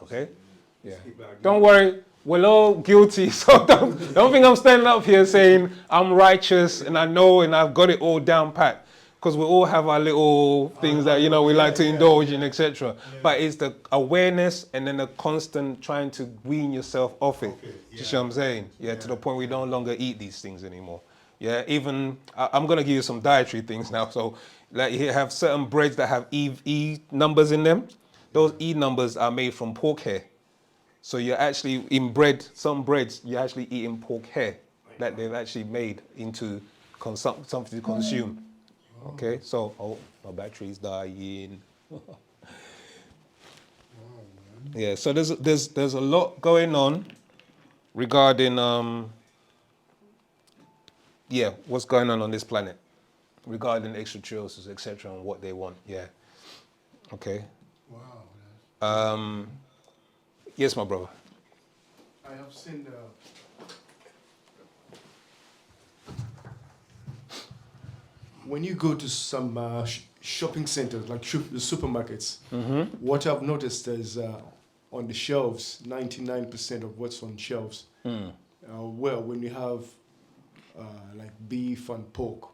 Okay? Yeah. Don't worry, we're all guilty. So don't think I'm standing up here saying I'm righteous and I know and I've got it all down pat. Because we all have our little things that, we like to indulge in, etc. But it's the awareness and then the constant trying to wean yourself off it. You see what I'm saying? Yeah, to the point we no longer eat these things anymore. Yeah, even, I'm going to give you some dietary things now. So, like, you have certain breads that have E numbers in them. Those E numbers are made from pork hair. So you're actually, in bread, some breads, you're actually eating pork hair that they've actually made into something to consume. Okay, so, my battery's dying. Yeah, so there's a lot going on regarding, what's going on this planet regarding extraterrestrials, etc., and what they want. Yeah. Okay. Wow. Yes, my brother. I have seen when you go to some shopping centers, like supermarkets, what I've noticed is on the shelves, 99% of what's on shelves, when you have like beef and pork,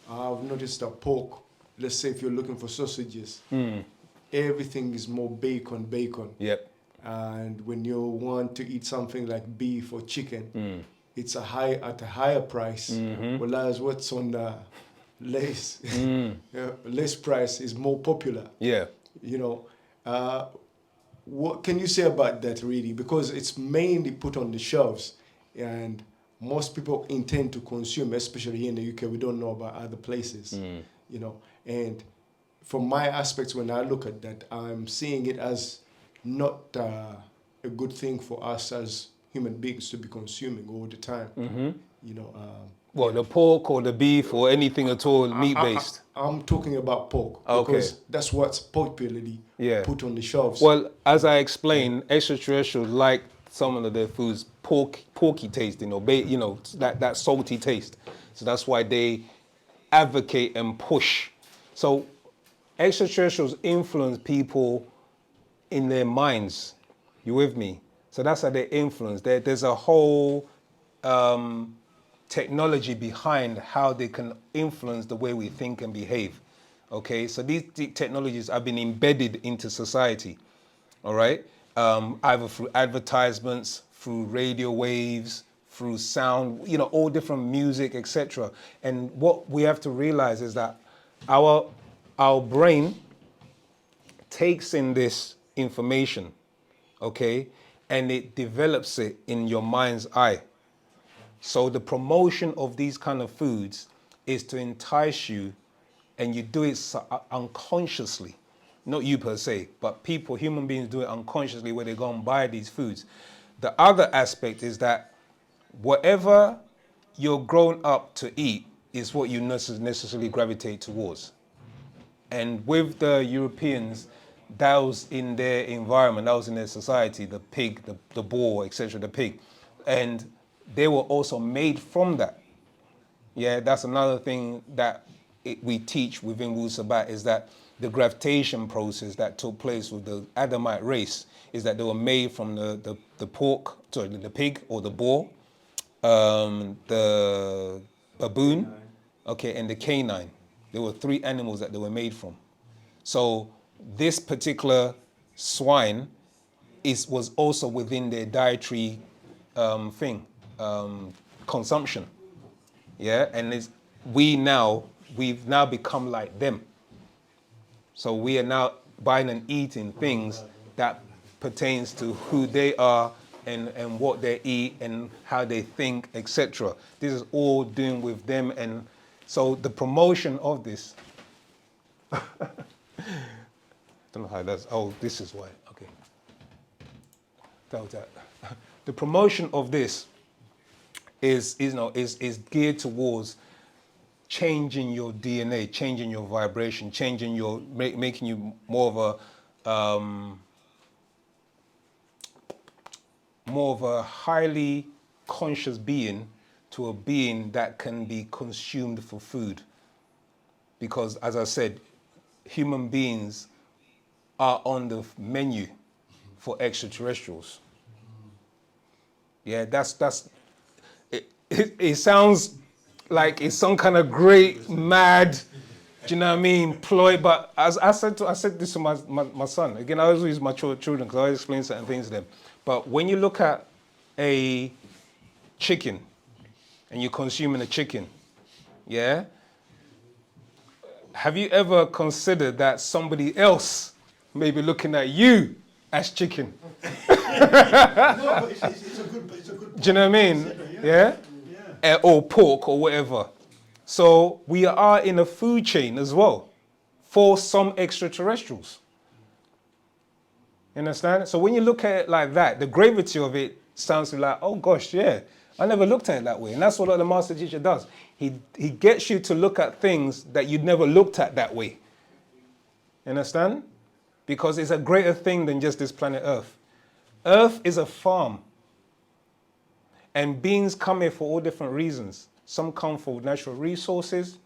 I've noticed that pork, let's say if you're looking for sausages, everything is more bacon. Yep. And when you want to eat something like beef or chicken, it's at a higher price. Whereas what's on the less price is more popular. Yeah. What can you say about that, really? Because it's mainly put on the shelves, and most people intend to consume, especially here in the UK. We don't know about other places, And from my aspects, when I look at that, I'm seeing it as not a good thing for us as human beings to be consuming all the time. The pork or the beef or anything at all meat-based? I'm talking about pork. Okay. Because that's what's popularly put on the shelves. Well, as I explained, extraterrestrials like some of their foods porky tasting, that salty taste. So that's why they advocate and push. So extraterrestrials influence people in their minds. You with me? So that's how they influence. There's a whole technology behind how they can influence the way we think and behave. Okay, so these technologies have been embedded into society. All right, either through advertisements, through radio waves, through sound, all different music, etc. And what we have to realize is that our brain takes in this information, okay, and it develops it in your mind's eye. So the promotion of these kind of foods is to entice you, and you do it unconsciously. Not you per se, but human beings do it unconsciously where they go and buy these foods. The other aspect is that whatever you're grown up to eat is what you necessarily gravitate towards. And with the Europeans, that was in their environment, that was in their society, the pig, the boar, etc., the pig. And they were also made from that. Yeah, that's another thing that we teach within Wu Sabat, is that the gravitation process that took place with the Adamite race is that they were made from the pork, sorry, the pig or the boar, the baboon, okay, and the canine. There were 3 animals that they were made from. So this particular swine was also within their dietary consumption. Yeah, and we've now become like them. So we are now buying and eating things that pertains to who they are and what they eat and how they think, etc. This is all doing with them, and so the promotion of this. I don't know how that's. Oh, this is why. Okay. That was that. The promotion of this is geared towards changing your DNA, changing your vibration, changing your making you more of a highly conscious being to a being that can be consumed for food. Because as I said, human beings are on the menu for extraterrestrials. Yeah, that's it sounds like it's some kind of great mad, do you know what I mean, ploy, but as I said this to my son. Again, I always use my children because I always explain certain things to them. But when you look at a chicken and you're consuming a chicken, yeah, have you ever considered that somebody else may be looking at you as chicken? No, but it's a good Do you know what I mean? Yeah? Or pork or whatever. So we are in a food chain as well for some extraterrestrials. You understand? So when you look at it like that, the gravity of it sounds like, oh gosh, yeah, I never looked at it that way. And that's what the master teacher does. He gets you to look at things that you'd never looked at that way. You understand? Because it's a greater thing than just this planet Earth. Earth is a farm. And beings come here for all different reasons. Some come for natural resources.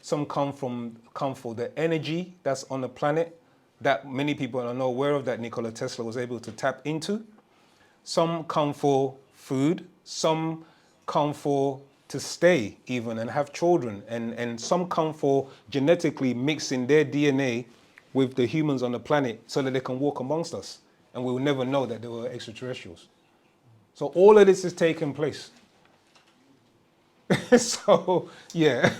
Some come for the energy that's on the planet that many people are not aware of, that Nikola Tesla was able to tap into. Some come for food. Some come to stay even and have children. And some come for genetically mixing their DNA with the humans on the planet so that they can walk amongst us. And we will never know that they were extraterrestrials. So all of this is taking place. So, yeah,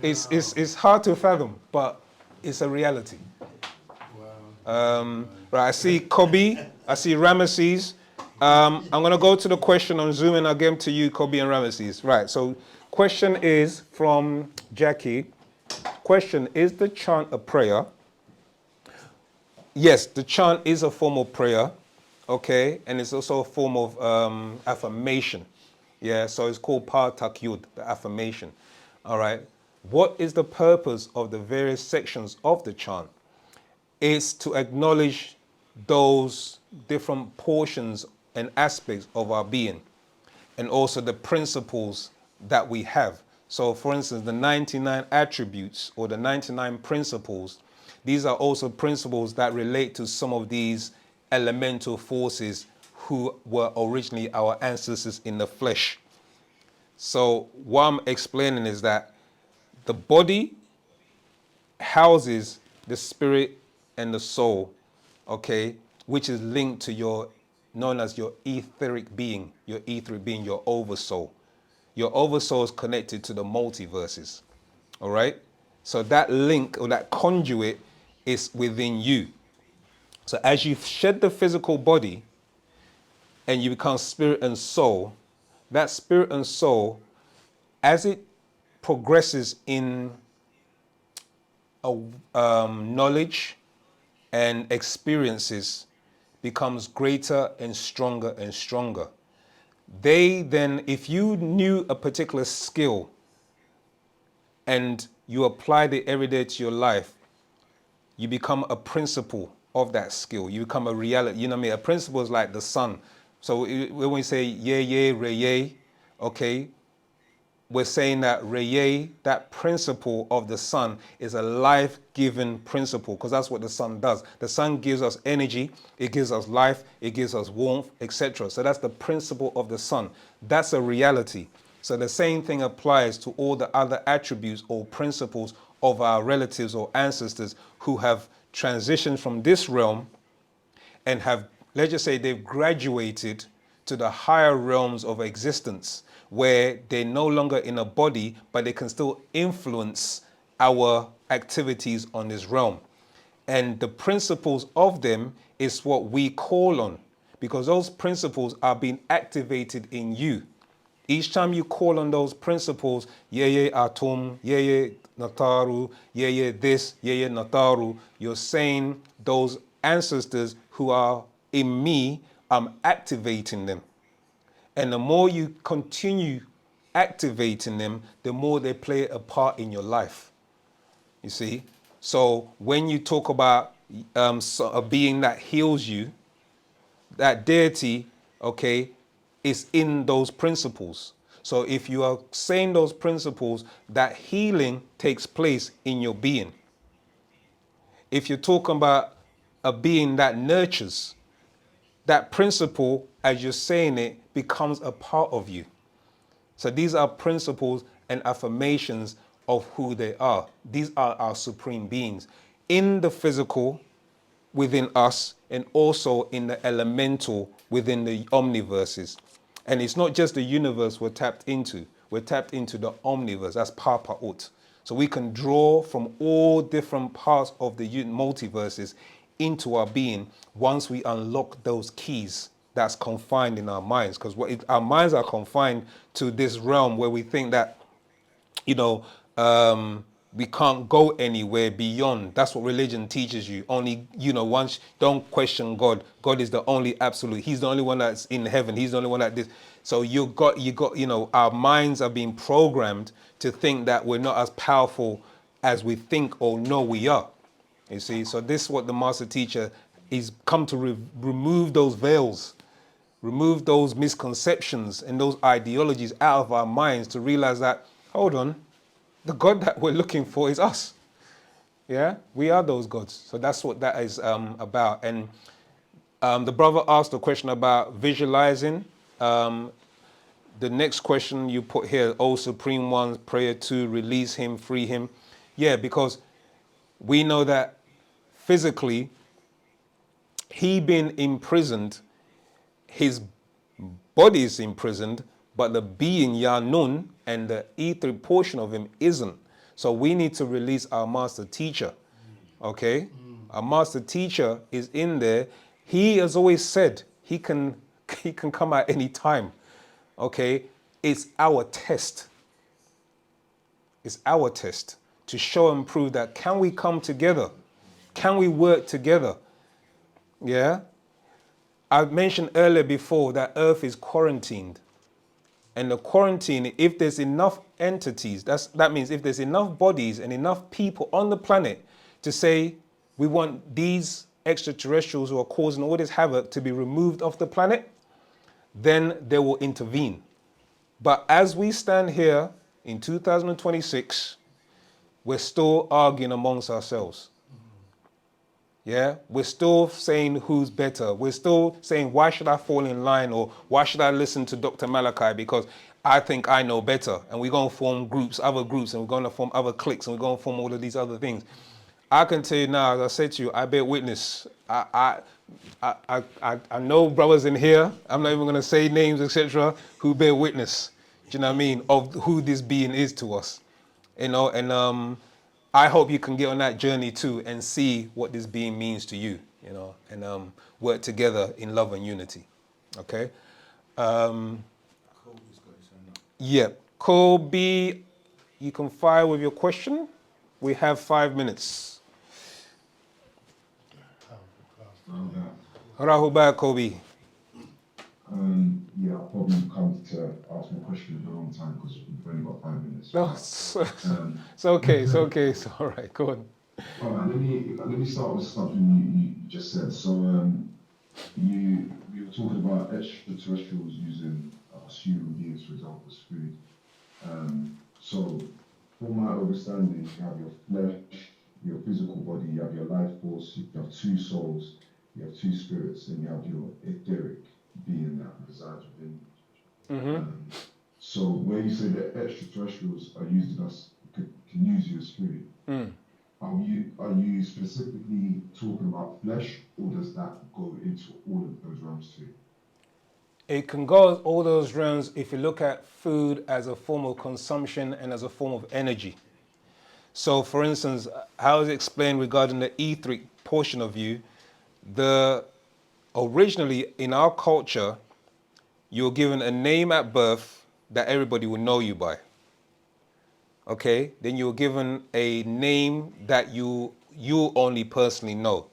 it's hard to fathom, but it's a reality. Wow. Right, I see Kobe, I see Ramesses. I'm going to go to the question on Zoom and I'll get them to you, Kobe and Ramesses. Right, so question is from Jackie. Question, is the chant a prayer? Yes, the chant is a form of prayer. Okay, and it's also a form of affirmation. Yeah, so it's called Pa Tak Yud, the affirmation. All right, what is the purpose of the various sections of the chant? It's to acknowledge those different portions and aspects of our being, and also the principles that we have. So, for instance, the 99 attributes or the 99 principles, these are also principles that relate to some of these elemental forces who were originally our ancestors in the flesh. So what I'm explaining is that the body houses the spirit and the soul, okay, which is linked to known as your etheric being, your oversoul. Your oversoul is connected to the multiverses, all right? So that link or that conduit is within you. So as you shed the physical body and you become spirit and soul, that spirit and soul, as it progresses in knowledge and experiences, becomes greater and stronger and stronger. They then, if you knew a particular skill and you applied it every day to your life, you become a principle of that skill. You become a reality. You know what I mean? A principle is like the sun. So when we say yay, yay, re, yay, okay, we're saying that Reye, that principle of the sun, is a life-giving principle, because that's what the sun does. The sun gives us energy, it gives us life, it gives us warmth, etc. So that's the principle of the sun. That's a reality. So the same thing applies to all the other attributes or principles of our relatives or ancestors who have transitioned from this realm and have, let's just say, they've graduated to the higher realms of existence, where they're no longer in a body, but they can still influence our activities on this realm. And the principles of them is what we call on, because those principles are being activated in you. Each time you call on those principles, yeye atum, yeye nataru, yeye this, yeye nataru, you're saying those ancestors who are in me, I'm activating them. And the more you continue activating them, the more they play a part in your life. You see? So when you talk about a being that heals you, that deity, okay, is in those principles. So if you are saying those principles, that healing takes place in your being. If you're talking about a being that nurtures, that principle, as you're saying it, becomes a part of you. So these are principles and affirmations of who they are. These are our supreme beings in the physical, within us, and also in the elemental, within the omniverses. And it's not just the universe we're tapped into. We're tapped into the omniverse. That's Papa Ut. So we can draw from all different parts of the multiverses into our being once we unlock those keys that's confined in our minds. Because our minds are confined to this realm where we think that, you know, we can't go anywhere beyond. That's what religion teaches you. Only, you know, once, don't question God. God is the only absolute. He's the only one that's in heaven. He's the only one that this. So you got, you know, our minds are being programmed to think that we're not as powerful as we think or know we are. You see, so this is what the master teacher is come to remove those veils, remove those misconceptions and those ideologies out of our minds to realize that, hold on, the God that we're looking for is us. Yeah, we are those gods. So that's what that is about. And the brother asked a question about visualizing. The next question you put here, O Supreme One, prayer to release him, free him. Yeah, because we know that physically, he being imprisoned, his body is imprisoned, but the being Yanun and the etheric portion of him isn't. So we need to release our master teacher. Okay? Our master teacher is in there. He has always said he can come at any time. Okay? It's our test. It's our test to show and prove that can we come together? Can we work together? Yeah? I mentioned earlier before that Earth is quarantined. And the quarantine, if there's enough entities, that means if there's enough bodies and enough people on the planet to say we want these extraterrestrials who are causing all this havoc to be removed off the planet, then they will intervene. But as we stand here in 2026, we're still arguing amongst ourselves. Yeah, we're still saying who's better. We're still saying, why should I fall in line, or why should I listen to Dr. Malachi because I think I know better. And we're going to form groups, other groups, and we're going to form other cliques, and we're going to form all of these other things. I can tell you now, as I said to you, I bear witness. I know brothers in here, I'm not even going to say names, etc., who bear witness, do you know what I mean, of who this being is to us. You know, and I hope you can get on that journey too and see what this being means to you, you know, and work together in love and unity. Okay? Yeah. Kobe, you can fire with your question. We have 5 minutes. Rahuba, Kobe. Yeah, I'll probably come to ask my question at the wrong time because we've only got 5 minutes. No, it's okay, it's okay, it's all right, go on. All right, let me start with something you just said. So we were talking about extraterrestrials using human beings, for example, as food. So, from my understanding, you have your flesh, your physical body, you have your life force, you have two souls, you have two spirits, and you have your etheric being that resides within you. So, where you say that extraterrestrials are using us, can use your spirit, are you specifically talking about flesh, or does that go into all of those realms too? It can go all those realms if you look at food as a form of consumption and as a form of energy. So, for instance, how is it explained regarding the etheric portion of you? Originally, in our culture, you're given a name at birth that everybody will know you by. Okay? Then you're given a name that you only personally know.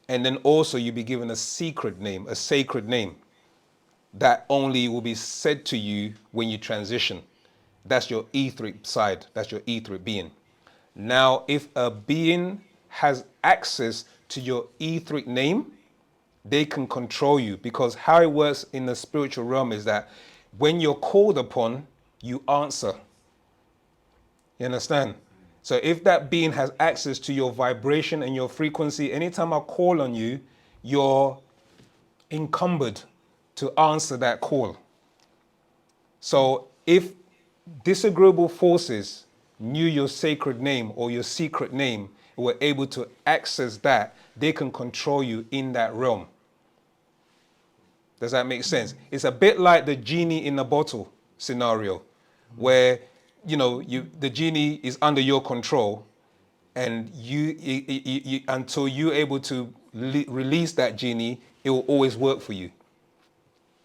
And then also you'll be given a secret name, a sacred name, that only will be said to you when you transition. That's your etheric side. That's your etheric being. Now, if a being has access to your etheric name, they can control you, because how it works in the spiritual realm is that when you're called upon, you answer. You understand? So if that being has access to your vibration and your frequency, anytime I call on you, you're encumbered to answer that call. So if disagreeable forces knew your sacred name or your secret name, were able to access that, they can control you in that realm. Does that make sense? It's a bit like the genie in the bottle scenario, where the genie is under your control, and you until you're able to release that genie, it will always work for you.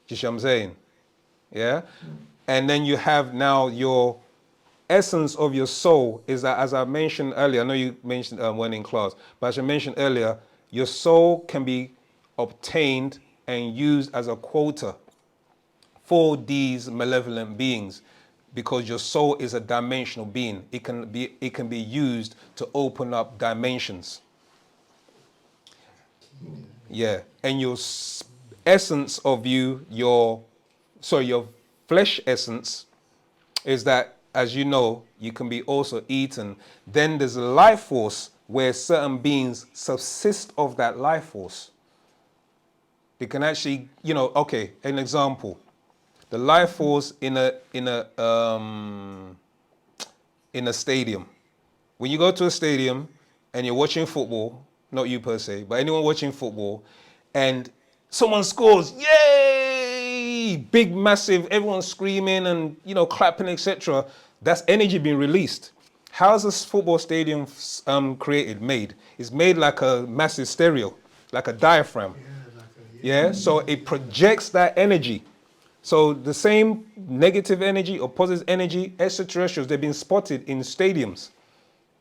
You see what I'm saying? Yeah? And then you have now your essence of your soul is that, as I mentioned earlier, I know you mentioned when in class, but as I mentioned earlier, your soul can be obtained and used as a quota for these malevolent beings, because your soul is a dimensional being. It can be used to open up dimensions. Yeah, and your essence of you, your flesh essence, is that, as you know, you can be also eaten. Then there's a life force where certain beings subsist of that life force. They can actually, okay, an example. The life force in a stadium. When you go to a stadium and you're watching football, not you per se, but anyone watching football, and someone scores, yay! Big, massive, everyone's screaming and clapping, etc. That's energy being released. How is this football stadium made? It's made like a massive stereo, like a diaphragm. Yeah, so it projects that energy. So the same negative energy or positive energy, extraterrestrials, they've been spotted in stadiums.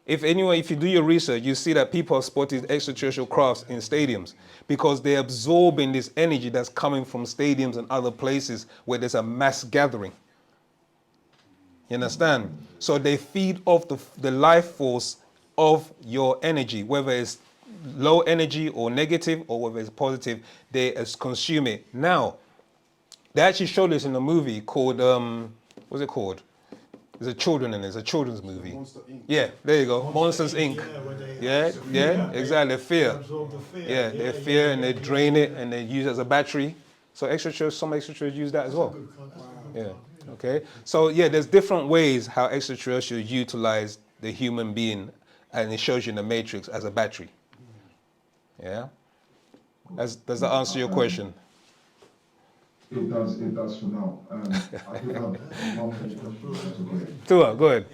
If you do your research, you see that people have spotted extraterrestrial crafts in stadiums, because they're absorbing this energy that's coming from stadiums and other places where there's a mass gathering. You understand? So they feed off the life force of your energy, whether it's low energy or negative, or whether it's positive, they consume it. Now, they actually showed this in a movie called, what's it called? There's a children in it. It's a children's movie. Monster Inc. Yeah, there you go. Monsters Inc. Where they Yeah, fear. exactly. Fear. Absorb the fear. Yeah, they fear and they drain it and they use it as a battery. So some extraterrestrials use that as well. Yeah. Okay. So yeah, there's different ways how extraterrestrials utilize the human being, and it shows you in the Matrix as a battery. Yeah. Does that answer your question? It does for now. I did have one more question. Tua, go ahead.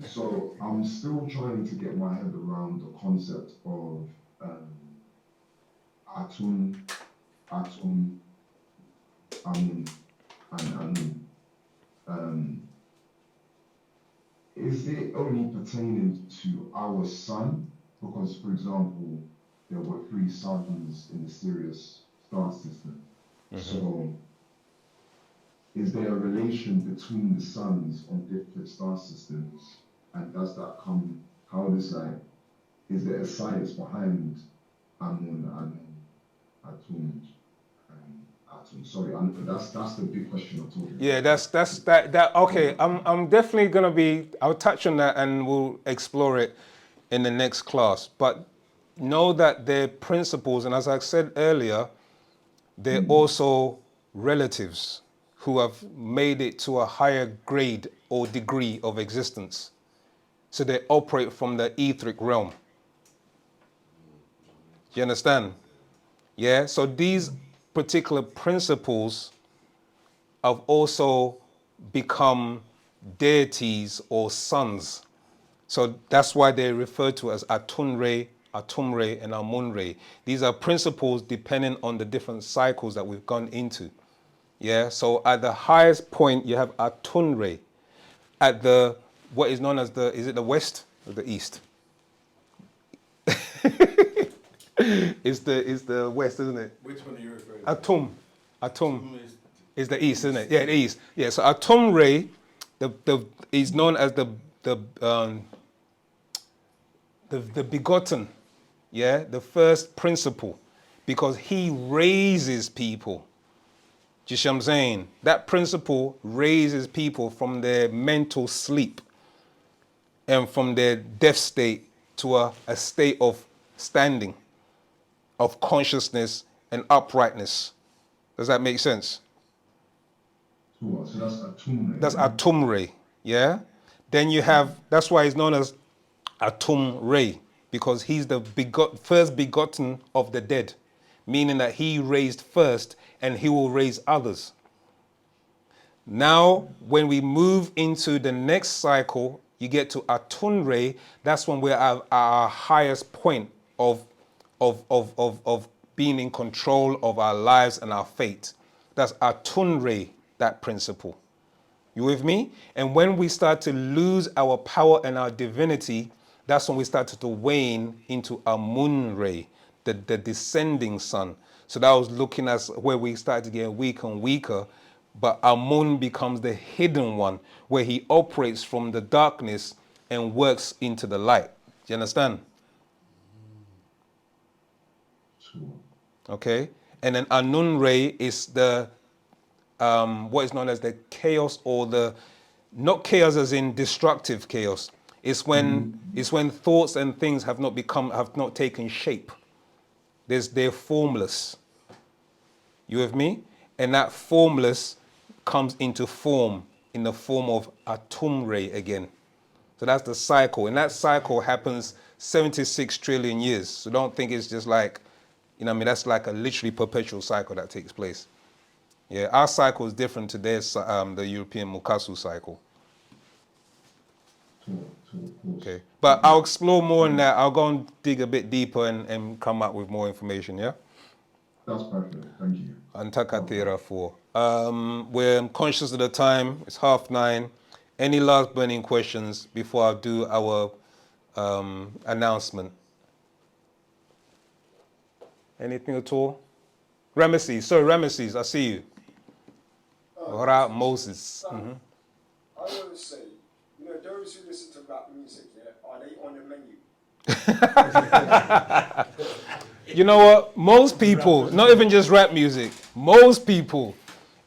So I'm still trying to get my head around the concept of atum, amun, and anum. Is it only pertaining to our sun? Because, for example, there were 3 suns in the Sirius star system. So, is there a relation between the suns on different star systems? And does that come, is there a science behind Amun, Atum, and Sorry, that's the big question I'm talking about. Yeah, that. Okay, I'm definitely gonna be. I'll touch on that and we'll explore it in the next class. But know that they're principles, and as I said earlier, they're also relatives who have made it to a higher grade or degree of existence. So they operate from the etheric realm. Do you understand? Yeah. So these particular principles have also become deities or sons. So that's why they're referred to as Atunre, Atumre, and Amunre. These are principles depending on the different cycles that we've gone into. Yeah, so at the highest point, you have Atunre. At the, what is known as is it the west or the east? It's the west, isn't it? Which one are you referring to? Atum is the east, isn't it? Yeah, the east. Yeah, so Atumre, is known as the begotten, yeah, the first principle, because he raises people. Do you see what I'm saying? That principle raises people from their mental sleep and from their death state to a state of standing, of consciousness and uprightness. Does that make sense? So that's Atumre. That's Atumre, yeah? Then you have, that's why he's known as Atumre, because he's the first begotten of the dead, meaning that he raised first and he will raise others. Now, when we move into the next cycle, you get to Atunre, that's when we're at our highest point of being in control of our lives and our fate. That's Atunre, that principle. You with me? And when we start to lose our power and our divinity, that's when we start to wane into Amunre, the descending sun. So that was looking at where we started to get weaker and weaker, but Amun becomes the hidden one, where he operates from the darkness and works into the light. Do you understand? Sure. Okay. And then Anunre is the what is known as the chaos, or the, not chaos as in destructive chaos. It's when thoughts and things have not taken shape. They're formless. You with me? And that formless comes into form in the form of Atumre again. So that's the cycle. And that cycle happens 76 trillion years. So don't think it's just like, you know what I mean, that's like a literally perpetual cycle that takes place. Yeah, our cycle is different to their, the European Mukasu cycle. Okay, but I'll explore more on that. I'll go and dig a bit deeper and come up with more information, yeah? That's perfect, thank you. Antakatera 4. We're conscious of the time, it's 9:30. Any last burning questions before I do our announcement? Anything at all? Ramesses, I see you. Ora Moses. I always say, you know, those who listen to rap music, yeah, are they on the menu? You know what? Most people, not even just rap music, most people,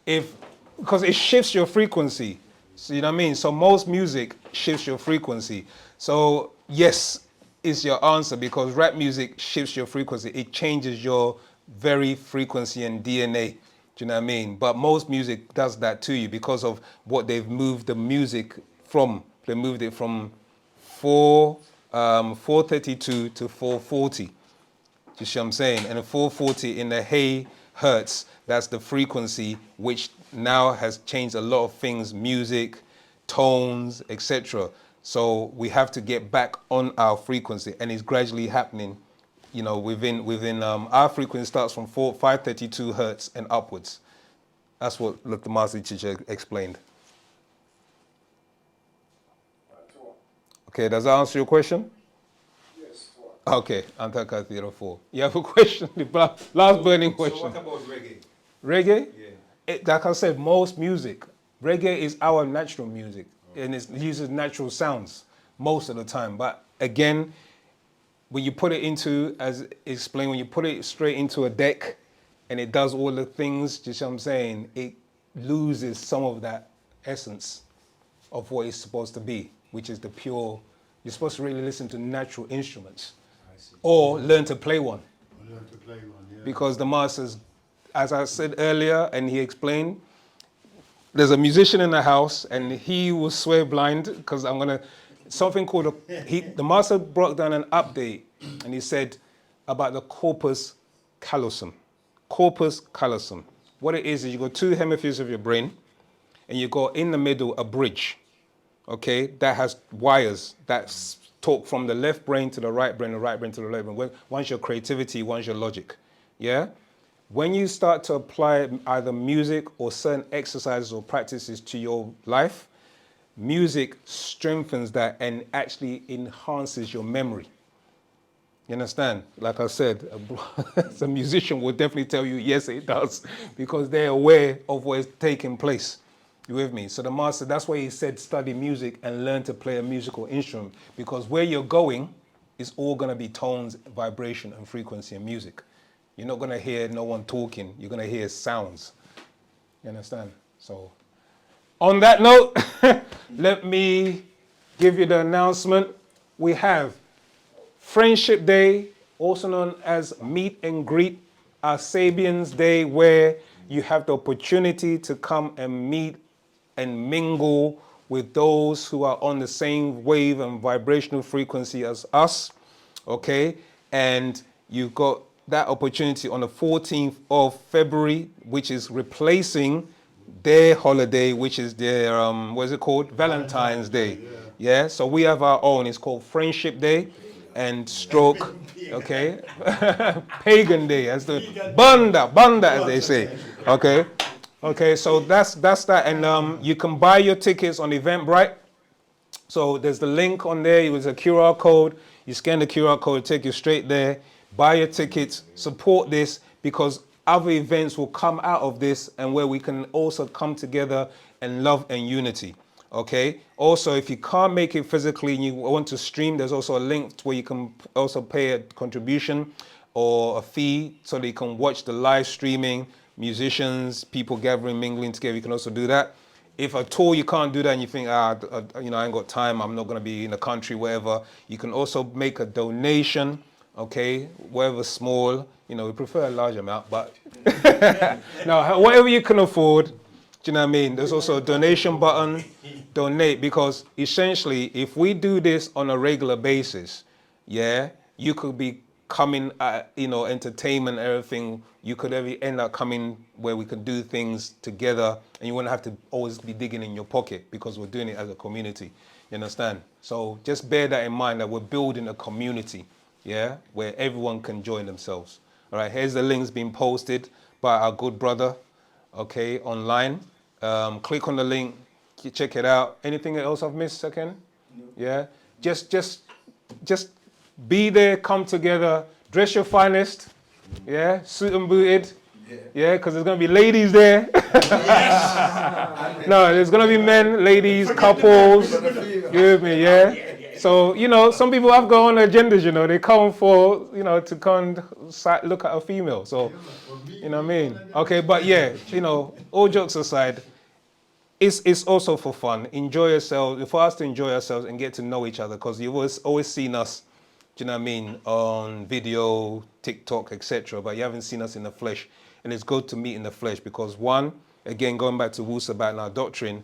because it shifts your frequency. So you know what I mean? So most music shifts your frequency. So yes, is your answer, because rap music shifts your frequency. It changes your very frequency and DNA. Do you know what I mean? But most music does that to you because of what they've moved the music from. They moved it from 432 to 440. Do you see what I'm saying? And 440 in the Hey Hertz, that's the frequency which now has changed a lot of things, music, tones, etc. So we have to get back on our frequency, and it's gradually happening. You know, within our frequency starts from 532 hertz and upwards. That's what the master teacher explained. Okay, does that answer your question? Yes. Okay, Antaka 4. You have a question? The last burning question. So what about reggae? Reggae? Yeah. Like I said, most music. Reggae is our natural music, and it uses natural sounds most of the time. But again, when you put it into, as explained, when you put it straight into a deck, and it does all the things, you see what I'm saying, it loses some of that essence of what it's supposed to be, which is the pure. You're supposed to really listen to natural instruments or learn to play one. Because the masters, as I said earlier, and he explained, there's a musician in the house and he was swear blind because something called the master brought down an update and he said about the corpus callosum. Corpus callosum. What it is you got two hemispheres of your brain and you got in the middle a bridge, okay, that has wires that talk from the left brain to the right brain, the right brain to the left brain. One's your creativity, one's your logic, yeah? When you start to apply either music or certain exercises or practices to your life, music strengthens that and actually enhances your memory. You understand? Like I said, a musician will definitely tell you, yes, it does, because they're aware of what is taking place. You with me? So the master, that's why he said study music and learn to play a musical instrument, because where you're going is all going to be tones, vibration, and frequency and music. You're not going to hear no one talking. You're going to hear sounds. You understand? So on that note, let me give you the announcement. We have Friendship Day, also known as Meet and Greet, our Sabians Day, where you have the opportunity to come and meet and mingle with those who are on the same wave and vibrational frequency as us, okay? And you've got that opportunity on the 14th of February, which is replacing their holiday, which is their, what is it called? Valentine's Day. Yeah, so we have our own. It's called Friendship Day and stroke, okay? Pagan Day, as the banda, as they say, okay? Okay, so that's that, and you can buy your tickets on Eventbrite. So there's the link on there. It was a QR code. You scan the QR code, take you straight there. Buy your tickets, support this, because other events will come out of this and where we can also come together and love and unity. Okay. Also, if you can't make it physically and you want to stream, there's also a link where you can also pay a contribution or a fee so that you can watch the live streaming, musicians, people gathering, mingling together. You can also do that. If at all you can't do that and you think, I ain't got time, I'm not going to be in the country, whatever, you can also make a donation, okay, whatever small. We prefer a large amount, but now, whatever you can afford, do you know what I mean? There's also a donation button, donate, because essentially, if we do this on a regular basis, yeah, you could be coming at, entertainment, everything, you could end up coming where we can do things together and you wouldn't have to always be digging in your pocket because we're doing it as a community. You understand? So just bear that in mind that we're building a community, yeah, where everyone can join themselves. All right, here's the links being posted by our good brother, okay, online. Click on the link, check it out. Anything else I've missed, Ken? No. Yeah, just be there, come together, dress your finest, yeah, suit and booted, yeah, because there's going to be ladies there. No, there's going to be men, ladies, couples, you with me, yeah? So, some people have got on agendas, they come for, to come look at a female, so, you know what I mean? Okay, but yeah, all jokes aside, it's also for fun. Enjoy yourselves, for us to enjoy ourselves and get to know each other, because you've always seen us, do you know what I mean, on video, TikTok, etc., but you haven't seen us in the flesh. And it's good to meet in the flesh because one, again, going back to Wusabat and our doctrine,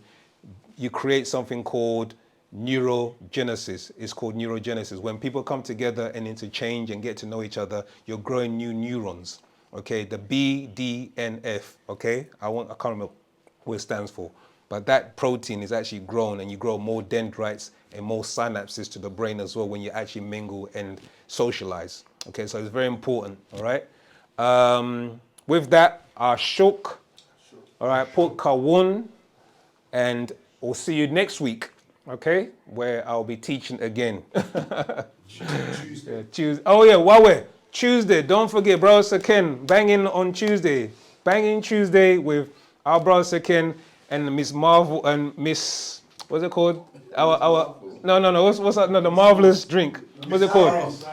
you create something called neurogenesis. It's called neurogenesis. When people come together and interchange and get to know each other, you're growing new neurons. Okay, the BDNF, okay? I can't remember what it stands for. But that protein is actually grown and you grow more dendrites and more synapses to the brain as well when you actually mingle and socialize. Okay, so it's very important, all right? With that, our shuk, all right, put kawun, and we'll see you next week, okay, where I'll be teaching again. Tuesday. Yeah, Tuesday. Oh yeah, Wawe, Tuesday, don't forget, Brother Saken, banging on Tuesday. Banging Tuesday with our Brother Saken and Miss Marvel and Miss, what's it called? Our No. What's that? No, the marvelous drink. What's it called?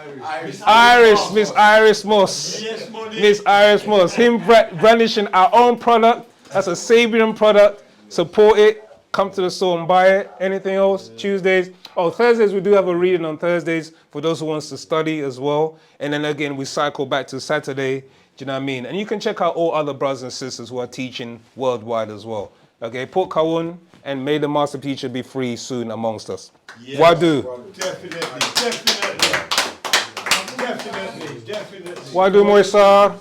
Irish. Miss Iris Moss. Miss Iris Moss. Him brandishing our own product. That's a Sabian product. Support it. Come to the store and buy it. Anything else? Tuesdays. Oh, Thursdays, we do have a reading on Thursdays for those who wants to study as well. And then again, we cycle back to Saturday. Do you know what I mean? And you can check out all other brothers and sisters who are teaching worldwide as well. Okay, Port Kawun, and may the master teacher be free soon amongst us. Yes, Wadu. Definitely. Wadu Moisa.